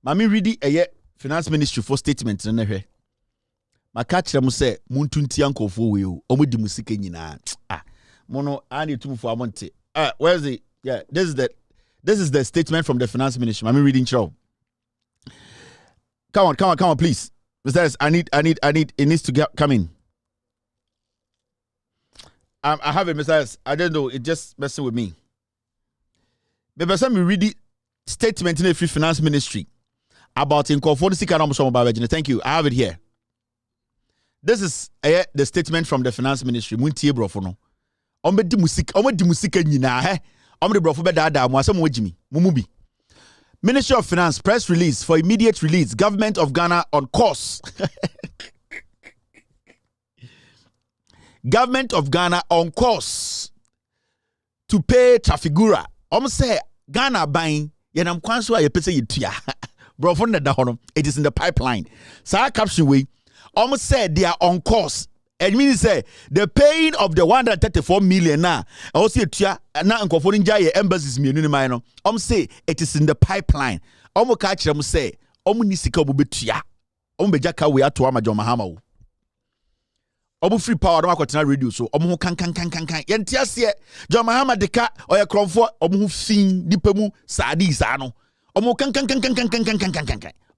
Mami ready a finance ministry for statement na hwe. Makachi mu say muntunti ankofo we o. Omo di musika nyina. Mono ani tumu for amonte. Where's the this is the statement from the finance ministry. I'm reading show. Come on, please. Besides, I need, it needs to come in. I have it, Messiah. I don't know, it just messing with me. But by me read the statement in the free finance ministry about in Thank you. I have it here. This is the statement from the finance ministry. Muntie brofono. Omedi musika nyina he. Omedi brofo be da mo asem wajimi. Mumubi. Ministry of Finance press release for immediate release. Government of Ghana on course. Government of Ghana on course to pay Trafigura. Say Ghana buying yenam kwanso a yepese yetua. Brofo na da hono. It is in the pipeline. Sa caption we almost said they are on course. It means say the paying of the 134 million now. Also yetua na nkofo nja ye embassies mienu ni man no. Say it is in the pipeline. Ka kire say ni sika omo betua. Beja ka we ato ama John Mahama wo. Free power no akotena radio so ho kan. Yenti ase John Mahama de ka oye kromfo ho fin dipemu saadi sa no. Kan.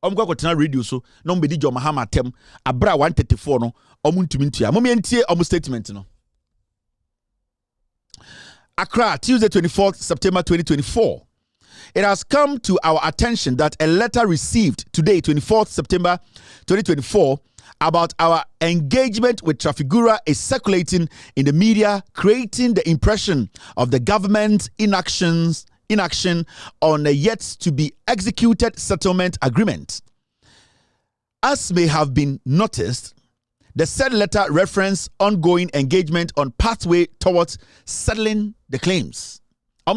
Akotena radio so no be di John Mahama tem abra 134 no ntumi ntua. Entie statement no. Accra, Tuesday 24th September 2024. It has come to our attention that a letter received today, 24th September 2024, about our engagement with Trafigura is circulating in the media, creating the impression of the government's inaction on a yet to be executed settlement agreement. As may have been noticed, the said letter referenced ongoing engagement on pathway towards settling the claims.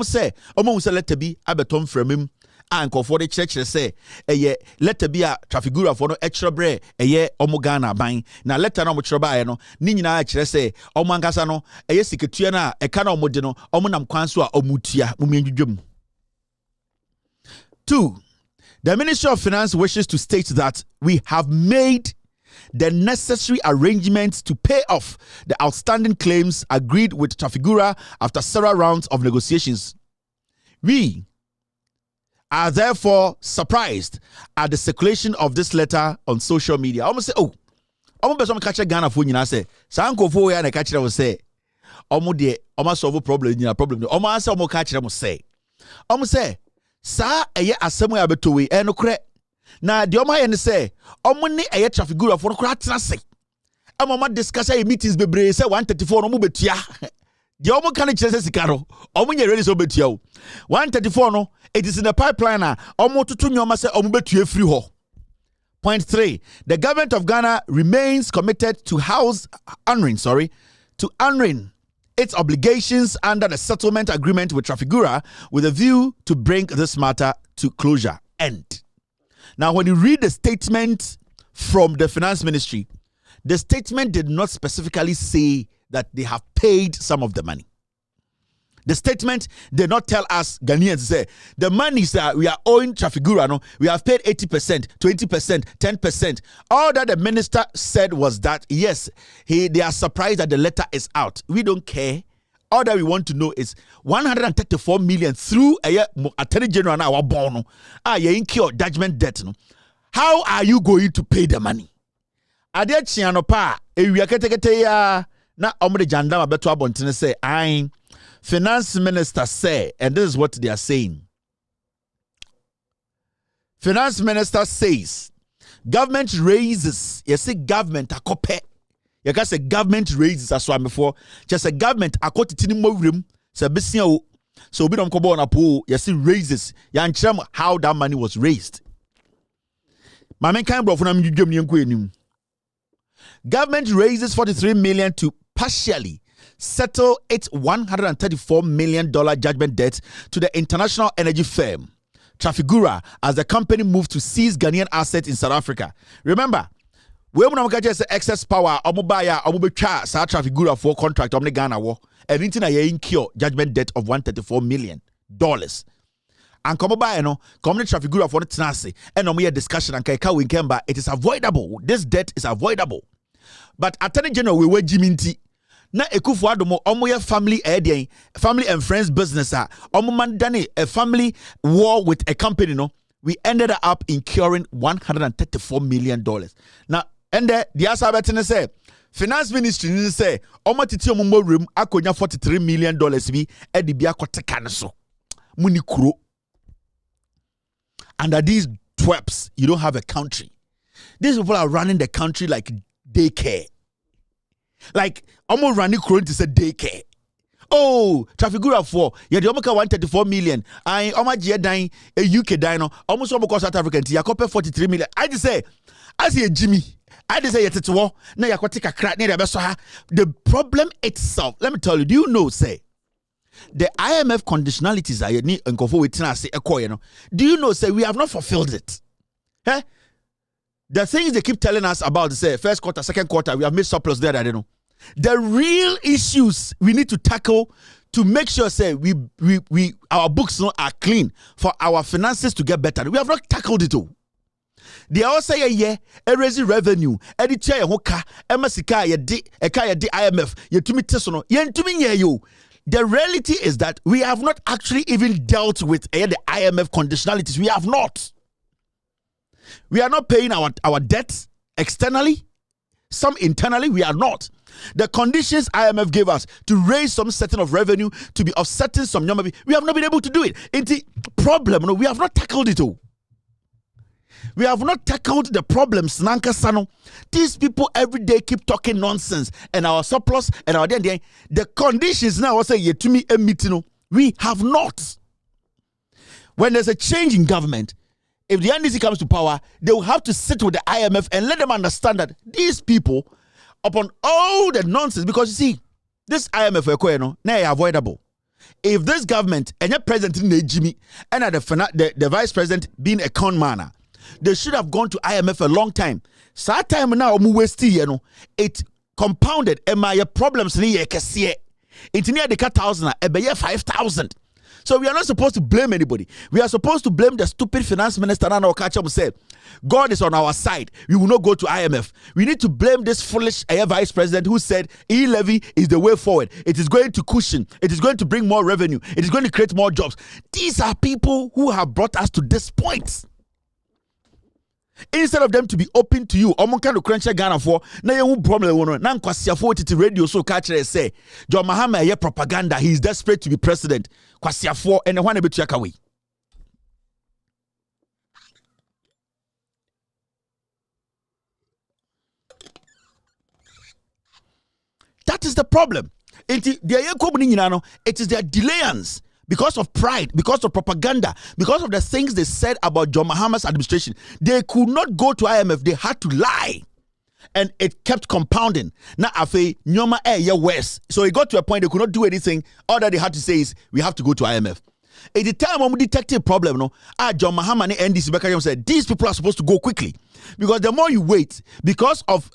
Say letter be abetom from him and for the church say letter be a Trafigura for no extra bre Ghana buying. Now letter no much buy no ni nyina kire say omankasa no siketua na eka na omode no omonam kwanso a omutua mumiendwedwam. 2. The Ministry of Finance wishes to state that we have made the necessary arrangements to pay off the outstanding claims agreed with Trafigura after several rounds of negotiations. We are therefore surprised at the circulation of this letter on social media. Almost say, oh, almost person catch a Ghana for you say, Sanko for and a catcher will say, almost the almost solve a problem in a problem. Almost almost catcher will say, almost say, Sa a year as somewhere between and no credit. Now, the Oma and say, Omni a traffic good for crats. A mama discuss a meetings be brace 134 no mubetia. The Omo can chase Sicaro. Omo ready so betio. 134 no, it is in the pipeline. Omo to Nyoma say Omubetu free ho. Point 3. The government of Ghana remains committed to honoring its obligations under the settlement agreement with Trafigura with a view to bring this matter to closure. End. Now, when you read the statement from the finance ministry, the statement did not specifically say that they have paid some of the money. The statement did not tell us Ghanaians say the money that we are owing Trafigura, no, we have paid 80%, 20%, 10%. All that the minister said was that yes, they are surprised that the letter is out. We don't care. All that we want to know is 134 million through a attorney general now our bono. You incur judgment debt. No. How are you going to pay the money? Adia chiano pa ewia ketekete ya na omre jandama beto abontene say finance minister say, and this is what they are saying. Finance minister says government raises, you see government akope. You can say government raises as one before. Just a government akotitini mo room se besia o. So we don't kobo na po, you see raises. You understand how that money was raised. Mamen kan bro funa mjudwam ni enko enim. Government raises 43 million to partially settle its $134 million judgment debt to the international energy firm Trafigura as the company moved to seize Ghanaian assets in South Africa. Remember, we have excess power, sa Trafigura for contract on the Ghana war, and incur judgment debt of $134 million. And come by no, come to Trafigura for the tenancy, and no more discussion and it is avoidable. This debt is avoidable. But Attorney General, we were Jiminti. Na ekufu adomo omo ye family and friends business omo mandane a family war with a company no, we ended up incurring $134 million. Now and the asabetene say finance ministry ni say omo titi omo room akonya $43 million bi e de bia koteka ne so muni kuro. Under these twerps, you don't have a country. These people are running the country like daycare. Like almost running current to say daycare. Oh, Trafigura for the almost 134 million. I almost dying a UK dino almost almost South African. You copy 43 million. I just say, Jimmy. I just say it's war. Now you take a crack near the problem itself. Let me tell you. Do you know? Say the IMF conditionalities are ni unkofo wetin say ekoye no. Do you know? Say we have not fulfilled it. Eh? The things they keep telling us about, say, first quarter, second quarter, we have made surplus there, I don't know. The real issues we need to tackle to make sure, say, our books are clean for our finances to get better. We have not tackled it all. They all say, yeah, raising revenue, chair hoka, MSK, IMF, the reality is that we have not actually even dealt with the IMF conditionalities. We have not. We are not paying our debts externally. Some internally, we are not. The conditions IMF gave us to raise some certain of revenue, to be offsetting some number, we have not been able to do it. It's the problem. No, we have not tackled it all. We have not tackled the problems. Nankasano. These people every day keep talking nonsense. And our surplus and our the conditions now also yet to me a meeting. We have not. When there's a change in government, if the NDC comes to power, they will have to sit with the IMF and let them understand that these people, upon all the nonsense, because you see, this IMF now avoidable. If this government and your president Jimmy and the vice president being a con man, they should have gone to IMF a long time. So that time now it compounded and my problems ni kesiye. It near the 1,000 5,000. So we are not supposed to blame anybody. We are supposed to blame the stupid finance minister and our catcher who said, God is on our side. We will not go to IMF. We need to blame this foolish vice president who said e-levy is the way forward. It is going to cushion. It is going to bring more revenue. It is going to create more jobs. These are people who have brought us to this point. Instead of them to be open to you, omo kan crunch Ghana for na ye problem wono na nkwasiafo titi radio so ka kire say John Mahama ye propaganda, he is desperate to be president. Kwasiafo ene hwan e betu aka we. That is the problem. It is their delayance. Because of pride, because of propaganda, because of the things they said about John Mahama's administration, they could not go to IMF. They had to lie. And it kept compounding. Now, afe nyoma worse. So it got to a point they could not do anything. All that they had to say is, we have to go to IMF. At the time when we detected problem, John Mahama and NDC said, these people are supposed to go quickly. Because the more you wait, because of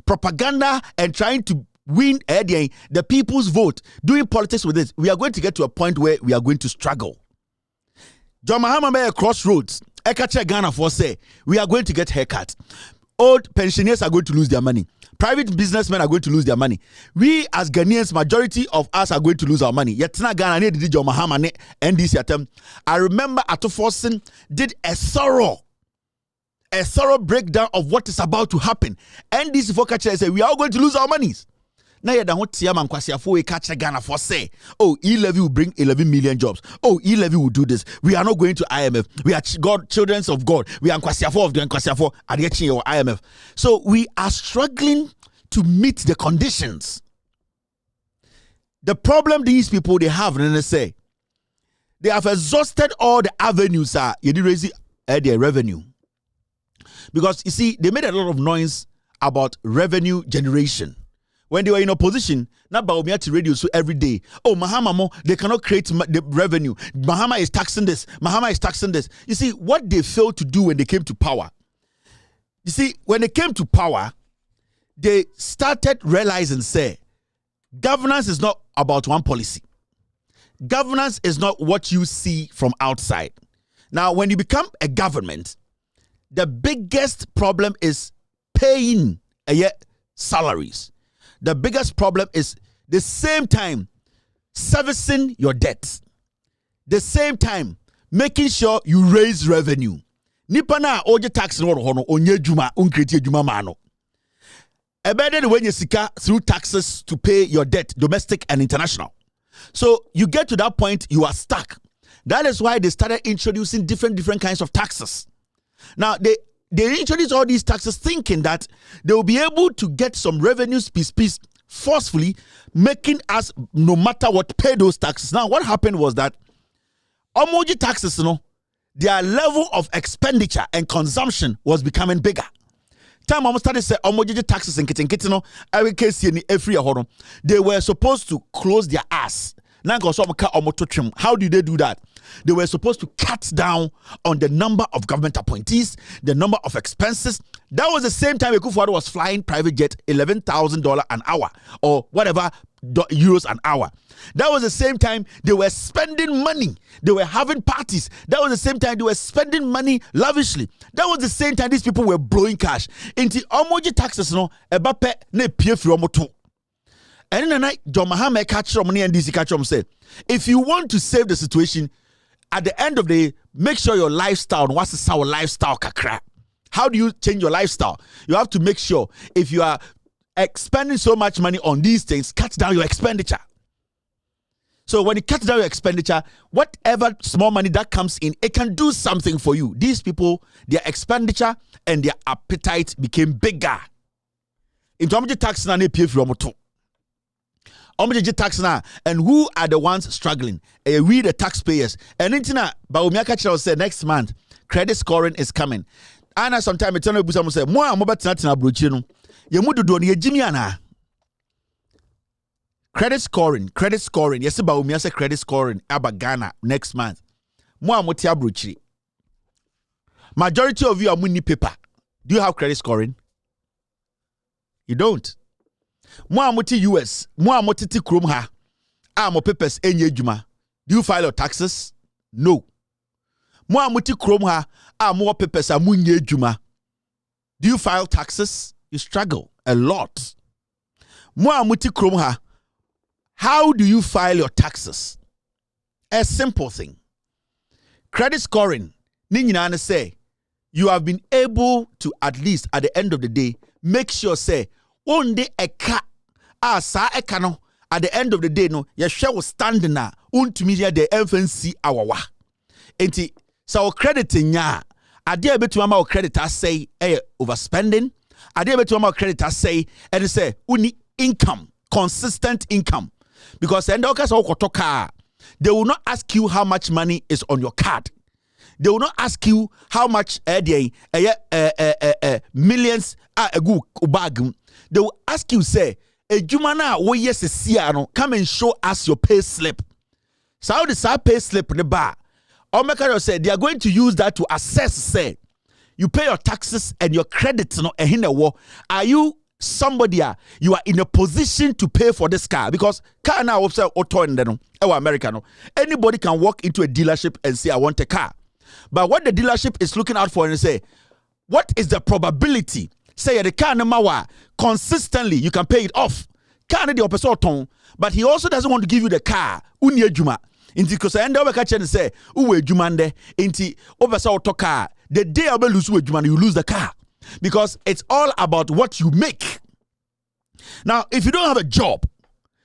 propaganda and trying to win the people's vote, doing politics with it, we are going to get to a point where we are going to struggle. John Mahama may crossroads. Ekache Ghana for say we are going to get haircut. Old pensioners are going to lose their money. Private businessmen are going to lose their money. We as Ghanaians, majority of us are going to lose our money. Yetna Ghana did John Mahama ne NDC attempt. I remember Ato Forson did a thorough breakdown of what is about to happen. NDC for catcher say we are all going to lose our monies. Now you don't tia man kwasiafo we catch Ghana for say, oh, e-levy will bring 11 million jobs. Oh, e-levy will do this. We are not going to IMF. We are children of God. We are kwasiafo of the kwasiafo at the IMF. So we are struggling to meet the conditions. The problem these people they have, and they say, they have exhausted all the avenues you raise their revenue. Because you see, they made a lot of noise about revenue generation. When they were in opposition, not Baumia to radio so every day. Oh, Mahama, they cannot create the revenue. Mahama is taxing this. Mahama is taxing this. You see, what they failed to do when they came to power. You see, when they came to power, they started realizing, say, governance is not about one policy. Governance is not what you see from outside. Now, when you become a government, the biggest problem is paying salaries. The biggest problem is the same time servicing your debts. The same time making sure you raise revenue. Nipa na oje tax no hono onye juma unkreti juma mano. Ebede when you sika through taxes to pay your debt, domestic and international. So you get to that point, you are stuck. That is why they started introducing different kinds of taxes. Now they introduced all these taxes thinking that they will be able to get some revenues piece forcefully, making us, no matter what, pay those taxes. Now, what happened was that Omoji taxes, their level of expenditure and consumption was becoming bigger. Time almost started to say Omoji taxes and kitchen, every case every year, they were supposed to close their ass. How do they do that? They were supposed to cut down on the number of government appointees, the number of expenses. That was the same time Ekufuado was flying private jet, $11,000 an hour or whatever euros an hour. That was the same time they were spending money. They were having parties. That was the same time they were spending money lavishly. That was the same time these people were blowing cash. Into Omoji taxes, ebape ne pie fi omoto. And then John Mahama catch money and DC catch said, if you want to save the situation, at the end of the day, make sure your lifestyle, what's our lifestyle kakra? How do you change your lifestyle? You have to make sure if you are expending so much money on these things, cut down your expenditure. So when you cut down your expenditure, whatever small money that comes in, it can do something for you. These people, their expenditure and their appetite became bigger. In terms of tax, tax now, and who are the ones struggling? We the taxpayers. And Baumiaka said next month credit scoring is coming. And sometimes it's not say more na brochino. Yemudu do ni Jimmy ana. Credit scoring. Yes, Baumia say credit scoring about Ghana next month. More motia brochi. Majority of you are money paper. Do you have credit scoring? You don't. Mo amoti US, mo amoti ti krom ha. Mo papers enye adwuma. Do you file your taxes? No. Mo amuti krom ha a mo papers a munye juma. Do you file taxes? You struggle a lot. Mo amuti krom ha. How do you file your taxes? A simple thing. Credit scoring, ni nyina say you have been able to at least at the end of the day make sure say onde eka sa eka no at the end of the day no ye hwe wo stand na untumi ya the FNC awawa. Enti so credit nya ade a betuma ma credit say overspending, ade a betuma ma credit say and say uni income, consistent income. Because end of car, they will not ask you how much money is on your card. They will not ask you how much millions are a good bag. They will ask you, say, a jumana wo yes siano, come and show us your pay slip. So how does pay slip in the bar? Omekaro said they are going to use that to assess, say, you pay your taxes and your credits, no, are you somebody you are in a position to pay for this car? Because car now auto in the America, no. Anybody can walk into a dealership and say I want a car. But what the dealership is looking out for and say, what is the probability? Say the car no consistently you can pay it off. Car the opposite, but he also doesn't want to give you the car. Unie juma. Inti because end up catch and say, uwe jumande. Inti opposite car. The day I will lose juma, you lose the car. Because it's all about what you make. Now, if you don't have a job,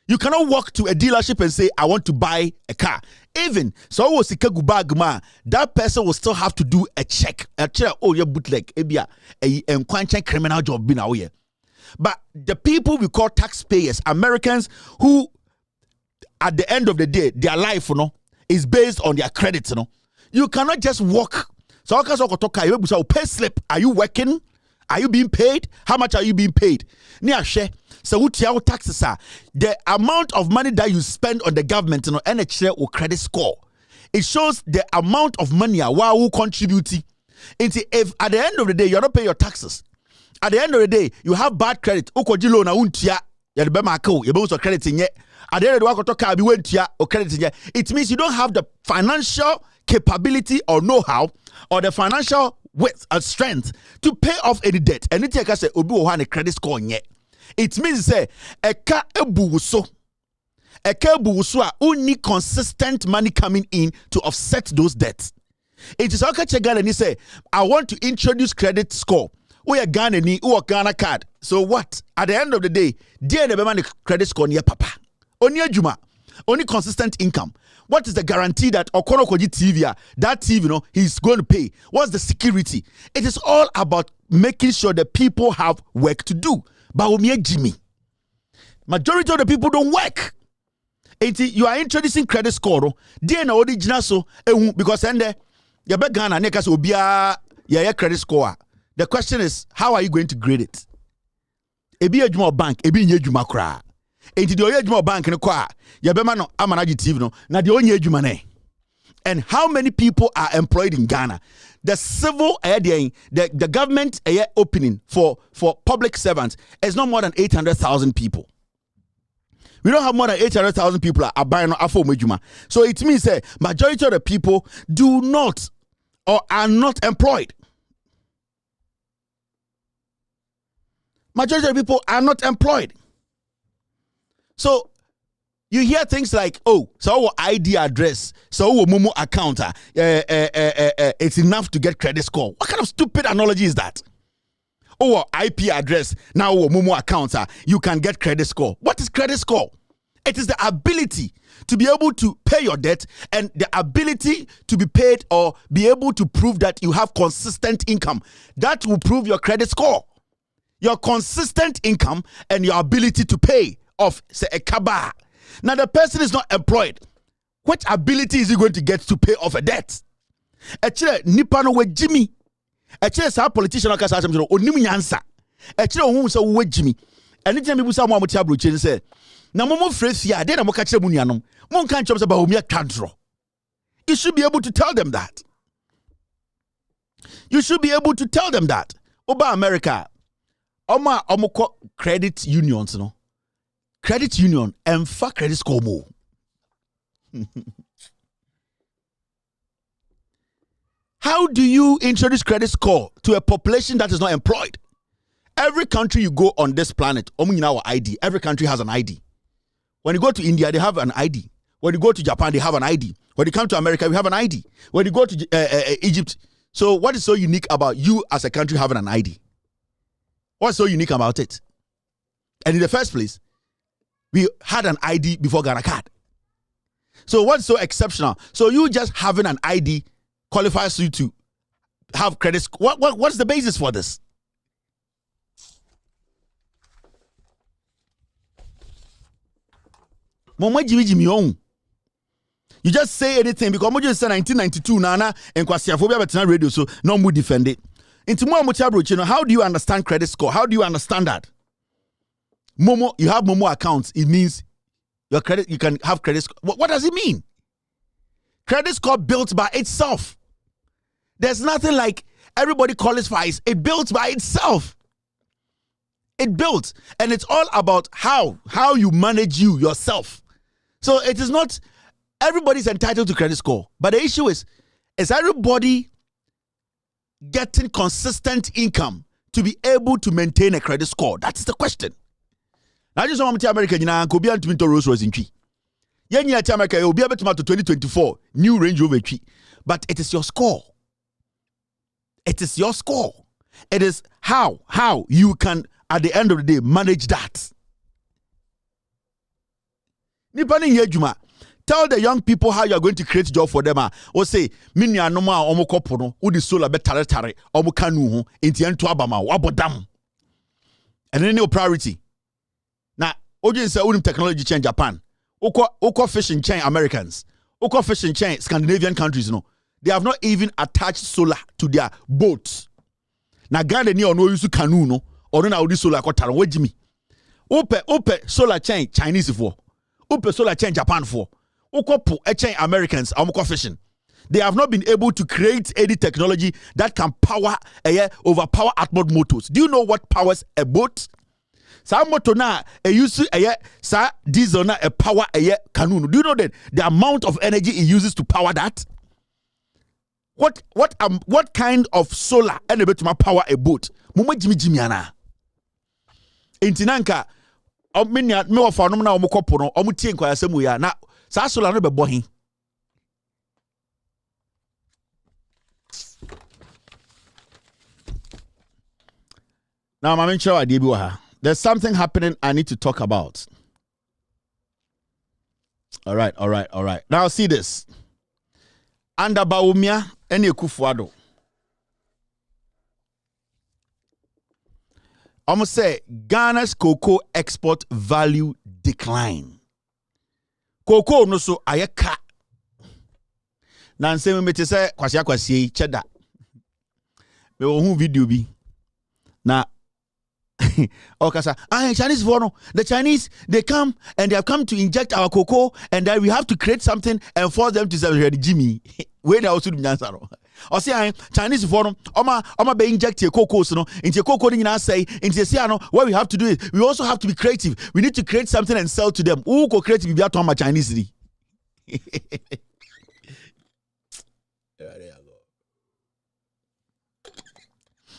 you cannot walk to a dealership and say, I want to buy a car. Even so, that person will still have to do a check. Oh, your bootleg, a criminal job. But the people we call taxpayers, Americans, who at the end of the day, their life is based on their credit. You cannot just walk. So, pay slip. Are you working? Are you being paid? How much are you being paid? So taxes are the amount of money that you spend on the government, and a credit score. It shows the amount of money who contributing. If at the end of the day you're not paying your taxes, at the end of the day you have bad credit. At the end of the day, it means you don't have the financial capability or know-how or the financial width and strength to pay off any debt. And it take us say obi wo ha credit score nye. It means say eka ebuwuso a only consistent money coming in to offset those debts. It is okay check and he say I want to introduce credit score. We are Ghana ni or Ghana card. So what? At the end of the day, dear the credit score near papa. Only juma, only consistent income. What is the guarantee that Okono Koji TV, that TV, he's going to pay? What's the security? It is all about making sure that people have work to do. But Jimmy, majority of the people don't work. You are introducing credit score. Because credit score. The question is, how are you going to grade it? Ebi ejuma bank, ebi nye ejuma kra. Enti de oye ejuma bank ne kwa, ya bema no amanaji TV no, na de onye ejuma ne. And how many people are employed in Ghana? The civil the government opening for public servants is not more than 800,000 people. We don't have more than 800,000 people are buying afo mejuma. So it means that majority of the people do not or are not employed. Majority of the people are not employed. So you hear things like, oh, so our ID address, so our Momo account, it's enough to get credit score. What kind of stupid analogy is that? Oh, IP address, now our Momo account, you can get credit score. What is credit score? It is the ability to be able to pay your debt and the ability to be paid or be able to prove that you have consistent income. That will prove your credit score. Your consistent income and your ability to pay off, say, a kaba. Now, the person is not employed. What ability is he going to get to pay off a debt? Actually, Nipano we Jimmy. Actually, some politician can say, "Onimi answer." Actually, who say we Jimmy? Anytime people say, "Mo amuti abroche," say, "Na mo fresia." Then mo catch mu nuanom. Mo kan chop say ba omia kandro. You should be able to tell them that. You should be able to tell them that. Oba America, omoko credit unions, no. Credit union and credit score more. How do you introduce credit score to a population that is not employed? Every country you go on this planet, ID. Every country has an ID. When you go to India, they have an ID. When you go to Japan, they have an ID. When you come to America, we have an ID. When you go to Egypt, so what is so unique about you as a country having an ID? What's so unique about it? And in the first place, we had an ID before Ghana card. So what's so exceptional? So you just having an ID qualifies you to have credit. What's the basis for this? You just say anything because you say 1992 nana and kwasiaphobia betina radio so no mu defend it. Into more muchabro, you know, how do you understand credit score? How do you understand that? Momo, you have Momo accounts, it means your credit, you can have credit score. What does it mean? Credit score built by itself. There's nothing like everybody qualifies. It built by itself. It built, and it's all about how you manage yourself. So it is not everybody's entitled to credit score, but the issue is everybody getting consistent income to be able to maintain a credit score? That is the question. Now just want to America, could be to Rolls Royce in tree. Yenya to America, you'll be able to 2024 new Range Rover tree, but it is your score. It is your score. It is how you can at the end of the day manage that. Tell the young people how you are going to create job for them. Or say, "Mini anoma omo kopono, udi sola betare tare, omo kanu ho, inti entu abama, wabodam." And then your priority. Now, oje say unim technology change Japan. Oko fishing chain Americans. Oko fishing chain Scandinavian countries, no. They have not even attached solar to their boats. Na Ghana ni ono use canoe no, or na udi solar ko tare wajimi. Ope solar chain Chinese for. Ope solar chain Japan for. Ukopu chain Americans amoko fishing. They have not been able to create any technology that can overpower outboard motors. Do you know what powers a boat? Sa motor na use sa diesel na a power canoe. Do you know that the amount of energy it uses to power that? What kind of solar enable to power a boat? Mumo jimi ana. Intinanka omenya me ofa no na omokopo no omutie nkwa yasemu ya na sa solar no be bohin. Now there's something happening I need to talk about. All right. Now see this. Under Baumia ene Kufuado. Almost say Ghana's cocoa export value decline. Cocoa no so ayeka. Na nseme mete say kwasi cheddar. Me wo hu video bi. Na Okasa, Chinese for the Chinese, they come and they have come to inject our cocoa, and then we have to create something and force them to say Jimmy. Where they also do answer. Or say Chinese for Oma be inject your cocoa so into cocoa in say into say what we have to do is we also have to be creative. We need to create something and sell to them. Who co creative be to Chinese?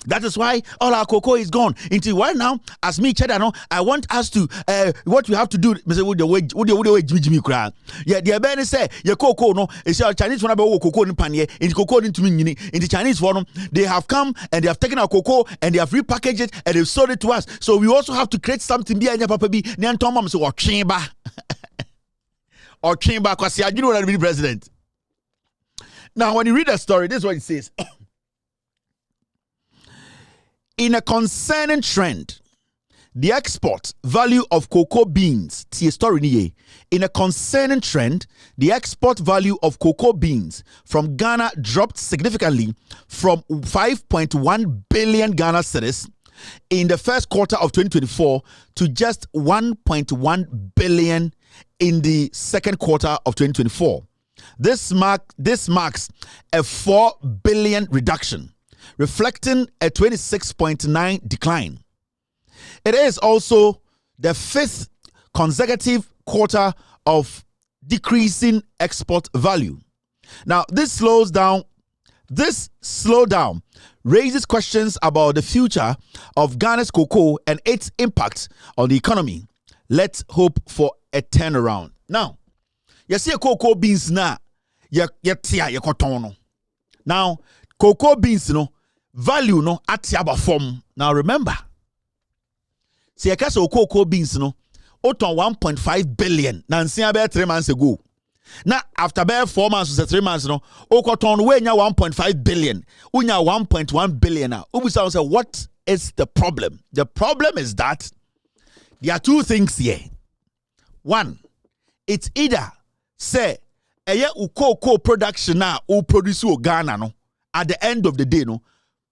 That is why all our cocoa is gone. Until right now, as me cheddar, I want us to what we have to do. With the way Jimmy cry. Yeah, the Abene say your cocoa no. It's your Chinese one about cocoa in panye. In cocoa into me in the Chinese form, they have come and they have taken our cocoa and they have repackaged it and they've sold it to us. So we also have to create something. Be anya papa be. Nyan Tom so or chamber because I didn't want to be president. Now, when you read the story, this is what it says. In a concerning trend, the export value of cocoa beans, in a concerning trend, the export value of cocoa beans from Ghana dropped significantly from 5.1 billion Ghana cedis in the first quarter of 2024 to just 1.1 billion in the second quarter of 2024. This marks a 4 billion reduction, reflecting a 26.9% decline. It is also the fifth consecutive quarter of decreasing export value. Now, this slows down This slowdown raises questions about the future of Ghana's cocoa and its impact on the economy. Let's hope for a turnaround. Now, you see a cocoa beans now. Now, cocoa beans value at yaba form. Now remember, see a case of cocoa beans oton 1.5 billion. Now, see about 3 months ago. Now, after about 4 months or 3 months, okoton we nya 1.5 billion. Unya 1.1 billion. Ubusa say, what is the problem? The problem is that there are two things here. One, it's either say cocoa production na o produce o Ghana no at the end of the day no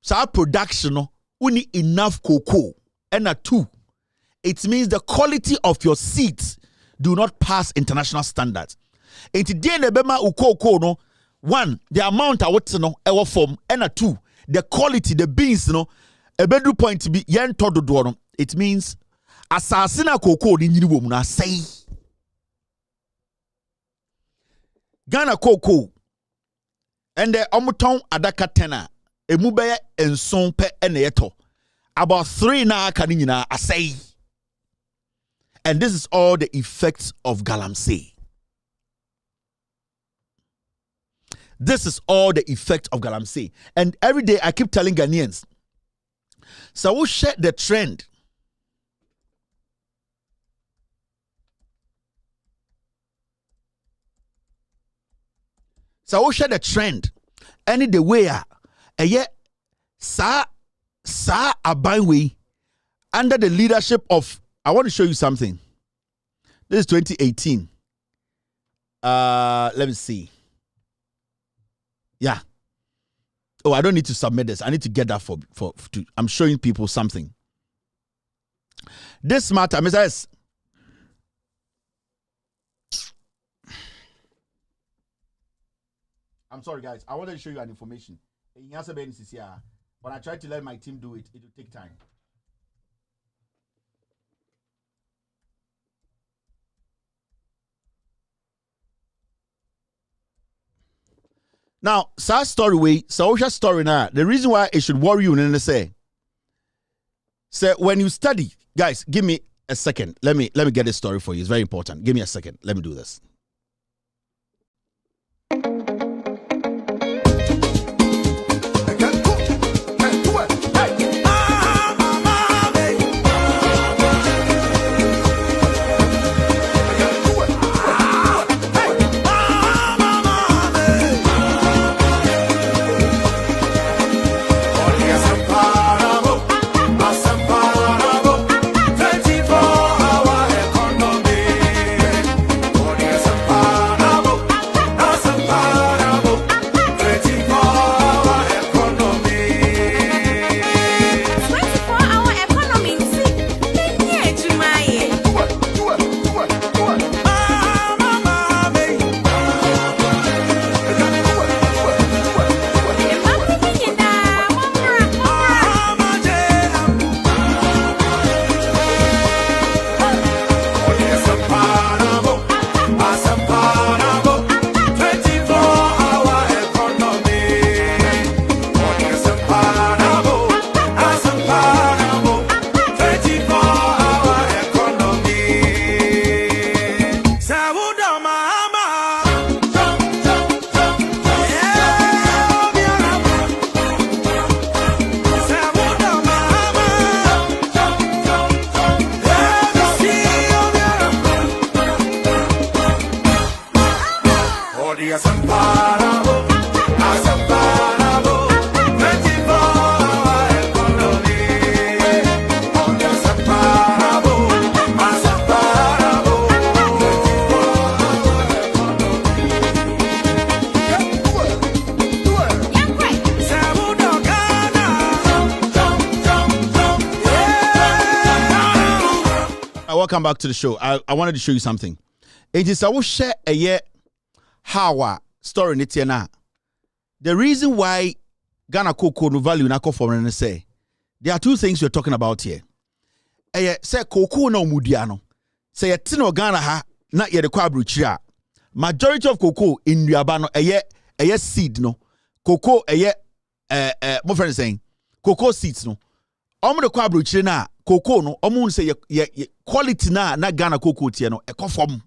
so production no uni enough cocoa. And two, it means the quality of your seeds do not pass international standards. Into day ne bema cocoa no one, the amount of what no ever form, and two, the quality, the beans no a bedu point to be yen todo do. It means asasina cocoa ni nyini wo mu na say Ghana cocoa and the omuton adaka tena emu beye enson pe ene yeto about 3 na aka ni nyina asay. And this is all the effects of Galamsey. This is all the effect of Galamsey. And every day I keep telling Ghanaians, so we'll share the trend. So we'll share the trend. Any the way yet sa abanwe under the leadership of, I want to show you something. This is 2018. Let me see. Yeah. Oh, I don't need to submit this. I need to get that I'm showing people something. This matter, Mr. I'm sorry, guys. I wanted to show you an information. When I try to let my team do it, it will take time. Now, sad story social story now. The reason why it should worry you and say when you study, guys, give me a second. Let me get this story for you. It's very important. Give me a second. Let me do this. Welcome back to the show. I wanted to show you something. It is I will share a year how story nitiana. The reason why Ghana cocoa no value na foreign say there are two things we're talking about here. Say cocoa no mudiano. Say tino Ghana ha na ye de kwa bruchia. Majority of cocoa in Yabano a seed no. cocoa my friend saying cocoa seeds no omo de kwa abrochire na cocoa no omo say ye quality na Ghana cocoa tie no e conform.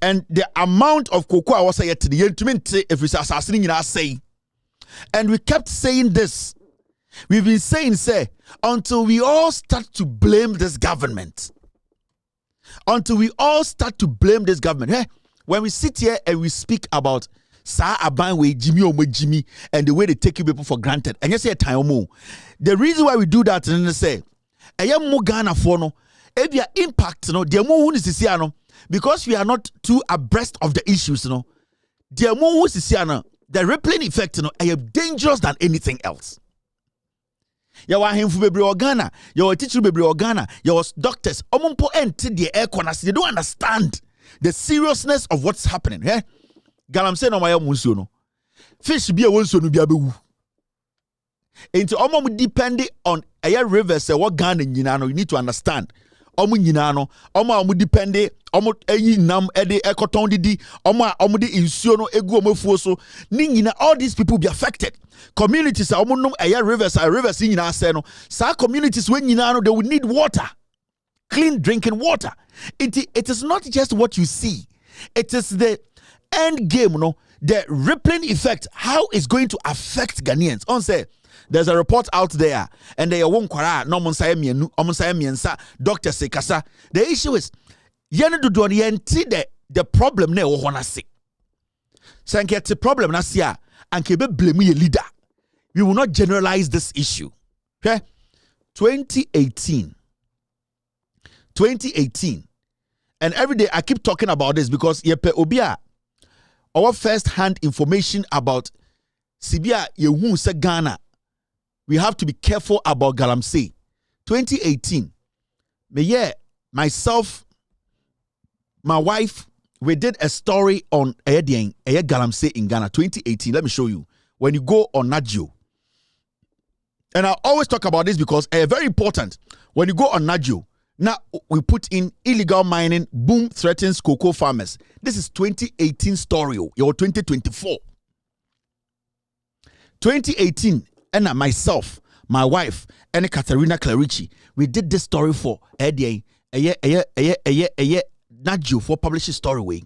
And the amount of cocoa I was saying to the yentiment if it's assassinating in our say. And we kept saying this. We've been saying, say, until we all start to blame this government. Until we all start to blame this government. Hey, when we sit here and we speak about Sa Abanwe, Jimmy, and the way they take you people for granted. And you say time more. The reason why we do that and they say, mo Ghana for no, if your impact, no, the more is this no, because we are not too abreast of the issues, no, the more is this no, the rippling effect, no, is dangerous than anything else. You are him for baby organa, you are teacher baby organa, your doctors, omumpo enti the air corners, they don't understand the seriousness of what's happening. Eh? Galamsey no maya munsuo no. Fish be a wonsuo no bi abewu. Enti omom depend on air rivers what Ghana nyina no, you need to understand. Omo nyina no, omo depend omo eyi nam ede ekoton didi, omo de insuo no egu omofuo so. Ni nyina all these people be affected. Communities are omo nom air rivers nyina say no. Sa communities when nyina no they would need water. Clean drinking water. It is not just what you see. It is the end game, no, the rippling effect, how it's going to affect Ghanaians. On say there's a report out there, and they won't kwara no miensa doctor say kasa. The issue is yene do yenti the problem ne wo hona se. Sanke the problem na sia anke be blame your leader. We will not generalize this issue. Okay? 2018. And every day I keep talking about this because yepe obia our first-hand information about Sibia Yehu se Ghana. We have to be careful about Galamsey. 2018. Myself, my wife, we did a story on Galamsey in Ghana. 2018. Let me show you. When you go on Nadio. And I always talk about this because very important. When you go on Nadio, now we put in illegal mining, boom threatens cocoa farmers. This is 2018 story, or 2024. 2018, and myself, my wife, and Katerina Clarici, we did this story for Nadio for publishing story way.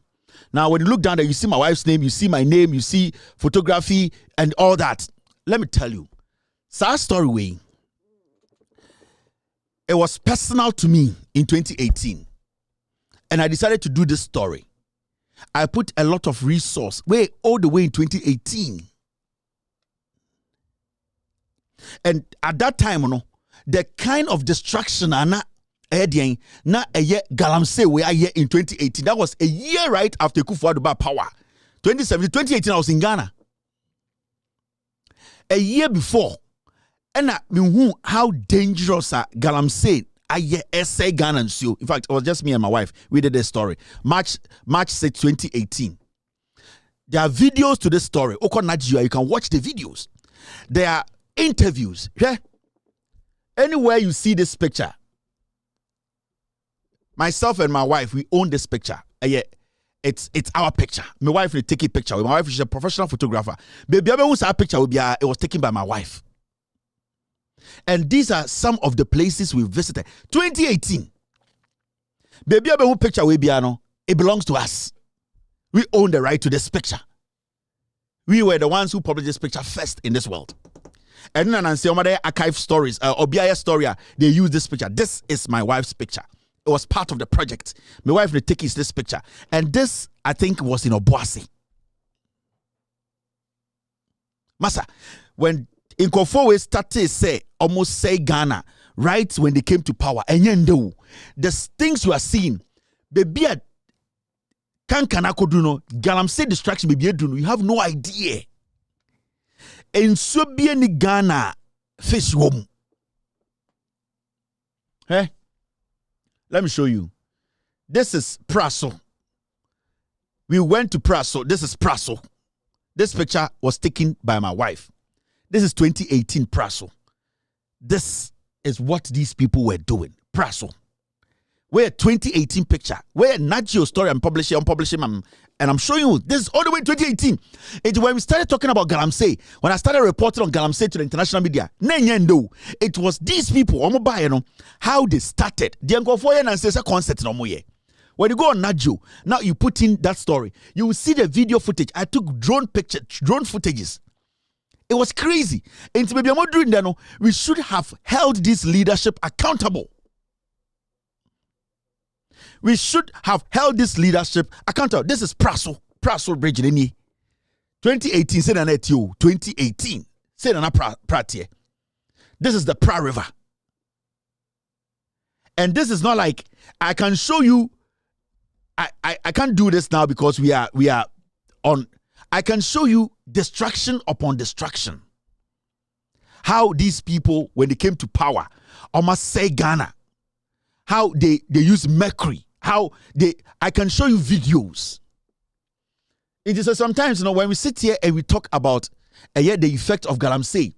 Now, when you look down there, you see my wife's name, you see my name, you see photography and all that. Let me tell you, sad story way. It was personal to me in 2018. And I decided to do this story. I put a lot of resource all the way in 2018. And at that time, the kind of destruction na Galamsey we are here in 2018. That was a year right after Kufuor power. 2018, I was in Ghana. A year before. And how dangerous Galamsey say Ghana and so. In fact, it was just me and my wife. We did this story. March 6, 2018. There are videos to this story. You can watch the videos. There are interviews. Yeah? Anywhere you see this picture, myself and my wife, we own this picture. It's our picture. My wife will take a picture. My wife is a professional photographer. Baby, our picture it was taken by my wife. And these are some of the places we visited. 2018. Baby, who picture we biano, it belongs to us. We own the right to this picture. We were the ones who published this picture first in this world. And then I say, archive stories, or BIS story, they use this picture. This is my wife's picture. It was part of the project. My wife will take this picture. And this, I think, was in Obuasi. Massa, when in Kofowe started almost say Ghana, right when they came to power, and the things you are seeing, baby, Kankanakoduno, Galamsey distraction, baby, you have no idea. And so be any Ghana fish womb. Hey, let me show you. This is Praso. We went to Praso. This is Praso. This picture was taken by my wife. This is 2018 Praso. This is what these people were doing. Praso. Where 2018 picture, where Nat Geo story I'm publishing, and I'm showing you this is all the way 2018. It's when we started talking about Galamsey, when I started reporting on Galamsey to the international media. It was these people, how they started. The Uncle Foyer and says a concept no more. When you go on Nat Geo, now you put in that story, you will see the video footage. I took drone footages. It was crazy. And maybe I'm not doing that. No, we should have held this leadership accountable. We should have held this leadership accountable. This is Praso Bridge. 2018, say na 2018, say na Pratie. This is the Pra River. And this is not like I can show you. I can't do this now because we are on. I can show you destruction upon destruction. How these people, when they came to power, almost say Ghana, how they use mercury, I can show you videos. It is sometimes, when we sit here and we talk about the effect of Galamsey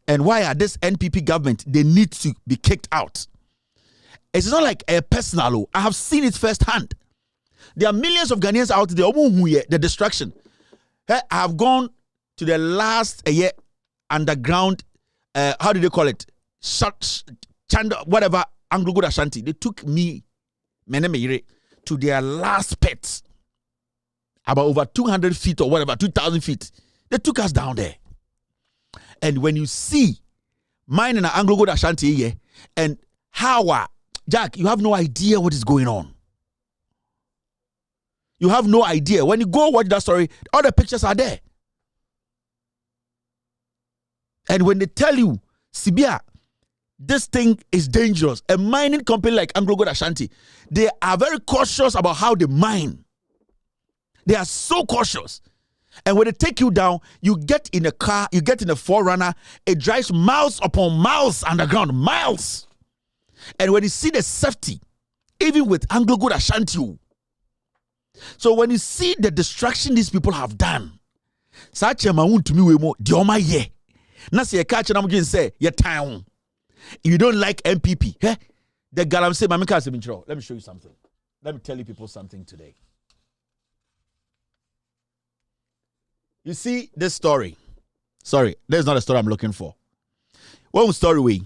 and why are this NPP government, they need to be kicked out. It's not like a personal. I have seen it firsthand. There are millions of Ghanaians out there, the destruction. I have gone to the last underground, how do they call it? Whatever, Anglo-Good Ashanti. They took me, to their last pits. About over 200 feet or whatever, 2,000 feet. They took us down there. And when you see mine in Anglo-Good Ashanti here, and how, Jack, you have no idea what is going on. You have no idea. When you go watch that story, all the pictures are there. And when they tell you, Sibia, this thing is dangerous, a mining company like Anglo-Good Ashanti, they are very cautious about how they mine. They are so cautious. And when they take you down, you get in a car, you get in a forerunner, it drives miles upon miles underground, miles. And when you see the safety, even with Anglo-Good Ashanti, so when you see the destruction these people have done, such a maun to me we mo dioma ye. Na se catch na mugin say ye town. If you don't like MPP, the Galamsey mamika se minchro. Let me show you something. Let me tell you people something today. You see this story. Sorry, there's not a story I'm looking for. One story we.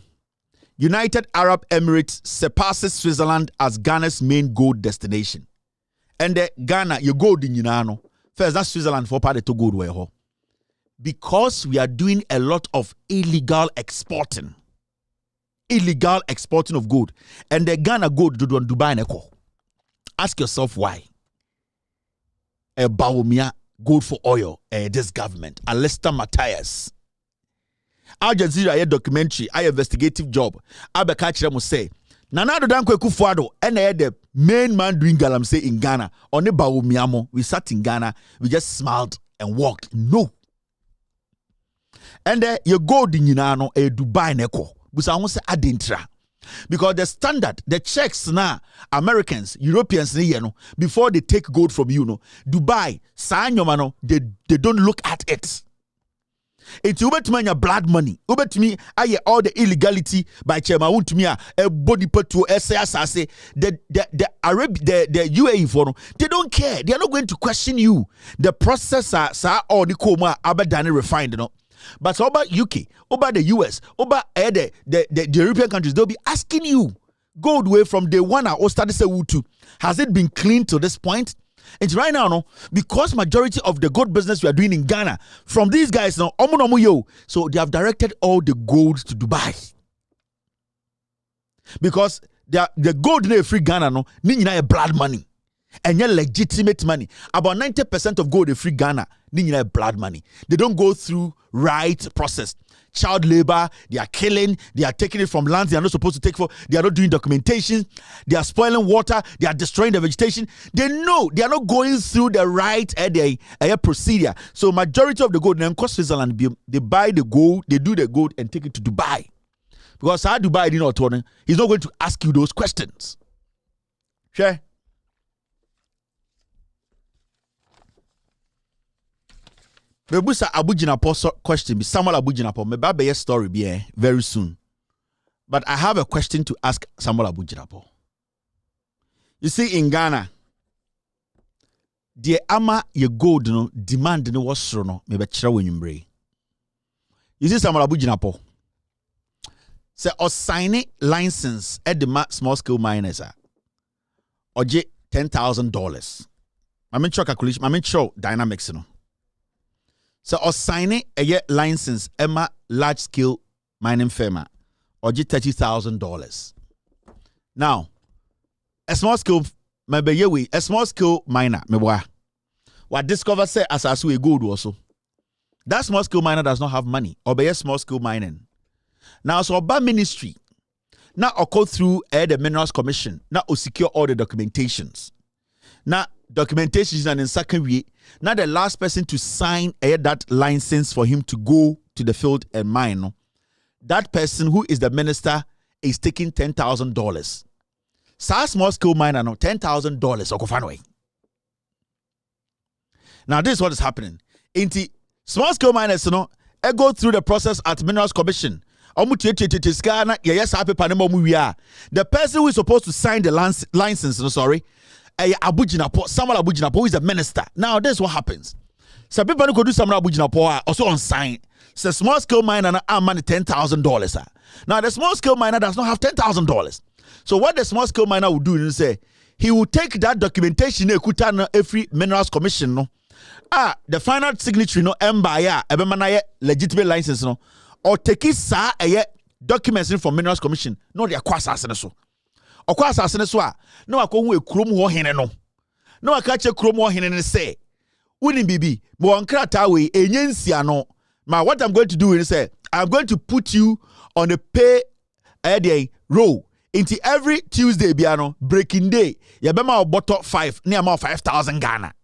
United Arab Emirates surpasses Switzerland as Ghana's main gold destination. And Ghana, you gold in Yunano. First, that's Switzerland for part of to gold where. Because we are doing a lot of illegal exporting of gold. And the Ghana gold do on Dubai Neko. Ask yourself why. Baumia gold for oil, this government. Alester Matthias. Al Jazeera a documentary, a investigative job. Abekachira must say, Nanado Dankwe Kufuado, and the main man doing Galamsey in Ghana. On the Baumiyamo, we sat in Ghana, we just smiled and walked. No. And you go in Yunano, a Dubai Neko. But I want to say adintra. Because the standard, the checks now, Americans, Europeans, before they take gold from you, Dubai, they don't look at it. It's over to me your blood money. Over to me, I hear all the illegality by Chema to me a body put to SAS. The UAE for they don't care. They are not going to question you. The processor, sir, or the coma abadani refined, But over UK, over the US, over the European countries, they'll be asking you gold way from day one. Or started say to has it been clean to this point? And right now, because majority of the gold business we are doing in Ghana from these guys now, so they have directed all the gold to Dubai. Because the gold in free Ghana no, blood money. And your legitimate money. About 90% of gold in free Ghana, blood money. They don't go through right process. Child labor, they are killing, they are taking it from lands they are not supposed to take for, they are not doing documentation, they are spoiling water, they are destroying the vegetation. They know they are not going through the right procedure. So majority of the gold, then cost Switzerland, they buy the gold, they do the gold and take it to Dubai. Because how Dubai did not turn, he's not going to ask you those questions. Sure. Bebusa Abujinapo question be Samuel Abujinapo. Me ba be story be very soon. But I have a question to ask Samuel Abujinapo. You see, in Ghana, the ama ye gold no demand no was no me be kire wanyumbre. You see Samuel Abujinapo. Say or sign license at the small scale miners or $10,000. I mean calculation, I mean show dynamics no. So or sign a license Emma large scale mining firm or $30,000. Now, a small scale maybe a small scale miner what discover say as we gold also. That small scale miner does not have money or be a small scale mining. Now, so about ministry, now I go through the Minerals Commission, now I secure all the documentations. Now, documentation is in second way. Now, the last person to sign that license for him to go to the field and mine, no? That person who is the minister is taking $10,000. So, small scale miner, no, $10,000. Now, this is what is happening. In the small scale miners, no, I go through the process at Minerals Commission. The person who is supposed to sign the license, no, sorry, Samuel Abujinapo, who is the minister. Now, this is what happens. Some people who do Samuel Abujinapo also on sign. So, small scale miner and money $10,000. Now, the small scale miner does not have $10,000. So, what the small scale miner will do is say, he will take that documentation every Minerals Commission, no. The final signature, no, Mbaya, legitimate license, no, or take it, sir, documents from Minerals Commission, no, they are quasas so. Or quasas so, no, I call a chrome war no. No, I catch a chrome war and say, wouldn't be, but Kratawe, a yensiano. What I'm going to do is say, I'm going to put you on a pay a day row. Into every Tuesday, biano, breaking day, Yabema bottle 5, near more 5,000 Ghana.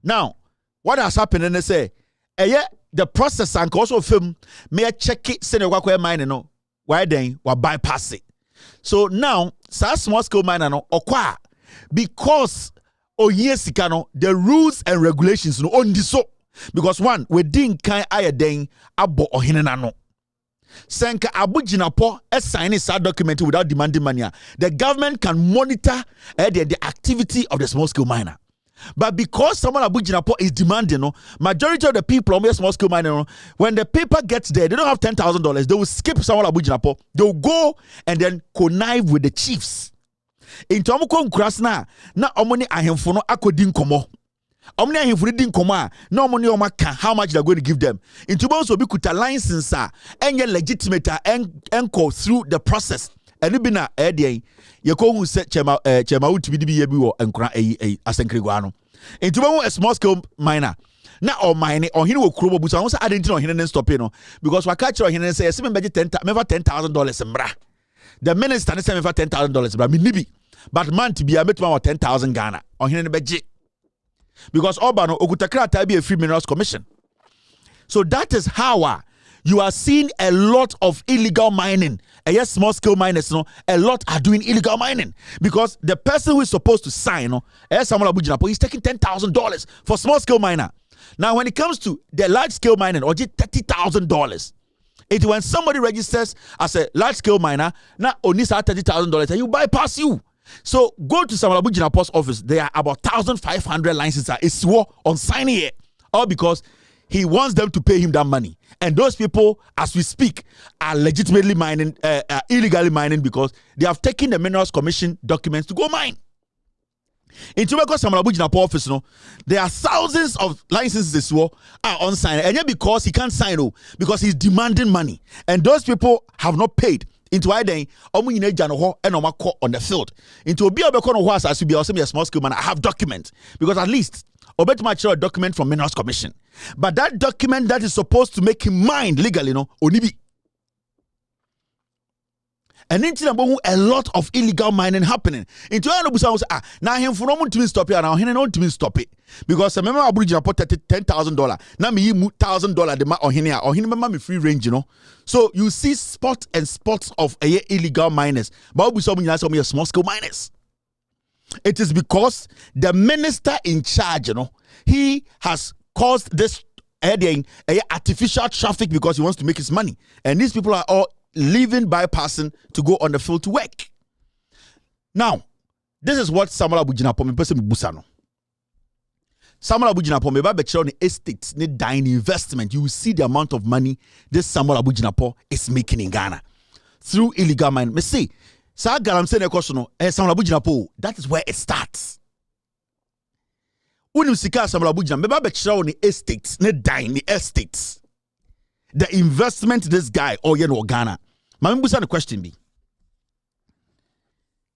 Now, what has happened? And they say, the process and also film may check it, send a walk where mine no, why then will bypass it. So now, small scale miner no, or because yes, the rules and regulations no on this so because one we didn't kind ayeden abo ohinena no. Senka Abujinapo signing a document without demanding money. The government can monitor the activity of the small scale miner. But because someone Abujinapo is demanding, no, majority of the people on the small scale miner, no, when the paper gets there, they don't have $10,000. They will skip someone Abujinapo. They will go and then connive with the chiefs. In Tomoko Krasna, na omoni ahemfo no akodin komo. Omni ahemfo din komo na omoni omaka how much they're going to give them. In Tubon so be kuta license enye legitimate enko through the process. Eni bi na dey ye ko hu se chema utbi bi ye bi wo enkra asenkrego ano. In Tubon a small scale miner na or mine or hini wo krobo busa won say adenti no hini stop no because wa catch hini say se me beje $10,000 mbra. The minister say me for $10,000 mbra me nibi. But man to be a metuma 10,000 Ghana or hini beje. Because Obano Okutakra be a free Minerals Commission. So that is how you are seeing a lot of illegal mining. Yes, small scale miners, no, a lot are doing illegal mining because the person who is supposed to sign, no, Samuel Abujinapo, he's taking $10,000 for small scale miner. Now, when it comes to the large scale mining, or $30,000, it's when somebody registers as a large scale miner, now only $30,000 and you bypass you. So go to Samuel Abujinapo's office. There are about 1,500 licenses. It's on signing it, all because he wants them to pay him that money. And those people, as we speak, are legitimately mining, illegally mining because they have taken the Minerals Commission documents to go mine. In Tobacco Samuel Abujinapo office, no, there are thousands of licenses are on sign. And yet because he can't sign, because he's demanding money. And those people have not paid. Into why then on the field. Into be a small scale man. I have documents because at least a document from Minerals Commission. But that document that is supposed to make him mine legally, onibi. And then a lot of illegal mining happening. Into now him for no to stop it now he don't to stop it because remember Abuja put $10,000 now me $1,000 the ma or he remember me free range so you see spots and spots of illegal miners but we saw some small scale miners. It is because the minister in charge he has caused this artificial traffic because he wants to make his money and these people are all leaving bypassing to go on the field to work. Now, This is what Samuel Abujinapo me person busano. Samuel Abujinapo me ba be chiro ni estates ni dine investment. You will see the amount of money this Samuel Abujinapo is making in Ghana through illegal mining. Me say, sa Galamsey ne koso no Samuel Abujinapo, that is where it starts. Unim sika Samuel Abujinapo me ba be chiro ni estates ni dine ni estates. The investment this guy or Ghana. My busa the question be.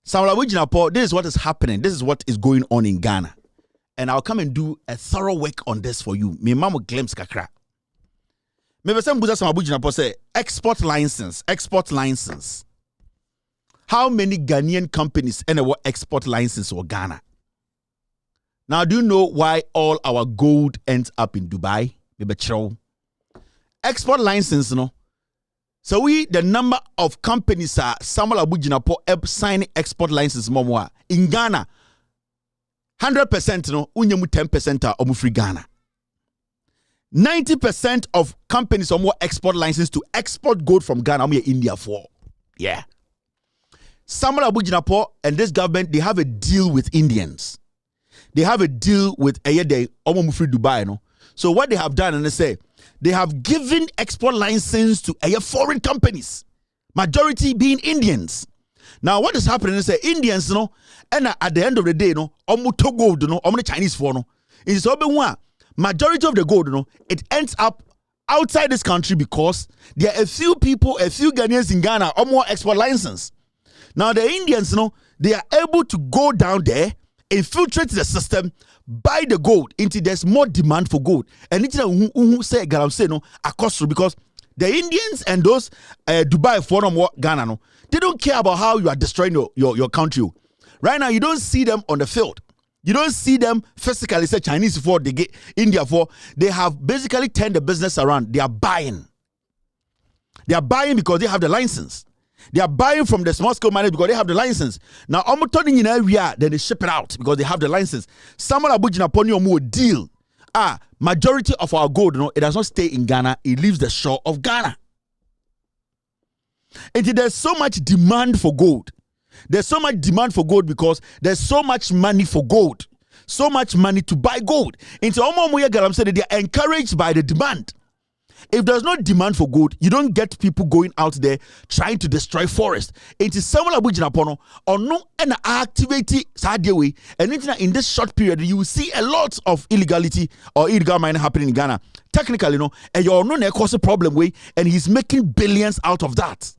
Samuel Abujinapo, this is what is happening. This is what is going on in Ghana. And I'll come and do a thorough work on this for you. Me mama glimpse kakra. Me be some busa Samuel Abujinapo say export license. How many Ghanaian companies what export license for Ghana? Now, do you know why all our gold ends up in Dubai? Me be chiro. Export license, no. So the number of companies are Samuel Abujinapo signing export license more in Ghana. 100% no, unyemu 10% are omu free Ghana. 90% of companies are more export license to export gold from Ghana, India for. Yeah. Samuel Abujinapo and this government, they have a deal with Indians. They have a deal with Ayede omu free Dubai, no. So what they have done, and they say, they have given export license to foreign companies, majority being Indians. Now, what is happening is that Indians, and at the end of the day, to gold, Chinese for is majority of the gold, it ends up outside this country because there are a few people, a few Ghanaians in Ghana, or more export license. Now, the Indians, they are able to go down there, infiltrate the system, buy the gold until there's more demand for gold. And it's who say Galamsey no across because the Indians and those Dubai forum Ghana they don't care about how you are destroying your country. Right now, you don't see them on the field. You don't see them physically say Chinese for they get India for. They have basically turned the business around. They are buying. They are buying because they have the license. They are buying from the small scale miners because they have the license. Now, I'm turning in area, then they ship it out because they have the license. Samuel Abujinapo more deal. Majority of our gold, it does not stay in Ghana. It leaves the shore of Ghana. And there's so much demand for gold. There's so much demand for gold because there's so much money for gold. So much money to buy gold. And so Galamsey, they are encouraged by the demand. If there's no demand for gold, you don't get people going out there trying to destroy forest. It is Samuel Abujinapo or no and activity way. And in this short period, you will see a lot of illegality or illegal mining happening in Ghana. Technically, and you're not cause a problem way, and he's making billions out of that.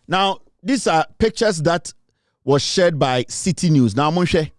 Now, these are pictures that was shared by City News. Now, I'm going to share.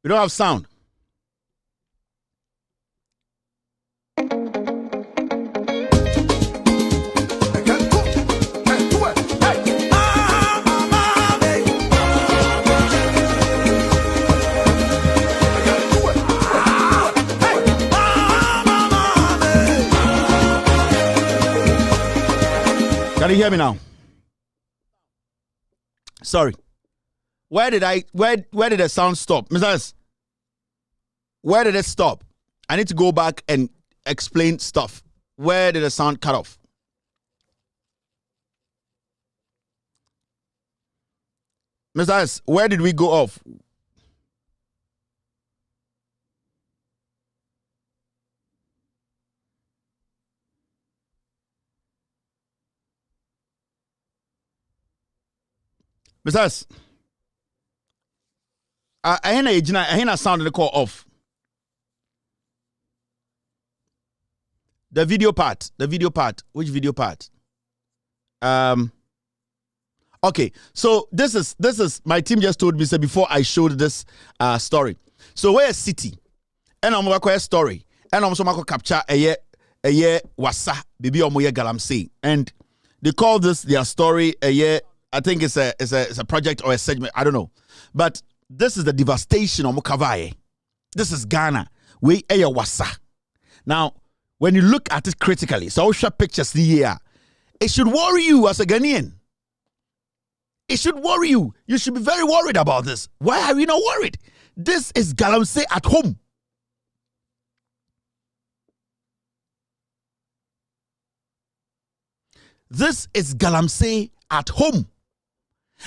We don't have sound. Can you hear me now? Sorry. Where did the sound stop? Mrs. Where did it stop? I need to go back and explain stuff. Where did the sound cut off? Mr. S, where did we go off? Mr. S, I sound the call off. The video part. Which video part? Okay, so this is my team just told me say before I showed this story. So we're a city, and I'm going to story, and I'm going to capture a year wasa baby omoye Galamsey, and they call this their story a year. I think it's a project or a segment. I don't know, but this is the devastation of Mukavaye. This is Ghana. We a wasa. Now, when you look at it critically, so I'll show pictures here. It should worry you as a Ghanaian. It should worry you. You should be very worried about this. Why are you not worried? This is Galamsey at home. This is Galamsey at home.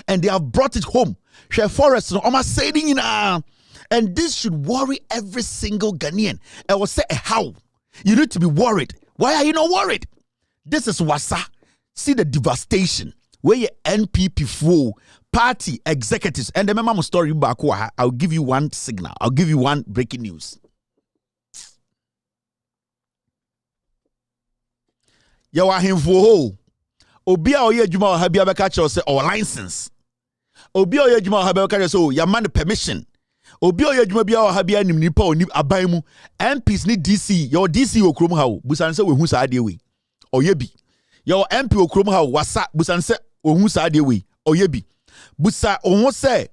And they have brought it home. Share forest, almost saying, and this should worry every single Ghanaian. I will say, how? You need to be worried. Why are you not worried? This is Wasa. See the devastation. Where your NPP fool party executives and the memo story back. I'll give you one signal. I'll give you one breaking news. Yawahim for Obia oye juma habia beka say or license. Obia oye juma habia beka say your man permission. Obia oye juma bia habia nim nipa oni aban mu MPs ni DC your DC okrom ha busan say we hu sa ade we. Oyebi. Your MP okrom ha wasa busan say ohun sa de we oyebi busa ohun say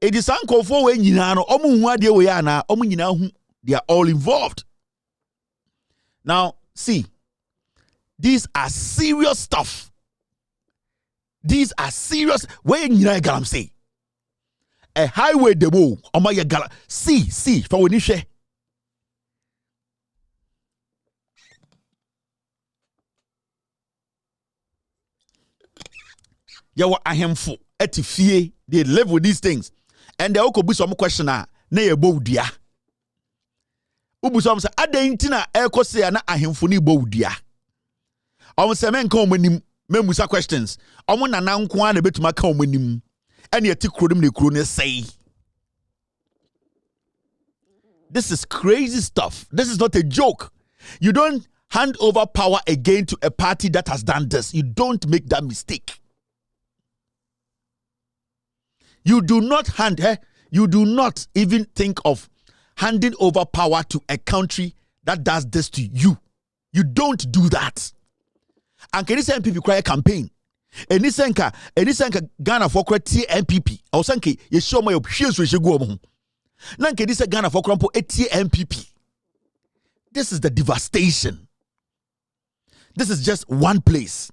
edi sankofo we nyina no omu hu ade we ya na omu nyina hu, they are all involved. Now see, these are serious stuff. These are serious. Where nyina Galamsey a highway demo omo ye gala see for we ni hwe. Yawa ahemfo etifie, they live with these things, and they also bust some question na ye bowdua. Ubu some say adenti na ekose ya na ahemfo ni bowdua. Omo se men kan omanim memusa questions. Omo nana nko na betuma kan omanim. Ene yeti kronim ne kro ne say. This is crazy stuff. This is not a joke. You don't hand over power again to a party that has done this. You don't make that mistake. You do not even think of handing over power to a country that does this to you. You don't do that. And can you say MPP cry a campaign? Any senka Ghana for MPP. I was saying you show my options we should go home. Now can you say Ghana for crumple MPP? This is the devastation. This is just one place.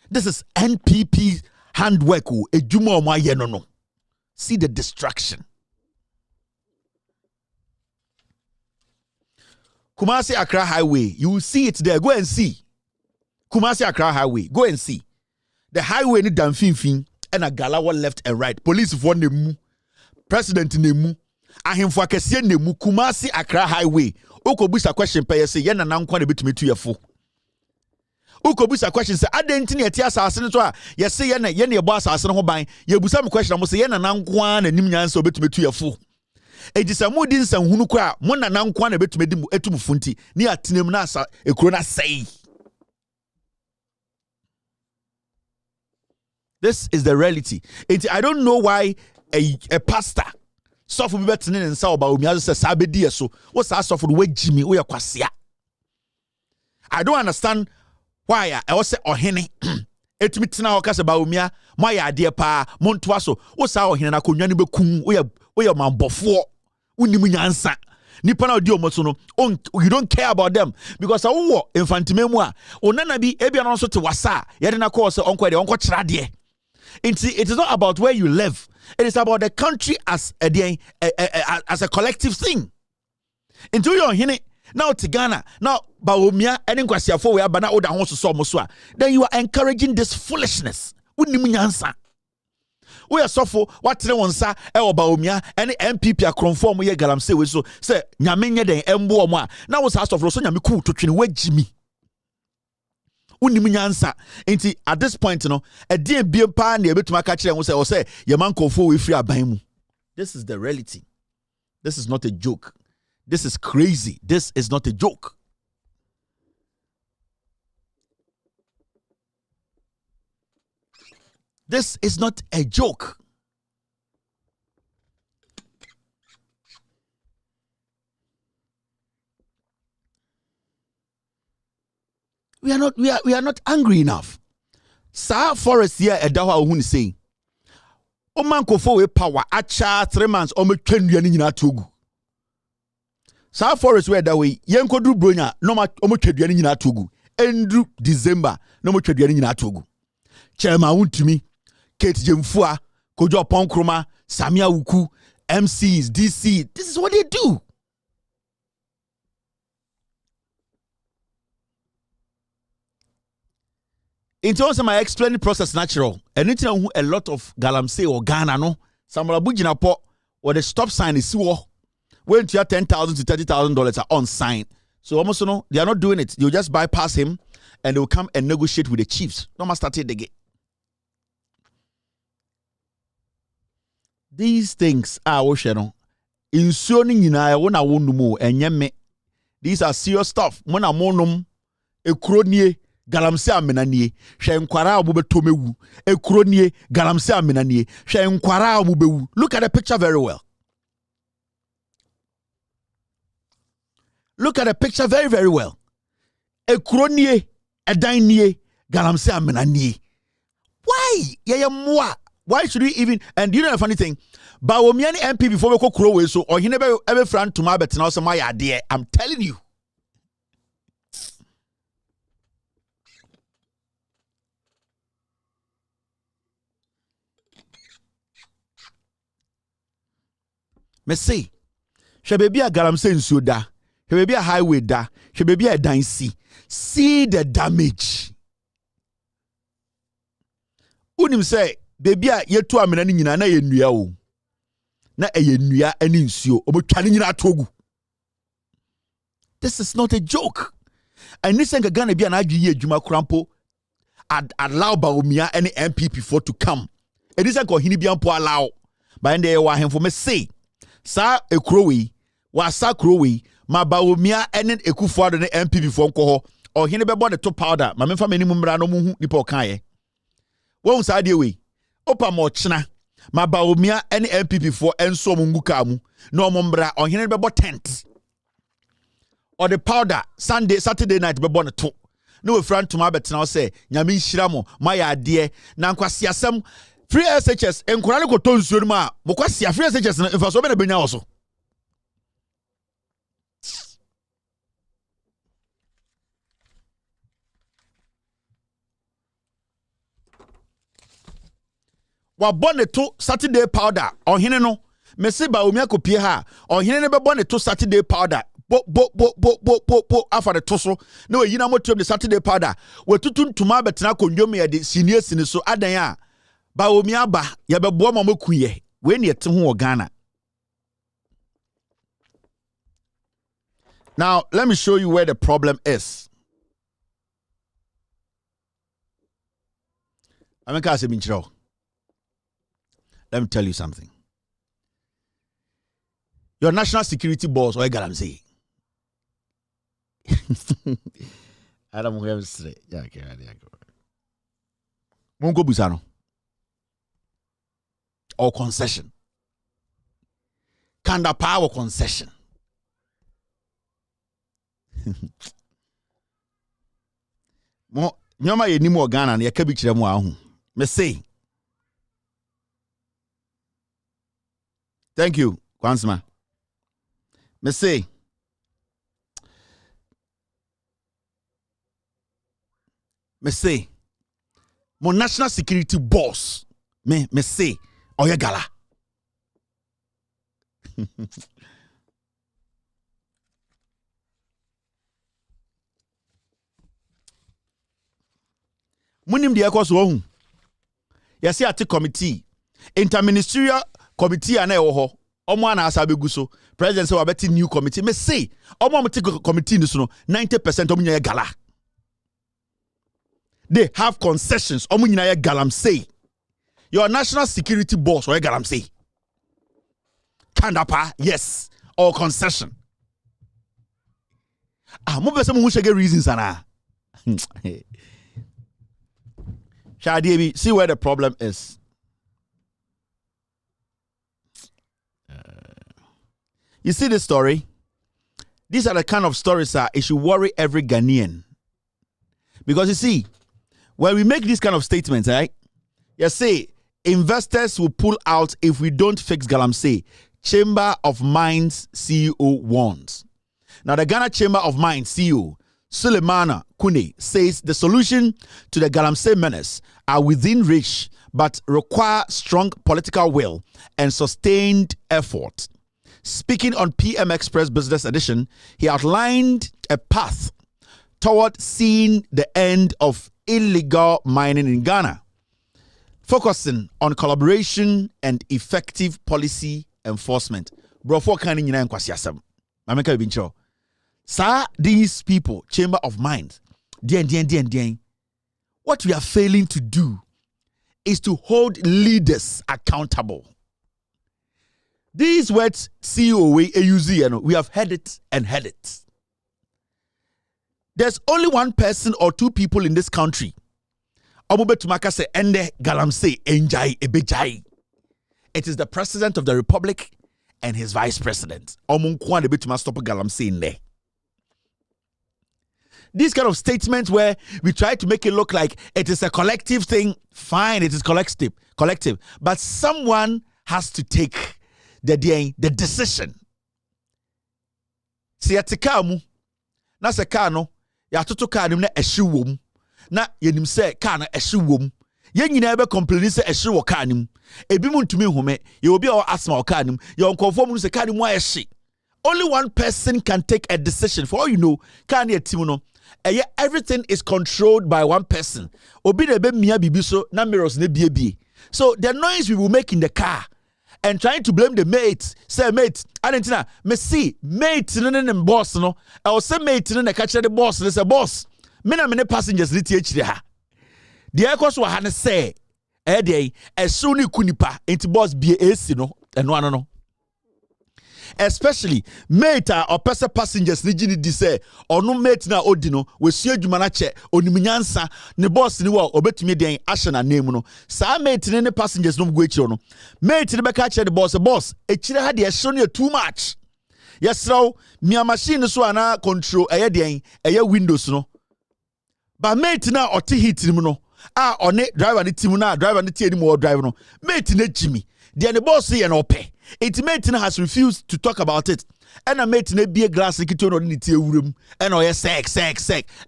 This is NPP handwork. No. See the destruction. Kumasi Accra Highway, you will see it there. Go and see. Kumasi Accra Highway, go and see. The highway ni damfinfin and a galawa left and right. Police for nemu, president nemu, ahemfo akese nemu. Kumasi Accra Highway. Oko busa question pay say yen na nankwa na betumi tu yefo. Uko busa question say adenti na eti asase no to a ye say ye na ebo asase no ho ban ye busa me question mo say ye na nankwa na nim nyansa obetumetu ye fo ejisa mu di nsan hunu ko a mo na nankwa na betumedi mu etum funti ni atenem na asa ekuro na say. This is the reality. I don't know why a pastor suffer be betene nsa oba omi aso say sabedi eso wo sa suffer we jimi wo ye kwasea. I don't understand why I was say ohene etumi tena ho kase ba omia mo ya ade pa mo ntoa so wo sa ohene na konwa ne bekum wo ye mambofo unim nyansa nipa na odi omoto no you don't care about them because awo infantimemu a onana bi ebia no so te wasa ye de na call say onko de onko kira de. It is not about where you live, It is about the country as a collective thing. Into your hine now to Ghana now Baomia and Kwasiafo we abana oda ho so so then you are encouraging this foolishness. Unim nyansa. We are suffer what wonsa e Baomia and MPP akronfo mo ye Galamsey we so say nyame nye den embo mo a now was house of so nyame cool to twene wagimi. Unim nyansa enti at this point no e dey biem pa na ebetuma ka kire wo say ye man kofo we free aban mu. This is the reality. This is not a joke. This is crazy. This is not a joke. This is not a joke. We are not angry enough. Sir Forest here edawa ohun say. O man kofo we power acha 3 months o metwa nua ni nyina togu. Sir Forest we that way yenkodu bronya no ma o metwa dua ni nyina togu. Endru December no metwa dua ni nyina togu. Chairman Wuntumi, Kate Jemfua, Kojo Ponkroma, Samia Wuku, MCs, DC. This is what they do. In terms of my explaining process natural, anything a lot of Galamsey or Ghana no, Samuel Bujina po or the stop sign is so when to $10,000 to $30,000 are on sign. So almost no, they are not doing it. They'll just bypass him and they'll come and negotiate with the chiefs. No more started again. These things are ocean. In soning in I won't more and yemme. These are serious stuff. When I'm on a crony. Galamsey amenanie hwe nkwara obubetomewu ekronie Galamsey amenanie hwe nkwara obubewu. Look at the picture very well. Look at the picture very, very well. Ekronie edanie Galamsey amenanie. Why? Yeye why should we even? And you know the funny thing, Bawomiani MP before we go krowe so or he never ever friend to my betina so my idea. I'm telling you. Me say, she baby a Galamsey nsuo da, she baby a highway da, she baby a dan see the damage. Unim say, baby a yetu amena ni nyina na ye nnua o. Na eye nnua ani nsuo, obotwa ni nyina togu. This is not a joke. And this ain't gonna be an adwi adwuma krampo allow Baomia any MPP for to come. It isn't go hini biampo allow. But in there wa him for me say sa ekrowe wa sa krowe ma Baomia enen ekufuado ne MPP for nko ho o hene bebo the top powder ma memfa mani mumra no muhu nipa okaye won sa de we opa mo chena ma Baomia ene MPP for enso mo nguka mu no mo mbra o hene bebo tent or the powder Saturday night bebo ne to no we front to my betena say nyame nhira mo ma ya ade na nkwase asem free SHS enkurane ko to nsuo mu a mo kwase free SHS na mfa so be na benya wo so wa bonne to Saturday powder ohene no mesi Baomia ko pie ha ohene ne be bonne to Saturday powder bo afa de to so na we yina motom the Saturday powder we tutun tuma betena ko ndwom ye de senior sini so adan a Baomia ba ye be bo ma makuye we ne yete ho Ghana. Now let me show you where the problem is. Ameka se minchiro. Let me tell you something. Your national security boss or Galamsey. I don't have to say. Yeah, okay. Mungo Busano. Or concession. Kanda power concession. Mo nyoma ye nimu Ghana na yaka bi kire mu ahu. Me say. Thank you, Kwansma. Me say. Me say. Mon national security boss. Me say. Oye gala. Munim de ekos wo hu. Yesi ate committee, interministerial committee ana ewo ho. Omo ana asa begu so. President say wabeti new committee. Me say, omo mte committee ni so no 90% omo nya gala. They have concessions. Omo nyina ye Galamsey. Your national security boss or Galamsey. Kandapa, yes, or concession. Mo be say mo shege reasons ana. Shadi, see where the problem is. You see this story? These are the kind of stories that it should worry every Ghanaian. Because you see, when we make these kind of statements, right? You say investors will pull out if we don't fix Galamsey. Chamber of Mines CEO warns. Now, the Ghana Chamber of Mines CEO, Sulemana Kune, says the solution to the Galamsey menace are within reach, but require strong political will and sustained effort. Speaking on PM Express Business Edition, he outlined a path toward seeing the end of illegal mining in Ghana, focusing on collaboration and effective policy enforcement. Bro, for kind of kwasiasem. Mameka bincho. Sir, these people, Chamber of Mines, what we are failing to do is to hold leaders accountable. These words, CEO, AUZ, we have heard it and heard it. There's only one person or two people in this country. Omubetumaka se ende Galamsey enjai ebejai. It is the President of the Republic and his Vice President. Omunkwa debetuma stop Galamsey in there. These kind of statements where we try to make it look like it is a collective thing, fine, it is collective. But someone has to take the decision. Si yatika mu, na se ka no, ya toto ka nim na ehye wom. Na yenim se ka na ehye wom. Ye nyina be complain se ehye wo ka nim. Ebi mu ntumi home, ye obi a asma wo ka nim, ye onkofo mu se ka nim wa ehye. Only one person can take a decision. For all you know, ka na team no. Everything is controlled by one person. Obi na be mia bibi so na mirrors na bie. So the noise we will make in the car and trying to blame the mate, say mate, Adentina, me see mate no boss no. I will say mate no na catch the boss. They say boss. Me na many passengers ni tie ha. The ekos wa ha say dey esuni kunipa enti boss bie AC no eno no. Especially mate or person passengers ni gini di say onu mate na odi no we sua adwuma na che onimnyansa ne boss ni wa obetumi den ahye na name no sa mate ne passengers no go ekiro no mate ne beka che the boss ekire ha de ehye no too much yesraw mia machine so ana control den windows no ba mate na oti hit ni no a one driver ni team na driver ni tie ni mo drive no mate na jimi de ne boss ye na ope. It mate has refused to talk about it. And a mate ne be a glass likito no ni tie wuram. And oye sek.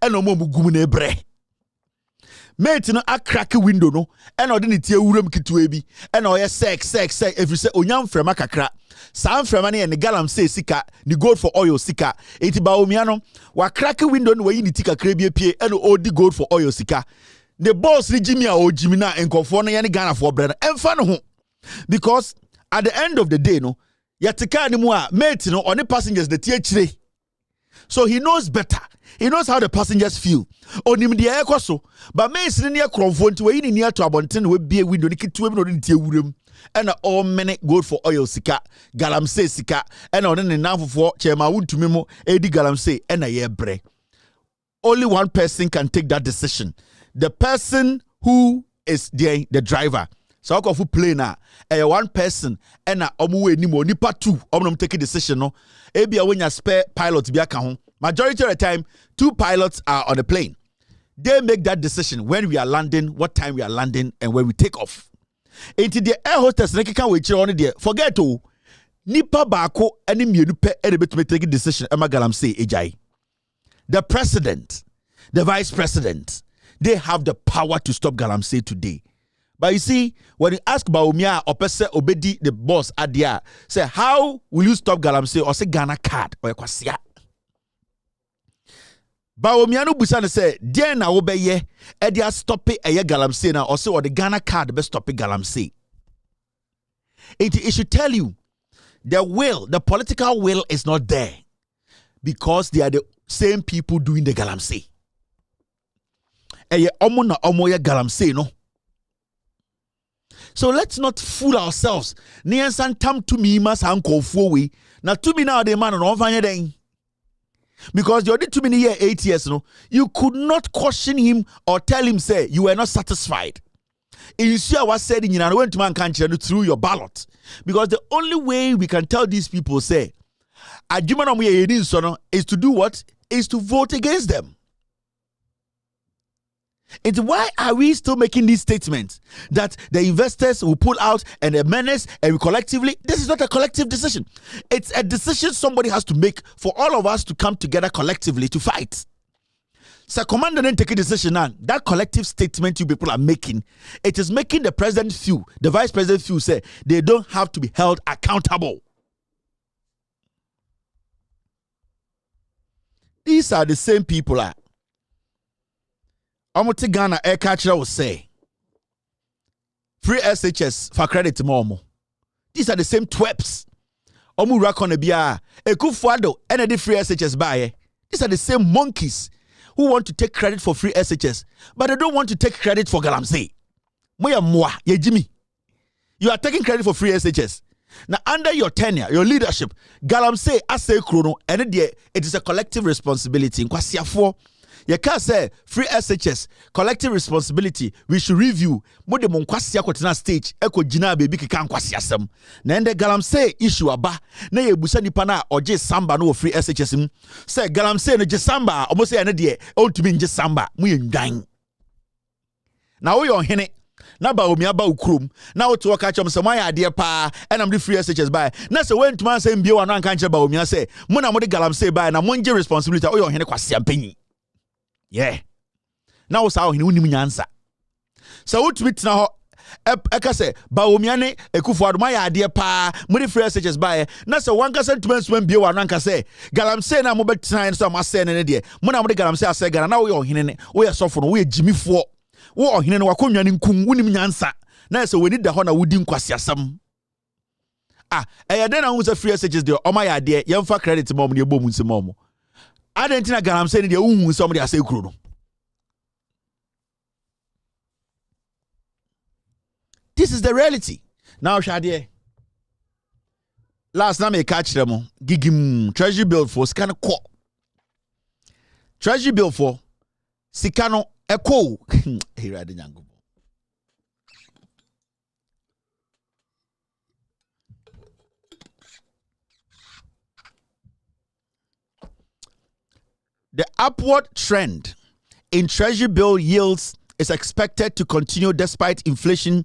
And no mo gumu ne bre. Mate no a crack window no. And o ni tie wuram kitu ebi. And oye sek. If you say onyam frema kakra. Sam frema ne Galamsey sika. Ni gold for oil sika. Eti ba omiano. Wa crack window no we ni tika krebie pie. And o di gold for oil sika. The boss ni Jimmy a o Jimmy na enkofo no ye ni Ghana for brother. Emfa no ho. Because at the end of the day, no, yatika ni mua mate no on the passengers the tie. So he knows better. He knows how the passengers feel. Onim de ekoso, but mate ni near cromfo nti we ni near to abonten we be window ni kitu we no de tie wuram. And all many gold for oil sika, Galamsey sika, and on the nan for chema wuntumi mo edi Galamsey and a ye bre. Only one person can take that decision. The person who is the driver. So how fu play na one person and na omuwe ni mo nipa two omnom take a decision no ebia when you spare pilot bi aka ho majority of the time 2 pilots are on the plane. They make that decision when we are landing, what time we are landing, and when we take off. Into the air hostess na kika we chire on there forget o nipa baako ani mienu pe e betumi take a decision Emma Galamsey ejai. The president, the vice president, they have the power to stop Galamsey today. But you see, when you ask Baumia or Pese Obedi, the boss at the say, how will you stop Galamsey or say Ghana card or Kwasia? Baumia no busane say, dear na obeye, Edia stop it a Galamsey na or say or the Ghana card best stop it Galamsey. It should tell you the political will is not there because they are the same people doing the Galamsey. Eye omo na omo ya Galamsey no. So let's not fool ourselves. Niansan tam to me mas hanko we. Na to me now the man on over then. Because you did too many years, 8 years, no, you could not caution him or tell him, say, you were not satisfied. You see, I was said in I went to man country through your ballot. Because the only way we can tell these people, say, is to do what? Is to vote against them. It's why are we still making these statements that the investors will pull out and the menace and we collectively? This is not a collective decision. It's a decision somebody has to make for all of us to come together collectively to fight. So commander then take a decision now. That collective statement you people are making, it is making the president feel, the vice president feel, say they don't have to be held accountable. These are the same people are. Omote Ghana air catcher will say free SHS for credit momo. These are the same twerps. Omu rakon bia Ekufuado and the free SHS buy. These are the same monkeys who want to take credit for free SHS, but they don't want to take credit for Galamsey. Moya mwa ye Jimmy. You are taking credit for free SHS. Now under your tenure, your leadership, Galamsey ase krono and it is a collective responsibility. Nkwasiafo you can't say free SHS, collective responsibility. We should review. Mode monkwasia kwatena stage. Eko jina baby kikan kwasia sem. Na ende Galamsey issue aba. Na ye busa nipa na oje samba no free SHS. Say Galamsey no je samba. Omo say ene de ontumi nje samba. Mu ye ndwan. Na wo yo hene. Na ba omi aba ukrum. Na wo to waka chom se man ya ade pa. Enam the free SHS buy. Na se when tuma say mbie wa no anka nche ba omi say. Mo na mo de Galamsey buy na mo nje responsibility. O yo hene kwasia mpanyi. Yeah. Now sa ohini unim nyansa. So utumi na ho eka se ba omiane Ekufuado ma ya ade pa mo de free SHS buy na se wanka sentiment man bie wa nanka se Galamsey na mo betan so ma se ne de mo na mo de Galamsey ase Ghana na wo ye ohini ne wo ye sofo no wo ye jimifo wo ohini ne wakonwa ne nkum unim nyansa na se woni da ho na wodi nkwasiasam den na hu se free SHS de o ma ya ade yemfa credit mom ne ebom nsi mom Adentina Galamsey ni de unhu somebody ase kuro no. This is the reality. Now Shadie. Last time I catch them gigim treasury bill for scan ko. Treasury bill for sikano echo. Here I didn't go. The upward trend in treasury bill yields is expected to continue despite inflation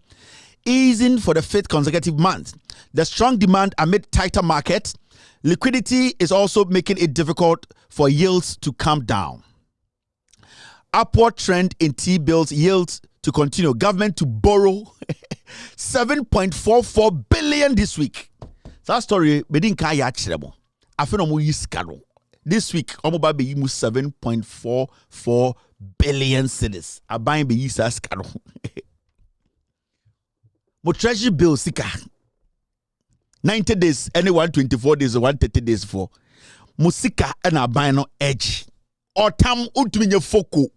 easing for the fifth consecutive month. The strong demand amid tighter markets, liquidity is also making it difficult for yields to come down. Upward trend in T-bills yields to continue. Government to borrow 7.44 billion this week. That story, we didn't carry actually. I feel no use caro. This week, Omoba be 7.44 billion cedis. I buy be use as caro. Mo treasury bill sika 90 days, any 124 days or 130 days for Musika and I buy no edge. Or tam utminye foko.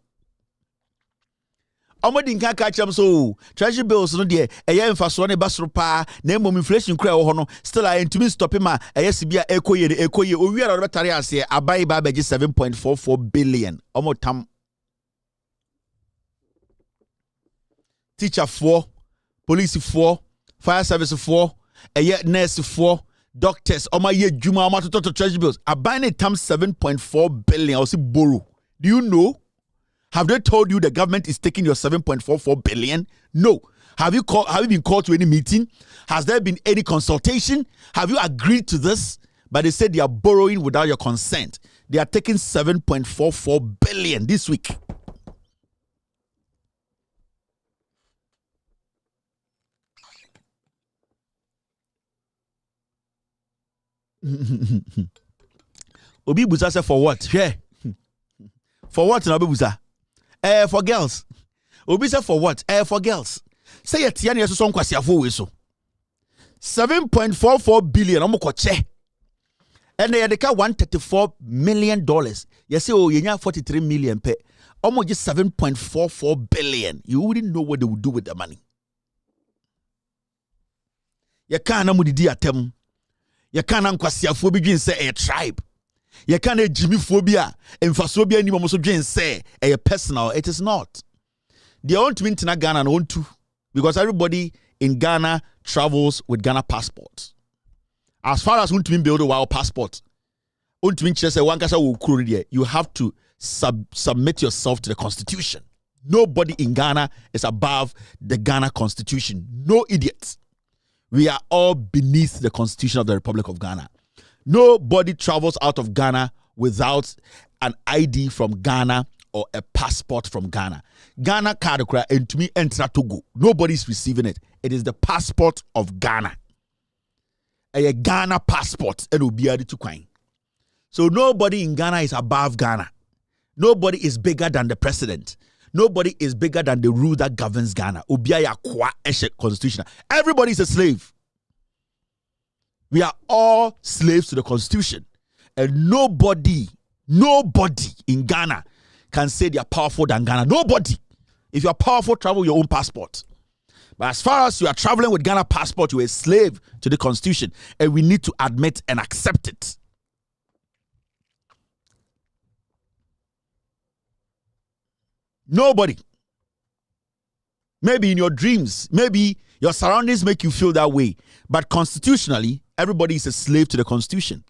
Omodi nka catch am so treasury bills no de eye mfaso ne basro pa na emom inflation kura wo ho no still I ntumi stop ma eye sibia ekoye owi ara betare ase abai ba beji 7.44 billion omotam teacher for police for fire service for eye nurse for doctors omaye djuma omatoto treasury bills abai ne tam 7.4 billion or si borrow. Do you know? Have they told you the government is taking your 7.44 billion? No. Have you been called to any meeting? Has there been any consultation? Have you agreed to this? But they said they are borrowing without your consent. They are taking 7.44 billion this week. Obi busa say for what? Yeah. For what na obi busa? For girls. Obi say for what? For girls. Say yet yan yeso son kwasiafo we so. 7.44 billion omo koche. And they ka $134 million. You say oh yenya 43 million pe. Omo just 7.44 billion. You wouldn't know what they would do with the money. You can't amudidi atem. You can't kwasiafo bi dwen say a tribe. You can't Jimmy phobia and phobia ni moso dwen say a personal. It is not. They want to na Ghana and want to because everybody in Ghana travels with Ghana passports. As far as want to build a wild passport, want to say one kasa will you have to submit yourself to the constitution. Nobody in Ghana is above the Ghana constitution. No idiots. We are all beneath the constitution of the Republic of Ghana. Nobody travels out of Ghana without an ID from Ghana or a passport from Ghana. Ghana card and to me enter Togo. Nobody's receiving it. It is the passport of Ghana. A Ghana passport and will be added to coin. So nobody in Ghana is above Ghana. Nobody is bigger than the president. Nobody is bigger than the rule that governs Ghana. Constitution. Everybody is a slave. We are all slaves to the constitution. And nobody in Ghana can say they are powerful than Ghana. Nobody. If you are powerful, travel with your own passport. But as far as you are traveling with Ghana passport, you are a slave to the constitution. And we need to admit and accept it. Nobody. Maybe in your dreams, maybe your surroundings make you feel that way. But constitutionally, everybody is a slave to the constitution.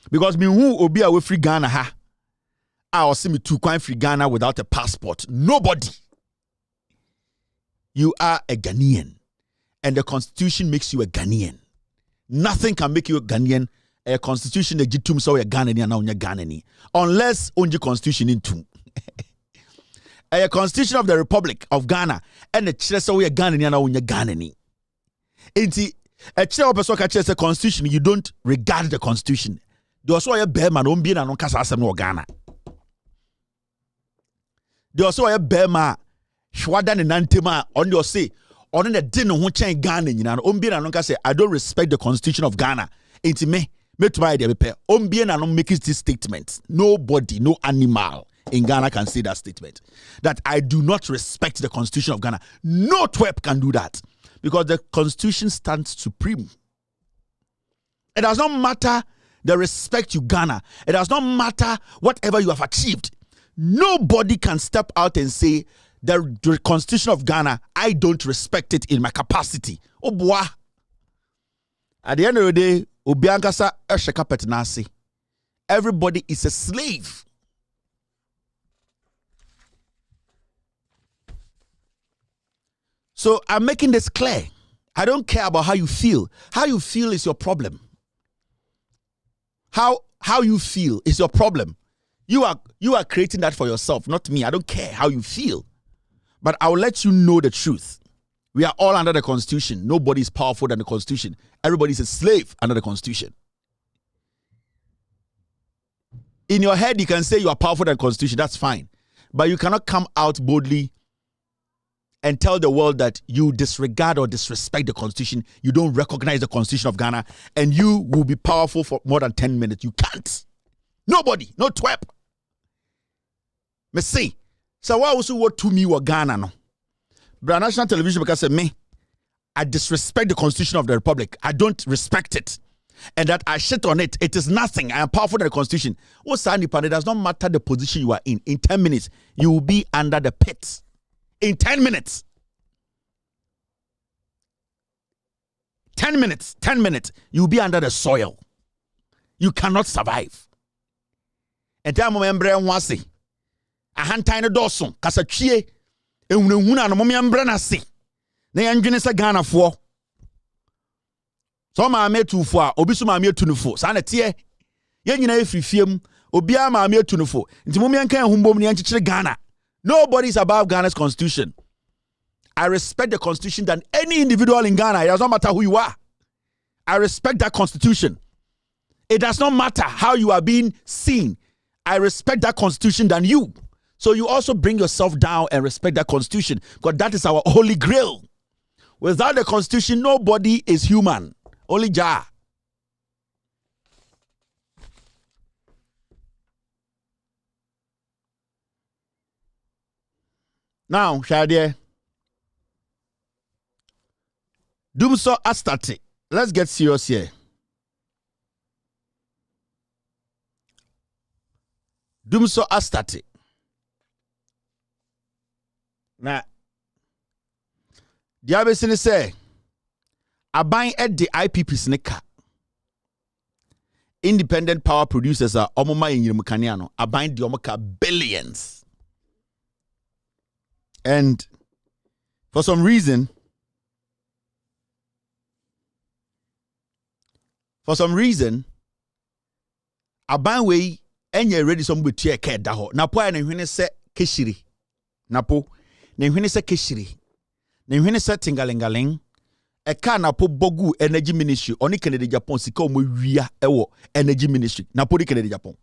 Because me who obi away free Ghana ha. I will see me too quite free Ghana without a passport. Nobody. You are a Ghanaian. And the constitution makes you a Ghanaian. Nothing can make you a Ghanaian. A constitution that jitum so a Ghanaian na unya Ghanaian. Unless only constitution in two. A constitution of the Republic of Ghana and the chile so we a Ghanaian na unya Ghanaian. Inti a chile person ka chile constitution you don't regard the constitution. There also a bear man umbi na non kasa asem no Ghana. There also a bear man shwada ne nantema on your say on the dinner who chen Ghana nyina umbi na non kasa I don't respect the constitution of Ghana. Inti me to buy the paper. Umbi na non make this statement. Nobody, no animal in Ghana can say that statement. That I do not respect the constitution of Ghana. No twerp can do that. Because the constitution stands supreme. It does not matter the respect you Ghana. It does not matter whatever you have achieved. Nobody can step out and say the constitution of Ghana, I don't respect it in my capacity. Oh boy. At the end of the day, Obiankasa Eshekapet Nasi. Everybody is a slave. So I'm making this clear. I don't care about how you feel. How you feel is your problem. How you feel is your problem. You are creating that for yourself, not me. I don't care how you feel. But I will let you know the truth. We are all under the Constitution. Nobody is powerful than the Constitution. Everybody is a slave under the Constitution. In your head, you can say you are powerful than the Constitution. That's fine. But you cannot come out boldly and tell the world that you disregard or disrespect the Constitution, you don't recognize the Constitution of Ghana, and you will be powerful for more than 10 minutes. You can't. Nobody. No twerp. Me say, so why also what to me or Ghana no? But national television because say me, I disrespect the Constitution of the Republic. I don't respect it. And that I shit on it. It is nothing. I am powerful than the Constitution. What's it does not matter the position you are in. In 10 minutes, you will be under the pit. In 10 minutes. 10 minutes, you'll be under the soil. You cannot survive. And time membre wase. A hantine doson, kasa chie, e unehuna no membre na se. Na yandwene se Ghana fo. So ma me tu fo a, obi so ma me tu no fo. Sa na tie. Ye nyina efifiem, obi a ma me tu no fo. Nti mo me kan humbom ne yankyekere Ghana. Nobody is above Ghana's constitution. I respect the constitution than any individual in Ghana. It does not matter who you are. I respect that constitution. It does not matter how you are being seen. I respect that constitution than you. So you also bring yourself down and respect that constitution, because that is our holy grail. Without the constitution, nobody is human. Only Jah. Now, Shadia. Dumso Astati. Let's get serious here. Dumso Astati. Now, Diabesini say, Aban at the IPP sneka. Independent power producers are omoma in Yumukaniano. Aban the omoka billions. And for some reason, Aban way enye ready some with tear care daho. Napo and when se keshiri. Napo, when se keshiri. When se tingalingaling. Eka napo bogu energy ministry. Oni Kennedy Japan sika omwia ewo energy ministry. Napo di Kennedy Japan.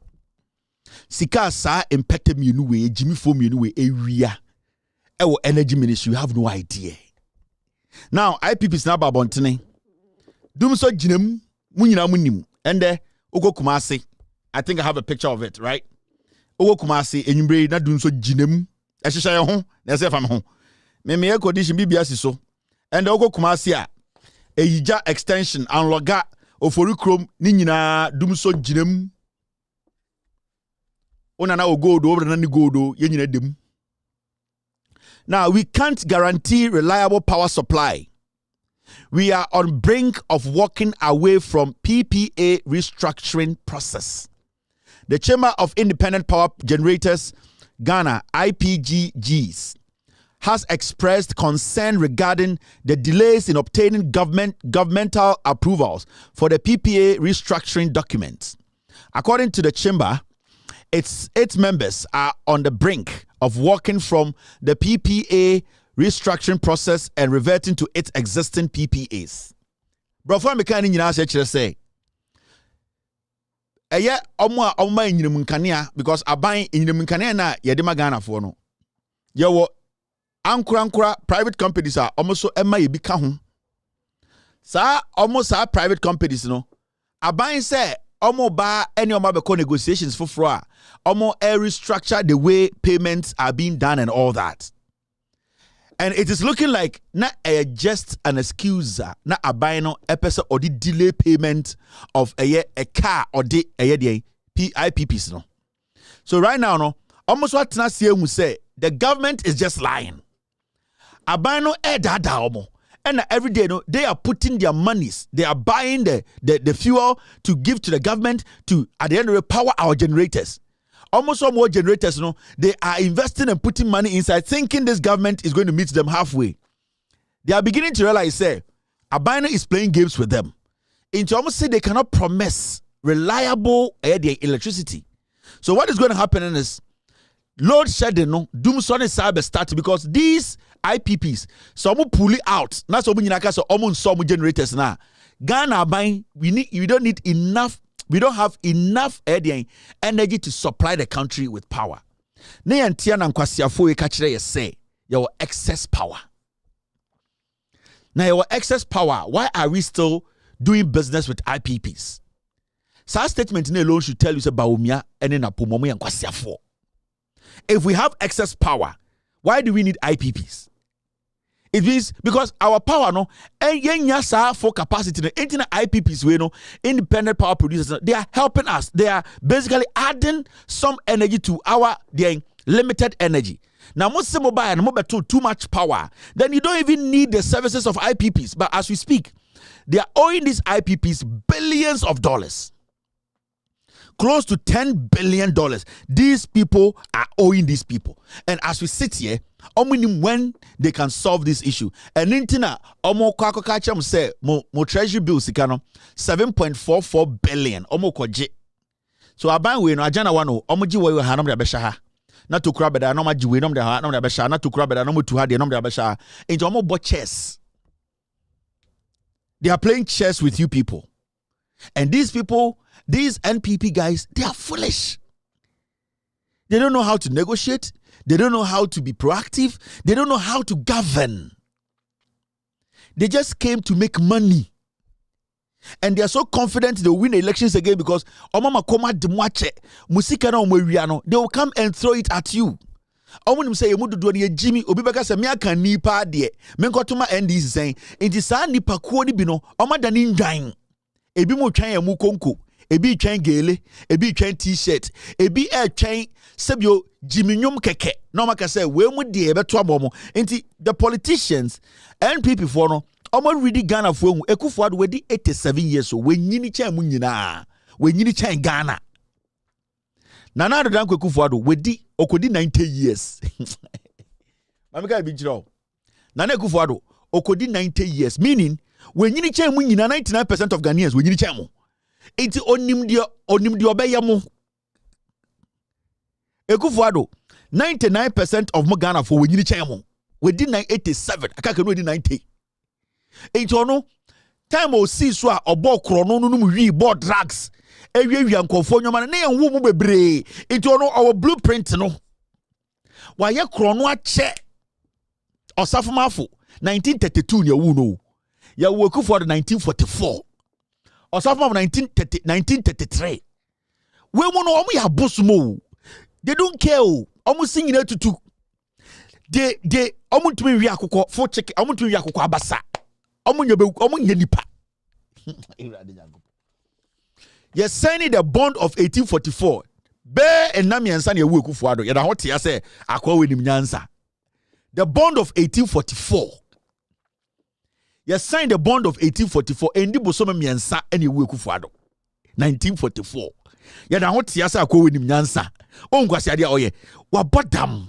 Sika sa impacted me no way. Jimmy for me no way. Ewia. Ewo energy ministry. You have no idea. Now, IPP is now babontene. Dumso jinem. Munyina munim. And Ugo Kumasi. I think I have a picture of it, right? Ugo Kumasi, enyumbre na Dumso jinem. Eshisha ya hon. Nese fam hon. Me eko dishi BBS so. And Ugo Kumasi a Eyija extension anloga ofori krom ni nyina Dumso jinem. Ona na ogodo obra na ni godo ye nyina dem. Now, we can't guarantee reliable power supply. We are on brink of walking away from PPA restructuring process. The Chamber of Independent Power Generators, Ghana, IPGGs, has expressed concern regarding the delays in obtaining governmental approvals for the PPA restructuring documents. According to the Chamber, its members are on the brink of walking from the PPA restructuring process and reverting to its existing PPAs. Bro, me kan nyina say eye omo enyinum nkania because aban enyinum nkania na yede magana fo no ye wo ankura private companies are almost so ema ye bi ka ho sa almost our private companies no aban say omo ba any omo be negotiations for fro omo restructure the way payments are being done and all that. And it is looking like not just an excuse, not a bino episode or the delay payment of a car or the IPPs. No. So right now, no, almost what Tanasia say, the government is just lying. A bino dada and every day, no, they are putting their monies, they are buying the fuel to give to the government to at the end of the power our generators. Almost some more generators, they are investing and putting money inside, thinking this government is going to meet them halfway. They are beginning to realize, say, Abina is playing games with them. Into almost say they cannot promise reliable electricity. So what is going to happen is load shedding, doom son is cyber start because these IPPs, some pull it out. Not so many some generators now. Ghana buying, we don't need enough. We don't have enough energy to supply the country with power. Ne antia na nkwasiafo e ka kire ye say your excess power. Now your excess power, why are we still doing business with IPPs? Sa statement ne alone should tell you say baumia ene na pomomo ya nkwasiafo. If we have excess power, why do we need IPPs? It means because our power no and for capacity no IPPs we no independent power producers they are helping us. They are basically adding some energy to our limited energy. Now most mobile and mobile too much power, then you don't even need the services of IPPs. But as we speak, they are owing these IPPs billions of dollars. Close to $10 billion. These people are owing these people. And as we sit here, when they can solve this issue. And intina, omo kwako kacham say, mo treasury bill sikano, 7.44 billion. Omo koje. So aban we no ajana wano, omo jiwe we hanom de abesha. Na to kura beda no ma jiwe nom de ha nom de abesha. Na to kura beda no mo tuha de nom de abesha. Into omo bo chess. They are playing chess with you people. And these people, these NPP guys, they are foolish. They don't know how to negotiate. They don't know how to be proactive. They don't know how to govern. They just came to make money. And they are so confident they'll win elections again because they will come and throw it at you. Say Jimmy Obibeka se miaka nipa de menkotuma NDC saying inti saa nipa ko ni bi no omadani ndwan ebi mo twan emu konko ebi twan gele ebi twan t-shirt ebi twan sebio Jimmy nyom keke no maka say we mu de beto abomo inti the politicians NPP for no omo really Ghana for hu Ekufuado we di 87 years so we nyini chan mu nyina we nyini chan Ghana Nana Addo Dankwa Ekufuado we di okodi 90 years. Mamika bi jiro. Nana Ekufuado okodi 90 years meaning when you chen mu nyina 99% of Ghanaians when you chen mu. Enti onim de obeye mu. Ekufuado 99% of Ghana for when you chen mu. We di 87. Akaka no di 90. Enti ono time o see so a obo kro no no mu wi board drugs. Ewi ankofo nyoma na yenwu mu bebre enti ono our blueprint no wa ye krono ache osafomafo 1932 ne wu no ya wo Ekufuado 1944 osafomafo 1933 we mu no omo ya bosumo they don't care omo sinyina tutu de omo tumi wi akokọ fo chicken omo tumi wi akokọ abasa omo nya nipa Yes, signing the bond of 1844. Bear and Namiansan ya wu Ekufuado. Ya da hoti ya se akwa we nim nyansa. The bond of 1844. Yes, signed the bond of 1844. Endi bosome miansa eni wu Ekufuado. 1944. Ya da hoti ya se akwa we nim nyansa. Onkwasi ade oye. Wa bodam.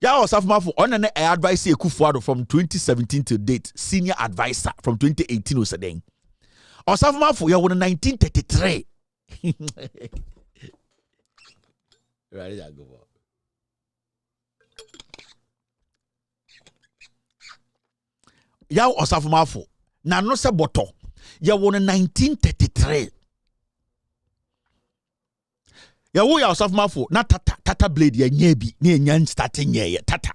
Ya osafumafo onene advice Ekufuado from 2017 to date. Senior advisor from 2018 osedeng. Osafumafo ya won 1933. Right ya go. Ya Osafumafo na no se boto ya won 1933. Ya wo ya Osafumafo na tata blade ya nyebi na enyan starting ye tata.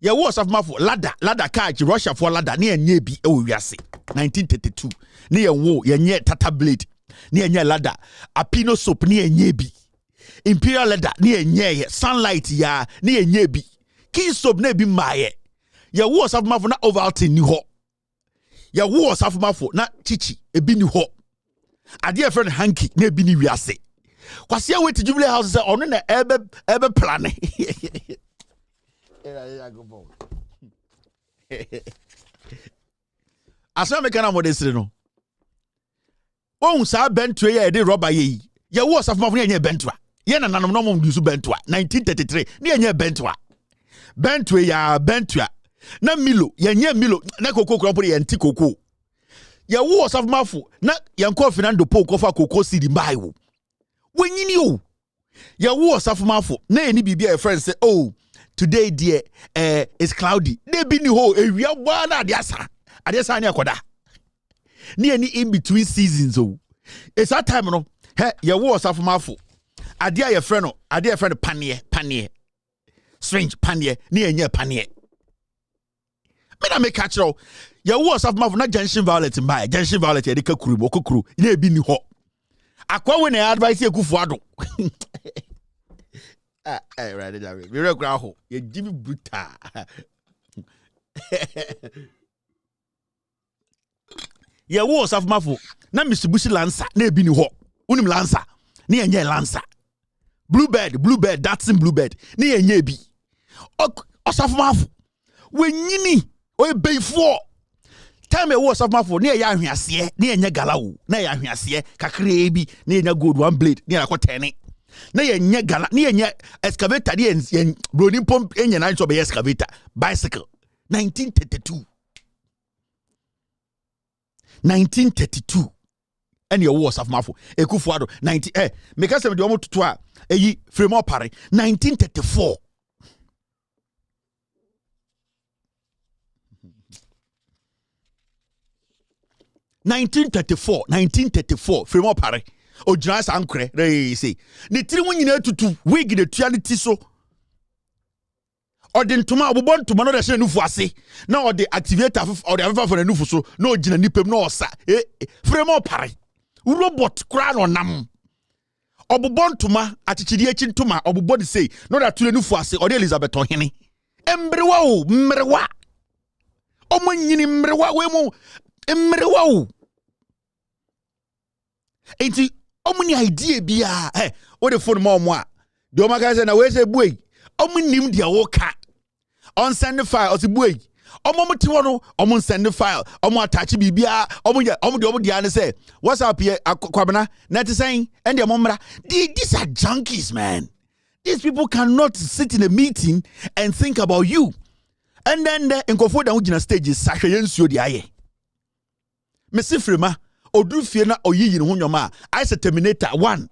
Ya wo Osafumafo ladder catch Russia for ladder na enyebi e wo wiase. 1932 ni yenwo yenye tata blade ni yenye ladder apino soap ni yenye bi imperial leather ni yenye sunlight ya ni yenye bi key soap na bi maye ya wo Osafumafo na Ovaltine ni ho ya wo Osafumafo na chichi ebi ni ho ade friend hanky na ebi ni wiase kwase wait Jubilee House say ono na ebe plan era go bon Asama mekana modesire no. Ohun sa bentwe ye de rubber ye. Ye wo Osafumafo na ye bentwa. Ye na nanom no mom dusu bentwa 1933. Na ye bentwa. Bentwe ya bentwa. Na Milo, ye nye Milo na koko kropori ye nti koko. Ye wo Osafumafo na ye nko Fernando Po kofa koko sidi mbai wo. Wenyini o. Ye wo Osafumafo na ye ni bibia e friend say oh today dear it's cloudy. They be ni ho ewia bwa na de asa. Adesa ani akoda ni any in between seasons oh it's that time no he ye wo Osafumafo ade a ye friend no ade ye friend panie strange panie ni enye panie me na make catch ro ye wo Osafumafo na Junction Violet mba Junction Violet ye de kakuru mo kokuru na ebi ni ho akwa we na advice Ekufuado right there we rekura ho ye Jimmy brutal ya wo Osafumafo na Mitsubishi Lancer na ebi ni ho unim Lancer na yenye Lancer Bluebird Datsun Bluebird na yenye ebi Osafumafo wenyini oyebefo time wo Osafumafo na ya ahwease na yenye galawo na ya ahwease kakra ebi na yenye gold one blade na ya kwotene na yenye gala na yenye excavator na yenye broni pump enye na so be excavator bicycle 1932 and your was of Mafo Ekufuado 90 make us the omo to a frame pare 1934 1934 fremo pare ojina sankre re say ne tiri mu nyina tutu wig de tua ne ti so odi ntoma obobɔ ntoma no de hye nufu ase na odi activator odi afa for nufu so na ojina nipem na osa fremo pare robot kra no nam obobɔ ntoma atichidi echi ntoma obobɔ de say no da tule nufu ase odi Elizabeth Ohene embrewa o mrewa omanyini mrewa we mu mrewa o enti omuni idea bia o de phone mo a de o maka say na we say buei omunim dia wo ka on send file o si buei omo ti wono omo send file omo attach bibia omo de dia ne say what's up here kwabena na ti saying and the momra these are junkies, man. These people cannot sit in a meeting and think about you. And then in Kofo da ugina stages sahwe yensuo de aye mesifrema odufie na oyiyi ne honwoma I say Terminator 1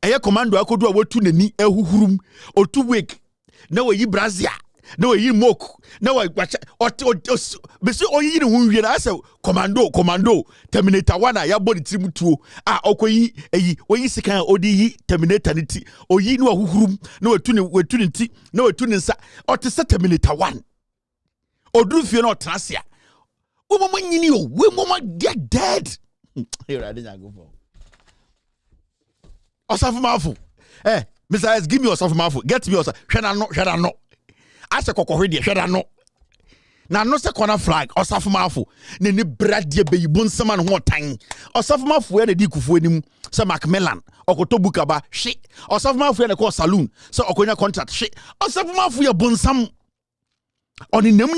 eye commando akodu a wotu nani ehuhurum otu week na oyi brazia na oyi moku na oyi besi oyiyi ne honwie na I say commando Terminator 1 ya body trimutuo okoyi eyi oyi sikan odi yi Terminator ni ti oyi ne ohuhurum na wetu ne ti na wetu ne nsa otese Terminator 1 odufie na otrasia Woman nyini o we mama get dead. Here I didn't go for. Osafumafo. Mr. S, give me Osafumafo. Get me Osaf. Sheda no. I say kokori de sheda no. Na no se corner flag Osafumafo. Ne ni bradie be yibun sama no hotan. Osafumafo e na di kufu anim se Macmillan okotobu kaba hwe. Osafumafo e na ko saloon se okonya contract hwe. Osafumafo ye bonsam oni nem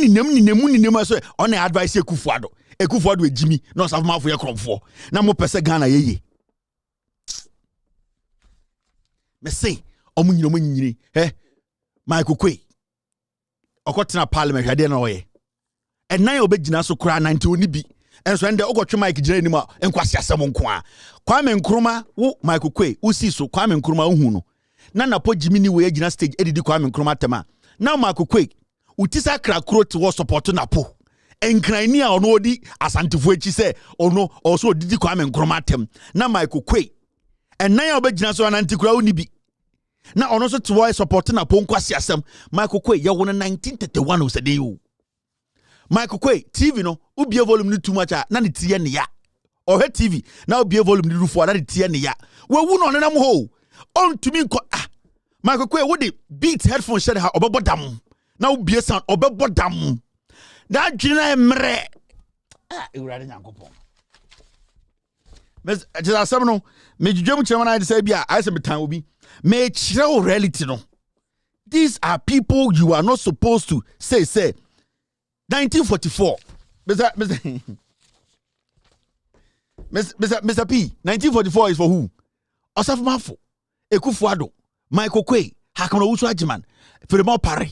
so on advice ekufuado ejimi no safmafo ye kromfo na mo pese Ghana yeye me say omunyini Michael Kwe okotena parliament hade na oye enan obegina so kura 90 oni bi enso ende okotwe Mike gina ni ma enkwase asem nko a Kwame Nkrumah wo Michael Kwe usi so Kwame Nkrumah ohu no na po Jimmy ni we gina stage edidi Kwame Nkrumah tema na Michael Kwe utisa krakro to was support na po enkrani a ono odi asantefu echi se ono also odidi Kwame Nkrumah tem na Michael Kwe enan ya obegina so ananti kura oni bi na ono so to was support na po nkwase asem Michael Kwe ye wo 1931 osede yo Michael Kwe TV no ubie volume ni too much na ne tie ne ya ohwe TV na ubie volume ni rufo na ne tie ne ya we wu no nenam ho on to me Michael Kwe wo de beat headphone shed ha obebodam na ubie sound obebodam that jina emre ewurade nyankopon mes just asem no me dwedwem kyerem na say bia I say betan obi me kyerɛ reality no. These are people you are not supposed to say 1944 Mr. P 1944 is for who? Osafumafo Ekufuado Michael Kwe Hakano Usu Ajiman Fremo Pare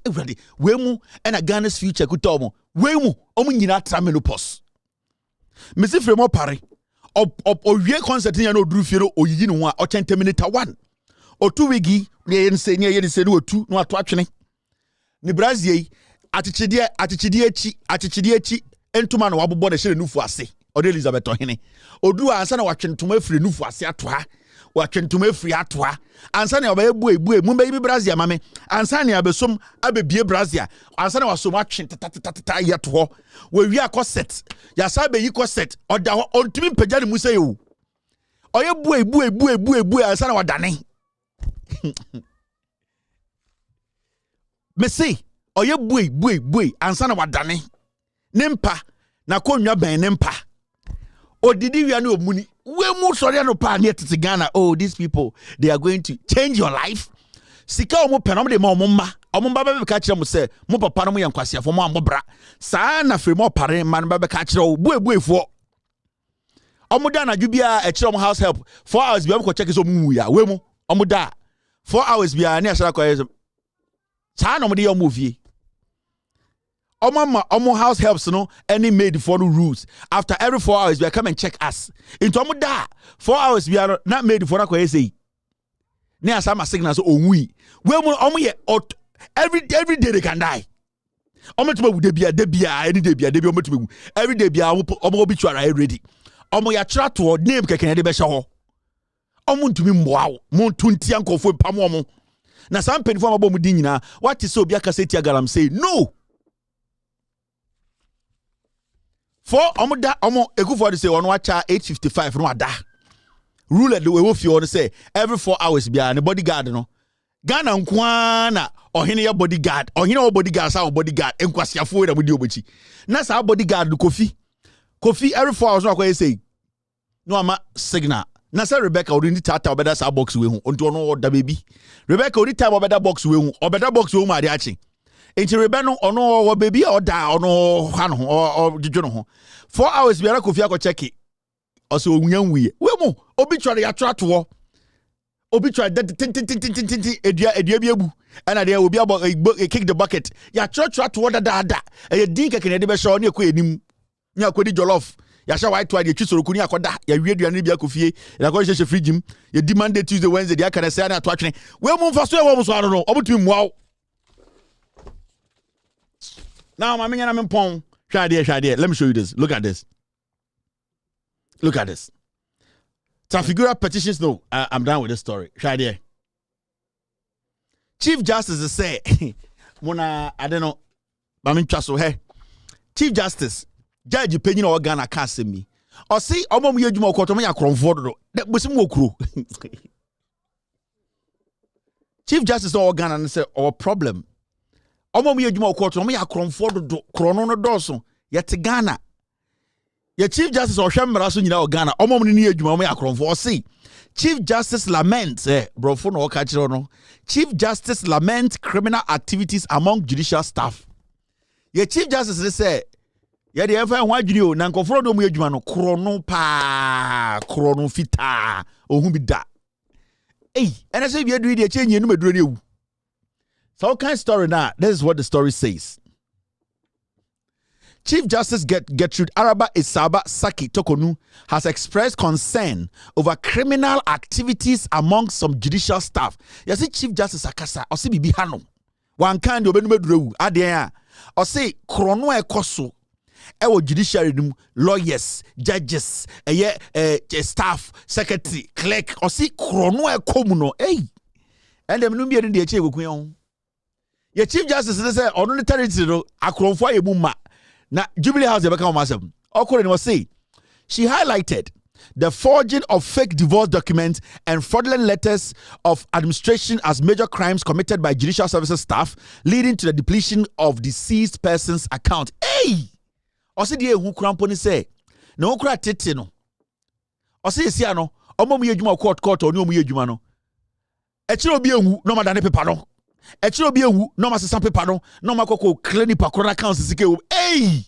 everybody wemu and a Ghana's future kutomo wemu nyina tra menopause Mr. Fremo Pare o wie concert ya no durufie no oyiyi no ho a o Terminator 1 o tu wigi ne yense ne yedi se no otu no ato atwene ni Brazil atichidi echi entuma no wabobɔ na hye nufu ase ode Elizabeth Ohene odu ansa na watwentuma afiri nufu ase atoa watwentuma afiri atoa ansa na obaye mu bayi Brazil mame ansa na abesom abebie Brazil ansa na wasom atwentata yeto ho wawi akoset ya sabe yi koset oda ho ontumi pagya ne musa yo oye bue ansa na wadane me say oye bue ansa na wadane nempa na konwa ben nempa odidi wia na omuni we mu sori no pa na tete Ghana. Oh, these people, they are going to change your life. Sika omo penom de ma omomba be ka kire mo se mo papa no mo yankwasiafo mo amobra saa na firi mo pare man be ka kire o buebuefo omo da na dwubia e kire mo house help 4 hours bia mo ko check so mu ya we mu omo da 4 hours bia na asara ko saa no mo de yo mo vie omo house helps no any made for no rules after every 4 hours we come and check us into omo da 4 hours we are not made for ko say ne asama signals onwi we mu omo ye every day they can die Ometuma debia any debia ometuma every debia omo obituary ready. Omo ya tra to name keke de be hye ho. Omo ntumi mboa mo tunti ankofo pam omo. Na some penifo amabo mu din nyina what is obi aka say tia Galamsey no. For omo da omo ekufo de say ono acha 8:55 no ada. Rule the way we feel say every 4 hours bia ne bodyguard no. Ghana nkwana ohene ya bodyguard ohene o bodyguard sa o bodyguard enkwasiafo da mudi obochi na sa bodyguard Kofi every 4 hours no akwa say no ama signal na say Rebecca odini tata obeda sa box we hu onto no da baby Rebecca odi time obeda box we hu obeda box we hu ma de achi enti Rebecca no ono wo baby oda ono ha no o didwo no ho 4 hours biara Kofi akọ check it o so onyan we mu obi tware ya trato obi try edia bi ebu ana de obi abo kick the bucket ya try to order da e din keke ne de be show na ekọ enim nya akodi jollof ya sha white twide twisoro kuni akoda ya wie aduane bi akofie ya ko hye fridge m ya di Monday Tuesday Wednesday dia kana say na to atwene we mu mfa so e wo mu so ano no obutumi muaw now ma menya na mempon hwa de let me show you this. Look at this. Trafigura petitions, no, I'm done with this story. Try there. Chief Justice say, Mona, I don't know, but I'm just so hey. Chief Justice, Judge Penny or Ghana can't see me. Or see, Omo Yajuma Kotomaya Cronford, that was more crew. Chief Justice or Ghana and say, our problem. Omo Yajuma Kotomaya Cronford, Crono Dawson, yet Ghana. Your Chief Justice or Shamrasu in Ghana, Omomini Jumama Akronfo. See, Chief Justice laments, brofo no kachirono. Chief Justice laments criminal activities among judicial staff. Your Chief Justice say, yeah, the ever one junior, Nankofro no Mujumano, Chrono fita, or whom be that. Hey, and I say, you're doing the change, you. So, kind of story now. This is what the story says. Chief Justice Gertrude Araba Isaba Saki Tokonu has expressed concern over criminal activities among some judicial staff. You see, Chief Justice Akasa, or see Bibi Hano, one kind of Benumedru, Adia, or say Chrono Ekoso, our judiciary lawyers, judges, staff, secretary, clerk, or see Chrono Ekomuno, and the Menumia in the Chief Your Chief Justice said, on the territory, Akronfo Ebuma. Now, Jubilee House become massive. Okoro was say she highlighted the forging of fake divorce documents and fraudulent letters of administration as major crimes committed by judicial services staff, leading to the depletion of deceased person's account. Hey, osi die hu kramponi say na okura tete no. Osi esi ano, omo mu yedwuma court oni omu yedwuma no. Echiro obi ehu no madane paper no. Echiro bi ewu no ma sesa paper no no ma kokko clinic pakora account sike wo eh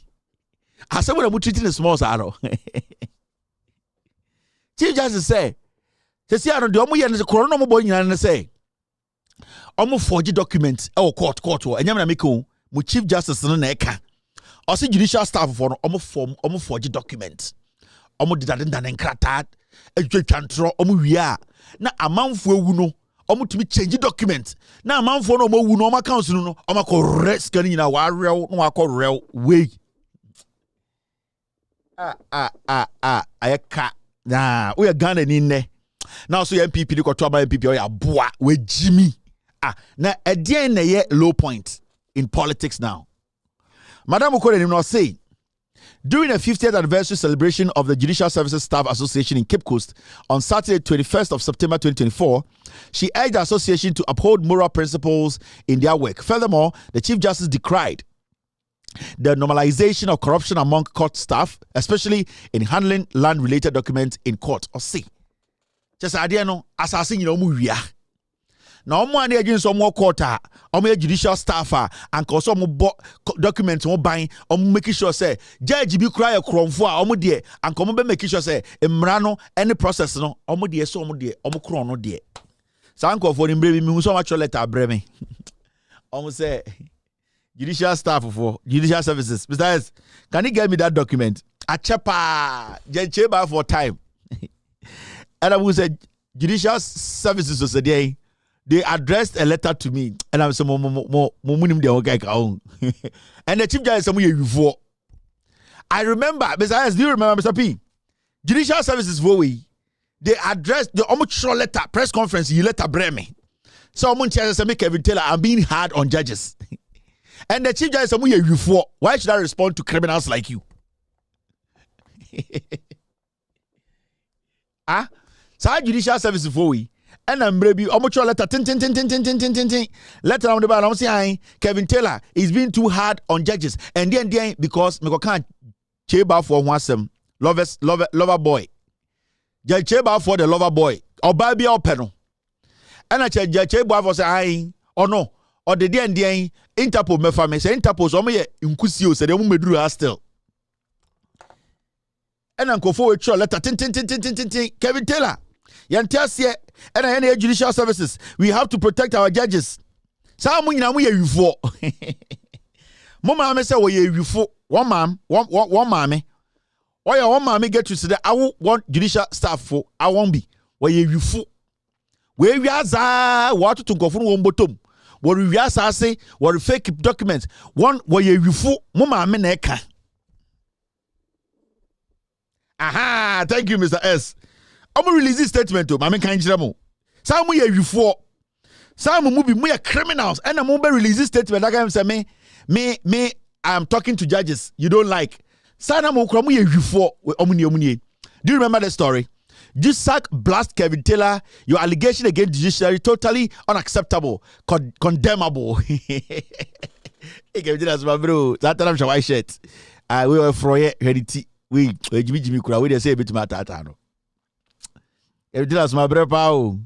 asabu na mu treating the small saro. Chief Justice say se ano de omo ye ne corona mo boy nyina ne say omo forge document e wo court wo enyam na meko mu Chief Justice no na eka o se judicial staff for no omo forge document omo didadenda ne nkrata etwetwantro omo wia na amanfo ewu no omo to be change document na amanfo no omo wu no omo council no omo ko risk ni na wa rew no wa ko rew we ayeka na we Ghana ni ne now so MPP di ko to aba MPP o ya boa we jimi na edien na ye low point in politics now. Madam Okore no say during the 50th anniversary celebration of the Judicial Services Staff Association in Cape Coast on Saturday, 21st of September 2024, she urged the association to uphold moral principles in their work. Furthermore, the Chief Justice decried the normalization of corruption among court staff, especially in handling land-related documents in court. Or see, just idea no assassin you now, one against some more quarter, judicial staffer, and cause some documents more buying, making sure say, Judge be cry a crown for dear, and come making sure say, Emrano, any process no, dear, so dear, chrono dear. Sanko for him, baby, so much letter, breme. Almost say, judicial staff for judicial services. Besides, can you get me that document? A chapa, Jecheba for time. And I will say, judicial services was a day. they addressed a letter to me, and I'm saying, and the chief judge said, I remember, besides, do you remember, Mr. P? Judicial Services for we, they addressed the almost letter, press conference, you letter Breme. So I'm say, Kevin Taylor, I'm being hard on judges. And the chief judge said, why should I respond to criminals like you? So Judicial Services for we. And I'm baby, almost letter, letter on the bottom. I'm saying Kevin Taylor is being too hard on judges, and then because me can't cheba for one some lover boy. Judge cheba for the lover boy or baby or penal. And I judge cheba for say or no or the day Interpol me family say Interpol so me inkusio say them me do still. And I'm go forward letter Kevin Taylor. Yantiasie and any judicial services. We have to protect our judges. Some we for. Mama me say we for one mommy. Why one mommy get to say that I want judicial staff for I won't be. Why you for? Where we are what to go for one bottom. What we are say what fake documents. One why you for mama me neka. Aha, thank you, Mr. S. I'm going to release this statement to Mama Kanjiramo. Some we are for some movie we are criminals, and I'm going to release this statement. Like I'm saying, me, I'm talking to judges you don't like. Sana mo kura we are for omuni. Do you remember the story? Jusak blast Kevin Taylor. Your allegation against judiciary totally unacceptable, condemnable. Hey, Kevin Taylor's my bro. That time I'm white shirt. We were for heredity. We Jimmy kura. We they say a bit matter. Everything as my brother Pao.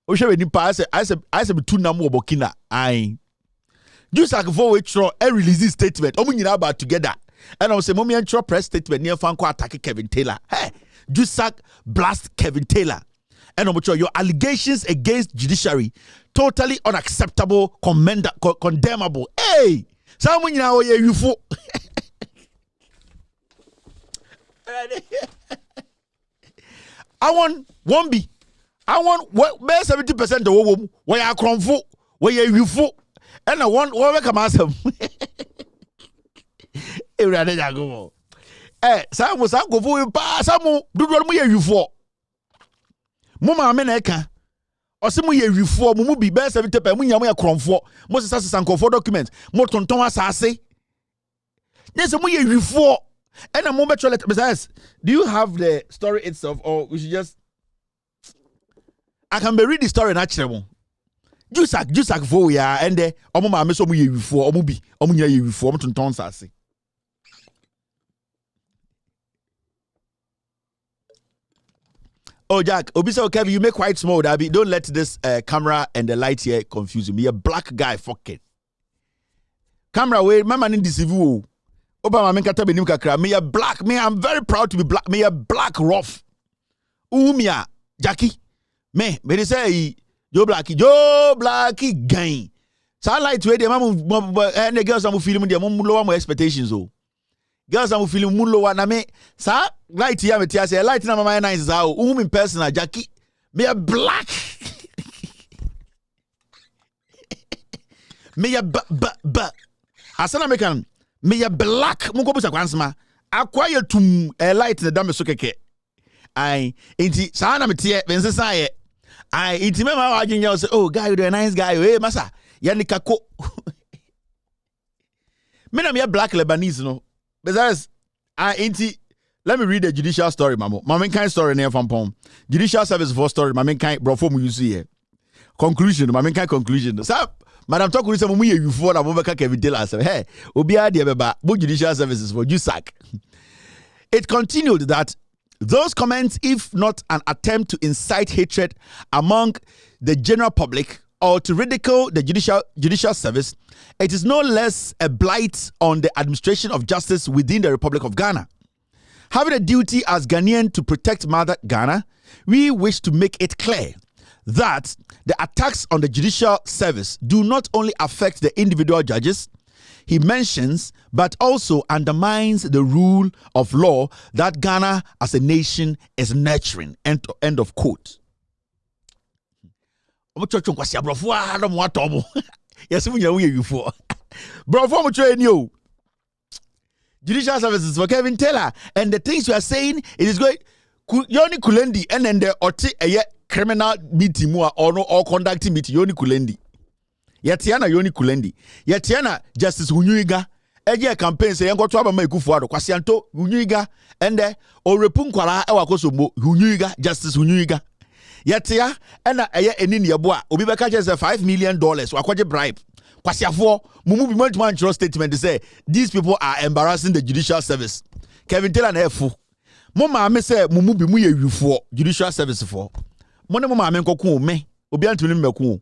O show any pass. I said two namu obokina. I. Just like for which release this statement. Omu nyina about together. And I say mommy and press statement near Fanko attack Kevin Taylor. Hey, just blast Kevin Taylor. And I'm your allegations against judiciary totally unacceptable, condemnable. Hey, someone now you for. I want 1B. I want 70% of what where you come for, where you for, and I want what come as him. Some was go for some do what you for. Mama America. Or some you for mu be best 70% when you come for. Most of us for documents. More tonton asase. Yes, some you for. And a moment besides, do you have the story itself, or we should just? I can be read the story naturally. Just like for we are, and the mama me so mu ye for omubi omunya ye for omutonton sase. Oh Jack, Obisa Kevin, you make quite small, Abby. Don't let this camera and the light here confuse you. Me a black guy, fucking camera way. My man in deceive you. Obama men kata benim kakra. Me a black. Me I'm very proud to be black. Me a black rough. Umia Jackie. Me they say Joe Blackie gang. So I like to the mama and the girls am feeling their mum lower my expectations. Oh, girls am feeling mun lower na me. Sa light here me tia say light na my nice is how in personal Jackie. Me a black. Me a asana mekan. Me ya black mungo busa kwansma acquire tum a light the dame so keke ai inti sana metie bensesa ye ai inti mema wajinya say oh guy you a nice guy hey masa yani kako me na me black Lebanese no because ai inti let me read the judicial story mamo kind story near from pom judicial service for story kind bro for mu use here conclusion kind conclusion so Madam talk with some you for Abubakar Kevin Taylor said, hey, Obia Diabeba, both judicial services for JUSAC. It continued that those comments, if not an attempt to incite hatred among the general public or to ridicule the judicial service, it is no less a blight on the administration of justice within the Republic of Ghana. Having a duty as Ghanaian to protect Mother Ghana, we wish to make it clear that the attacks on the judicial service do not only affect the individual judges he mentions, but also undermines the rule of law that Ghana as a nation is nurturing. End of quote. omo chocho kwasi abrofo a no mo atomo yes mu nya wo yewifo brofo mo try ni o Judicial Services for Kevin Taylor and the things you are saying it is going Yoni Kulendi and then the oti criminal meeting mu or conducting meeting Yoni Kulendi Yetiana Yoni Kulendi Yetiana Justice Unyuiga Eje campaign say yengo to abama ekufuado kwasianto Unyuiga and the orepun kwara e wakoso mo Unyuiga Justice Unyuiga Yetia ena eye enini yebo a obi beka say $5 million wakwaje bribe kwasiafo mumu bi man trust statement say these people are embarrassing the judicial service Kevin Taylor na efu mo ma me say mumu bi mu ye wifo judicial service for mo ne mo ma me nkoko me obi antumi mmeko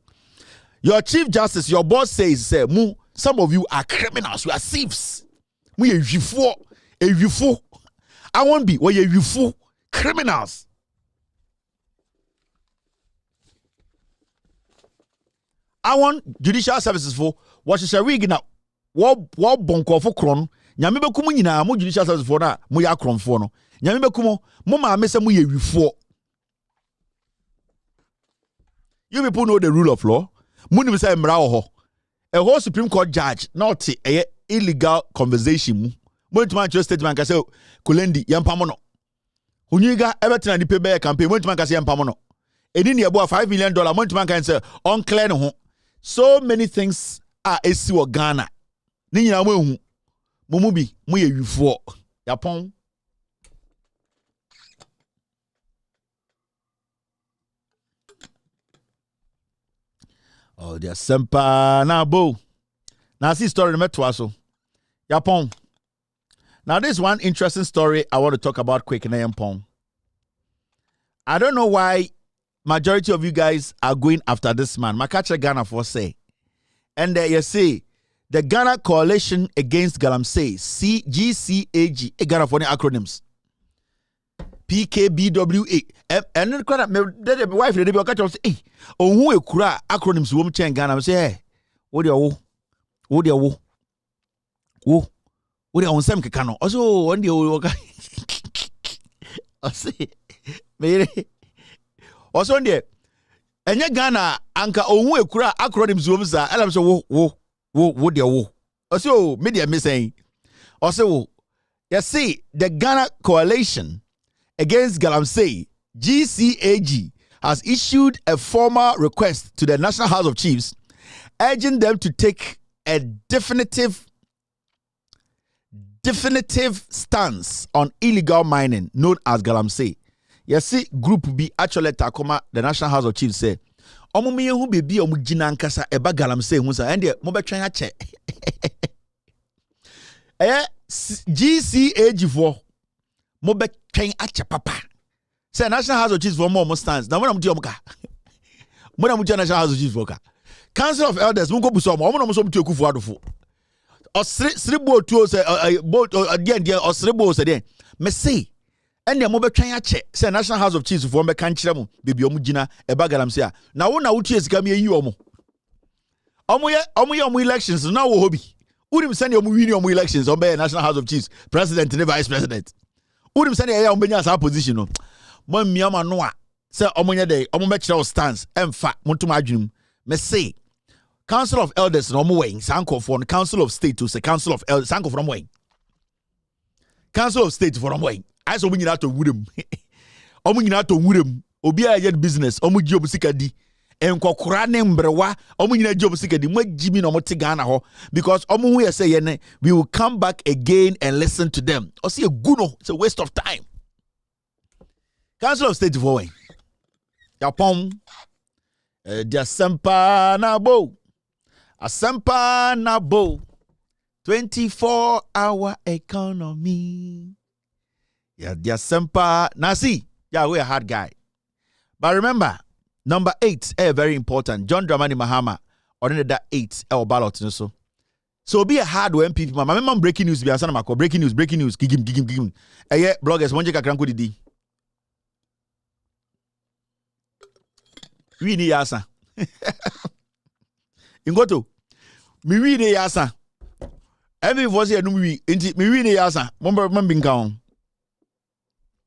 your chief justice your boss says say mu some of you are criminals you are thieves mu ye wifo I won't be we ye wifo criminals I want judicial services for what is a rig now. What bonko for kron. Nyame bekumu nyina mo judicial services for na mo ya kron for no. Nyame bekumu mo ma me se mo ye wifo. You people know the rule of law. Mo ni say mra ho. A whole Supreme Court judge not a illegal conversation mu. Mo ntuma just statement ka say Kulendi yampamo no. Hunyuga everything na di pay campaign mo ntuma ka say yampamo no. Eni ne ebo $5 million mo ntuma ka say on clear no ho. So many things are esi wo Ghana. Ni nyina mo ehu. Mumu bi mo ye wifo. Yapon. Oh, there's sempa na bo. Now see story meto so. Yapon. Now this one interesting story I want to talk about quick na yapon. I don't know why majority of you guys are going after this man. Makacha Ghana for say. And you see, the Ghana Coalition Against Galamsey, GCAG, Ghana for the acronyms. PKBWA. And then my wife, they be okay. Say, oh, who ekura acronyms? Who me Ghana? Say, hey, what do you? What do you? What do you on some kekano? Also, one day okay. I say, me. Also ndie enye Ghana anka ohun ekura acronyms wo msa elam so wo de wo also media me saying also you see the Ghana Coalition Against Galamsey GCAG has issued a formal request to the National House of Chiefs urging them to take a definitive stance on illegal mining known as Galamsey. You see, group B actually takoma the National House of Chiefs say, "Omo me hu bebi omo gina nkasa eba Galamsey hu sa ende mo betwen ache." GCAG for mo betwen ache papa. Say National House of Chiefs for more stands. Na mo na mti omka. Mo na mti National House of Chiefs for ka. Council of Elders mo ko buso mo na mo so mti okufu adofo. Osribo tuo say again osribo say den. Me say and the mobile train check say National House of Chiefs for me can chirem baby omugina eba Galamsey a na wo na wutu esika me yi omo elections na wo hobi urim send omo win omo elections on be National House of Chiefs president and vice president urim send ya omo nya sa position no mo miama no a say omo nya dey omo be kire stance emfa montum adwunum me say Council of Elders no omo wen sanko for Council of State to say Council of Elders sanko from wen Council of State for omo wen I saw when you to wurem. Omunyina to wurem. Obi a yet business. Omu job sikadi. Enkokora ne mbrewa. Omunyina job sikadi. Mwe jimi no mote Ghana ho. Because omu hu say yene, we will come back again and listen to them. O see a guno. It's a waste of time. Council of State for way. Yapom. Dia sempa na bo. Asempa na bo. 24-hour economy. Yeah, they're simple. Now see, yeah, we're a hard guy. But remember, number 8, very important. John Dramani Mahama, or that 8, ballot. So be a hard when people. My mom breaking news. Be a breaking news. Gigim. Yeah, bloggers. One jeka kranko didi. We ni yasa. Ingoto. Mi we ni yasa. Every voice here no we. Inti mi we ni yasa. Mamba binkaon.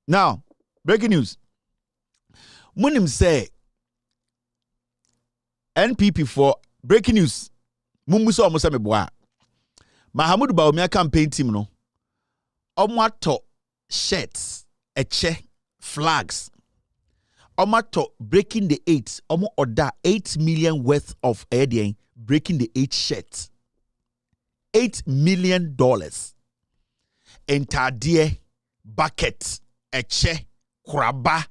Now, breaking news. Munim say NPP for breaking news. Mumbuso omo se meboa. Mahamudu Bawumia campaign team no. Omato shirts, eche, flags. Omato breaking the 8. Omo order 8 million worth of breaking the 8 shirts. $8 million. Entadie, bucket, eche, kraba.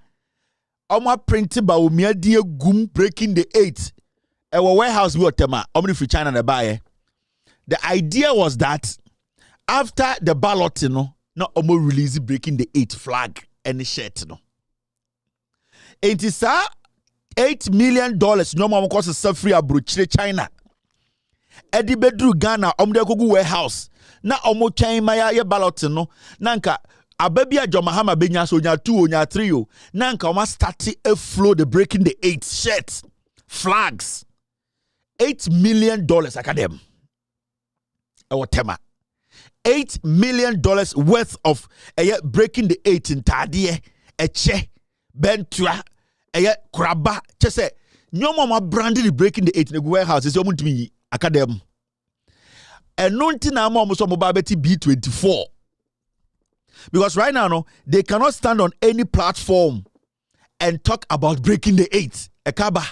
Oma printed by Umia die gum breaking the 8. Our warehouse we otema. Omni free China na buy. The idea was that after the ballot, no omo release breaking the 8 flag and the shirt, no. It is $8 million. No more cost a free abroad China. Edi bedru Ghana omde kogu warehouse na omo chain maya ye ballot no nanka ababia Jomahama benya so nya 2 nya 3 nanka oma start a flow the breaking the 8 shirts flags $8 million academ our tema $8 million worth of breaking the 8 in tadie eche bentua kraba chese nyomo ma branded breaking the 8 in the warehouse is omutimi academ and nonti na mo so mobile B24 because right now no they cannot stand on any platform and talk about breaking the 8 ekaba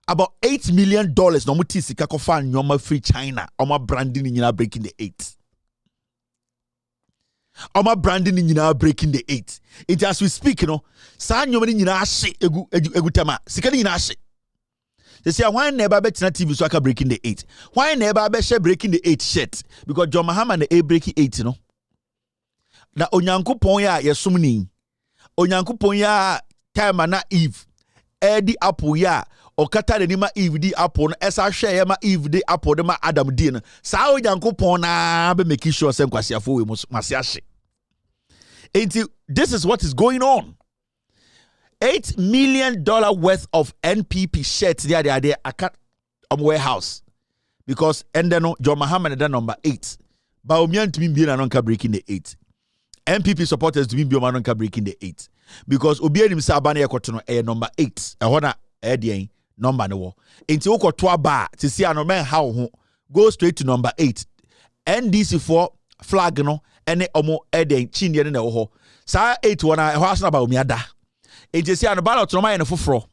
about $8 million no muti sika ko fan nyoma free China oma branding nyina breaking the 8 oma branding nyina breaking the 8 it as we speak you know sa nyoma nyina ahye egutama sika nyina ahye. They say, why never bet na TV so I can breaking the 8? Why never bet share breaking the 8 shit? Because John Mahama and the breaking 8, you know. Na onyanku ponya ya sumni. Onyanku ponya time na Eve. Edi apple ya. Okata de nima Eve di apple na esa share ma Eve di apple de ma Adam di na. Sa onyanku pona be make sure sem kwasi afo we masiashe. This is what is going on. $8 million worth of NPP shirts there at warehouse because and then John Mahama the number 8. Bawumia to be anonka breaking the 8. NPP supporters to be anonka breaking the 8 because Obi Anim Sabane ekoto no number 8. Ehona edien number no. Inti ukotwa ba to see anomen how go straight to number 8. NDC for flag no ene omo edien chinye ne ho. Sa 8 wana ho asna Bawumia da. Ejesi an ballot no ma ene foforo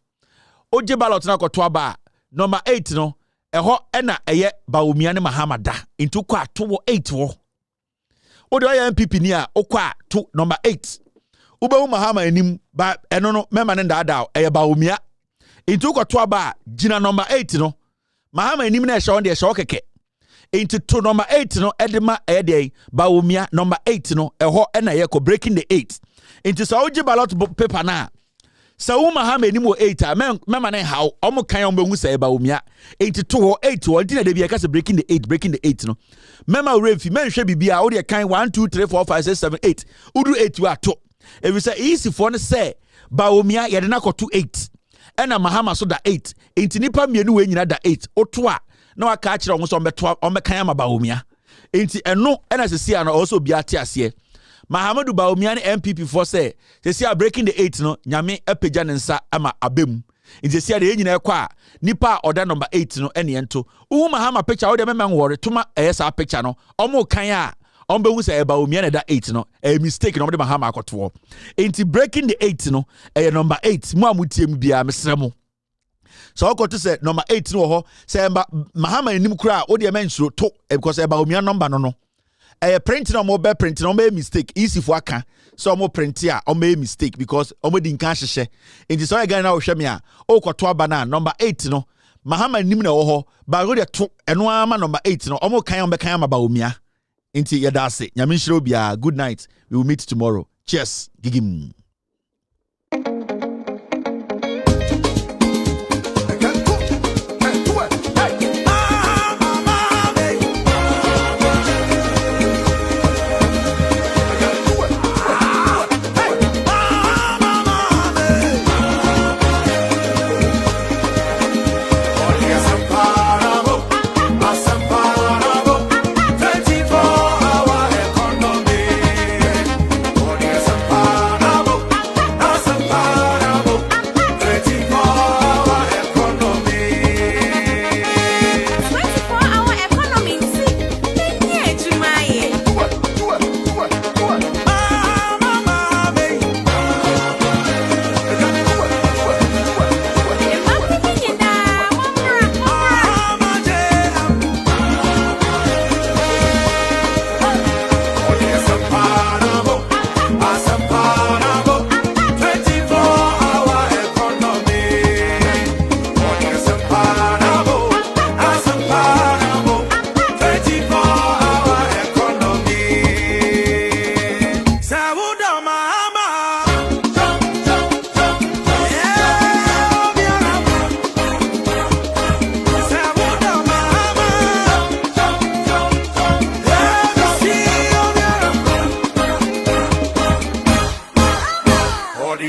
oje ballot na koto aba number 8 no eho ena eye Bawumia ne Mahama da into kwa to 8 wo ode oya MPP ni a okwa to number 8 ube Mahama enim ba eno no mema ne da eye Bawumia into koto aba gina number 8 no Mahama enim na ehwe on de ehwe keke into to number 8 no edema eye de Bawumia number 8 no eho ena ye ko breaking the 8 into so oje ballot paper na so Mahama ni mo 8 mema ne how omo kan omo hu say Bawumia 82 8 1 tin de bia ka say breaking the 8 no mema refi menhwe bibia wo de kan 1 2 3 4 5 6 7 8 udu 8 wa to if you say easy for no say Bawumia ye de na ko to 8 ena Mahama so da 8 enti nipa mienu we nyina da 8 oto a na wa ka kire omo so ombe kan ama Bawumia enti eno ena sesi ana also bia te ase Mahamudu Bawumia ne MPP for say they are breaking the 8 no nyame apeja ne nsa ama abem nti say de nyina ekwa nipa order number 8 no ene ento Mahama picture wo de memang wore tuma esa picture no omo kan a ombe hu say Bawumia ne da 8 no a mistake no de Mahama akoto nti breaking the 8 no number 8 mu amutiem bia mesremo so I got to say number 8 no ho say Mahama enim kura wo de mensuro to because Bawumia number no print no mobile print no make mistake easy for aka so mo print here o make mistake because o mo di nkan hyehyɛ nti so again na wo hwɛ me a o kɔto aba na number 8 no Mahama nim na wo ho ba go de to eno ama number 8 no o mo kan o be kan ama Bawumia nti yɛ da ase nyame nhyira obia good night we will meet tomorrow cheers gigim. Economy.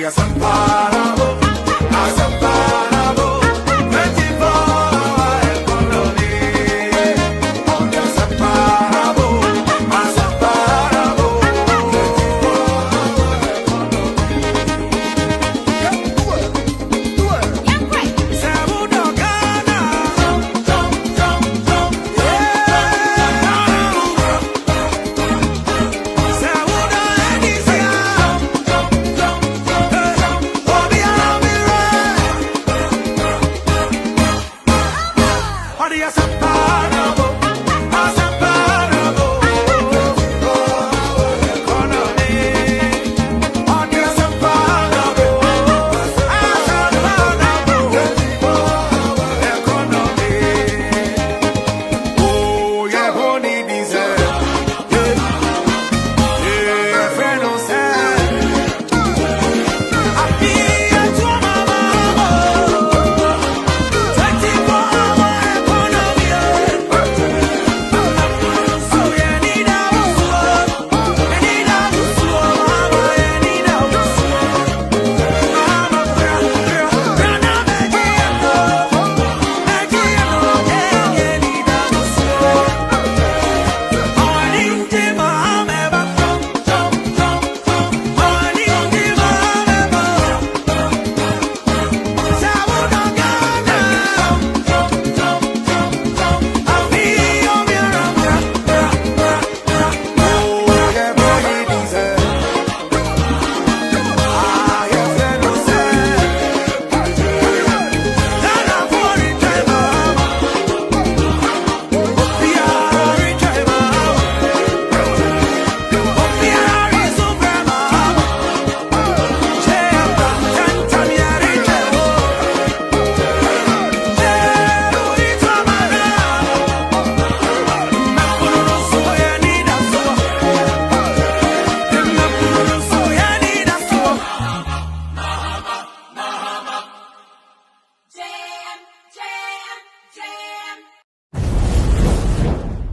a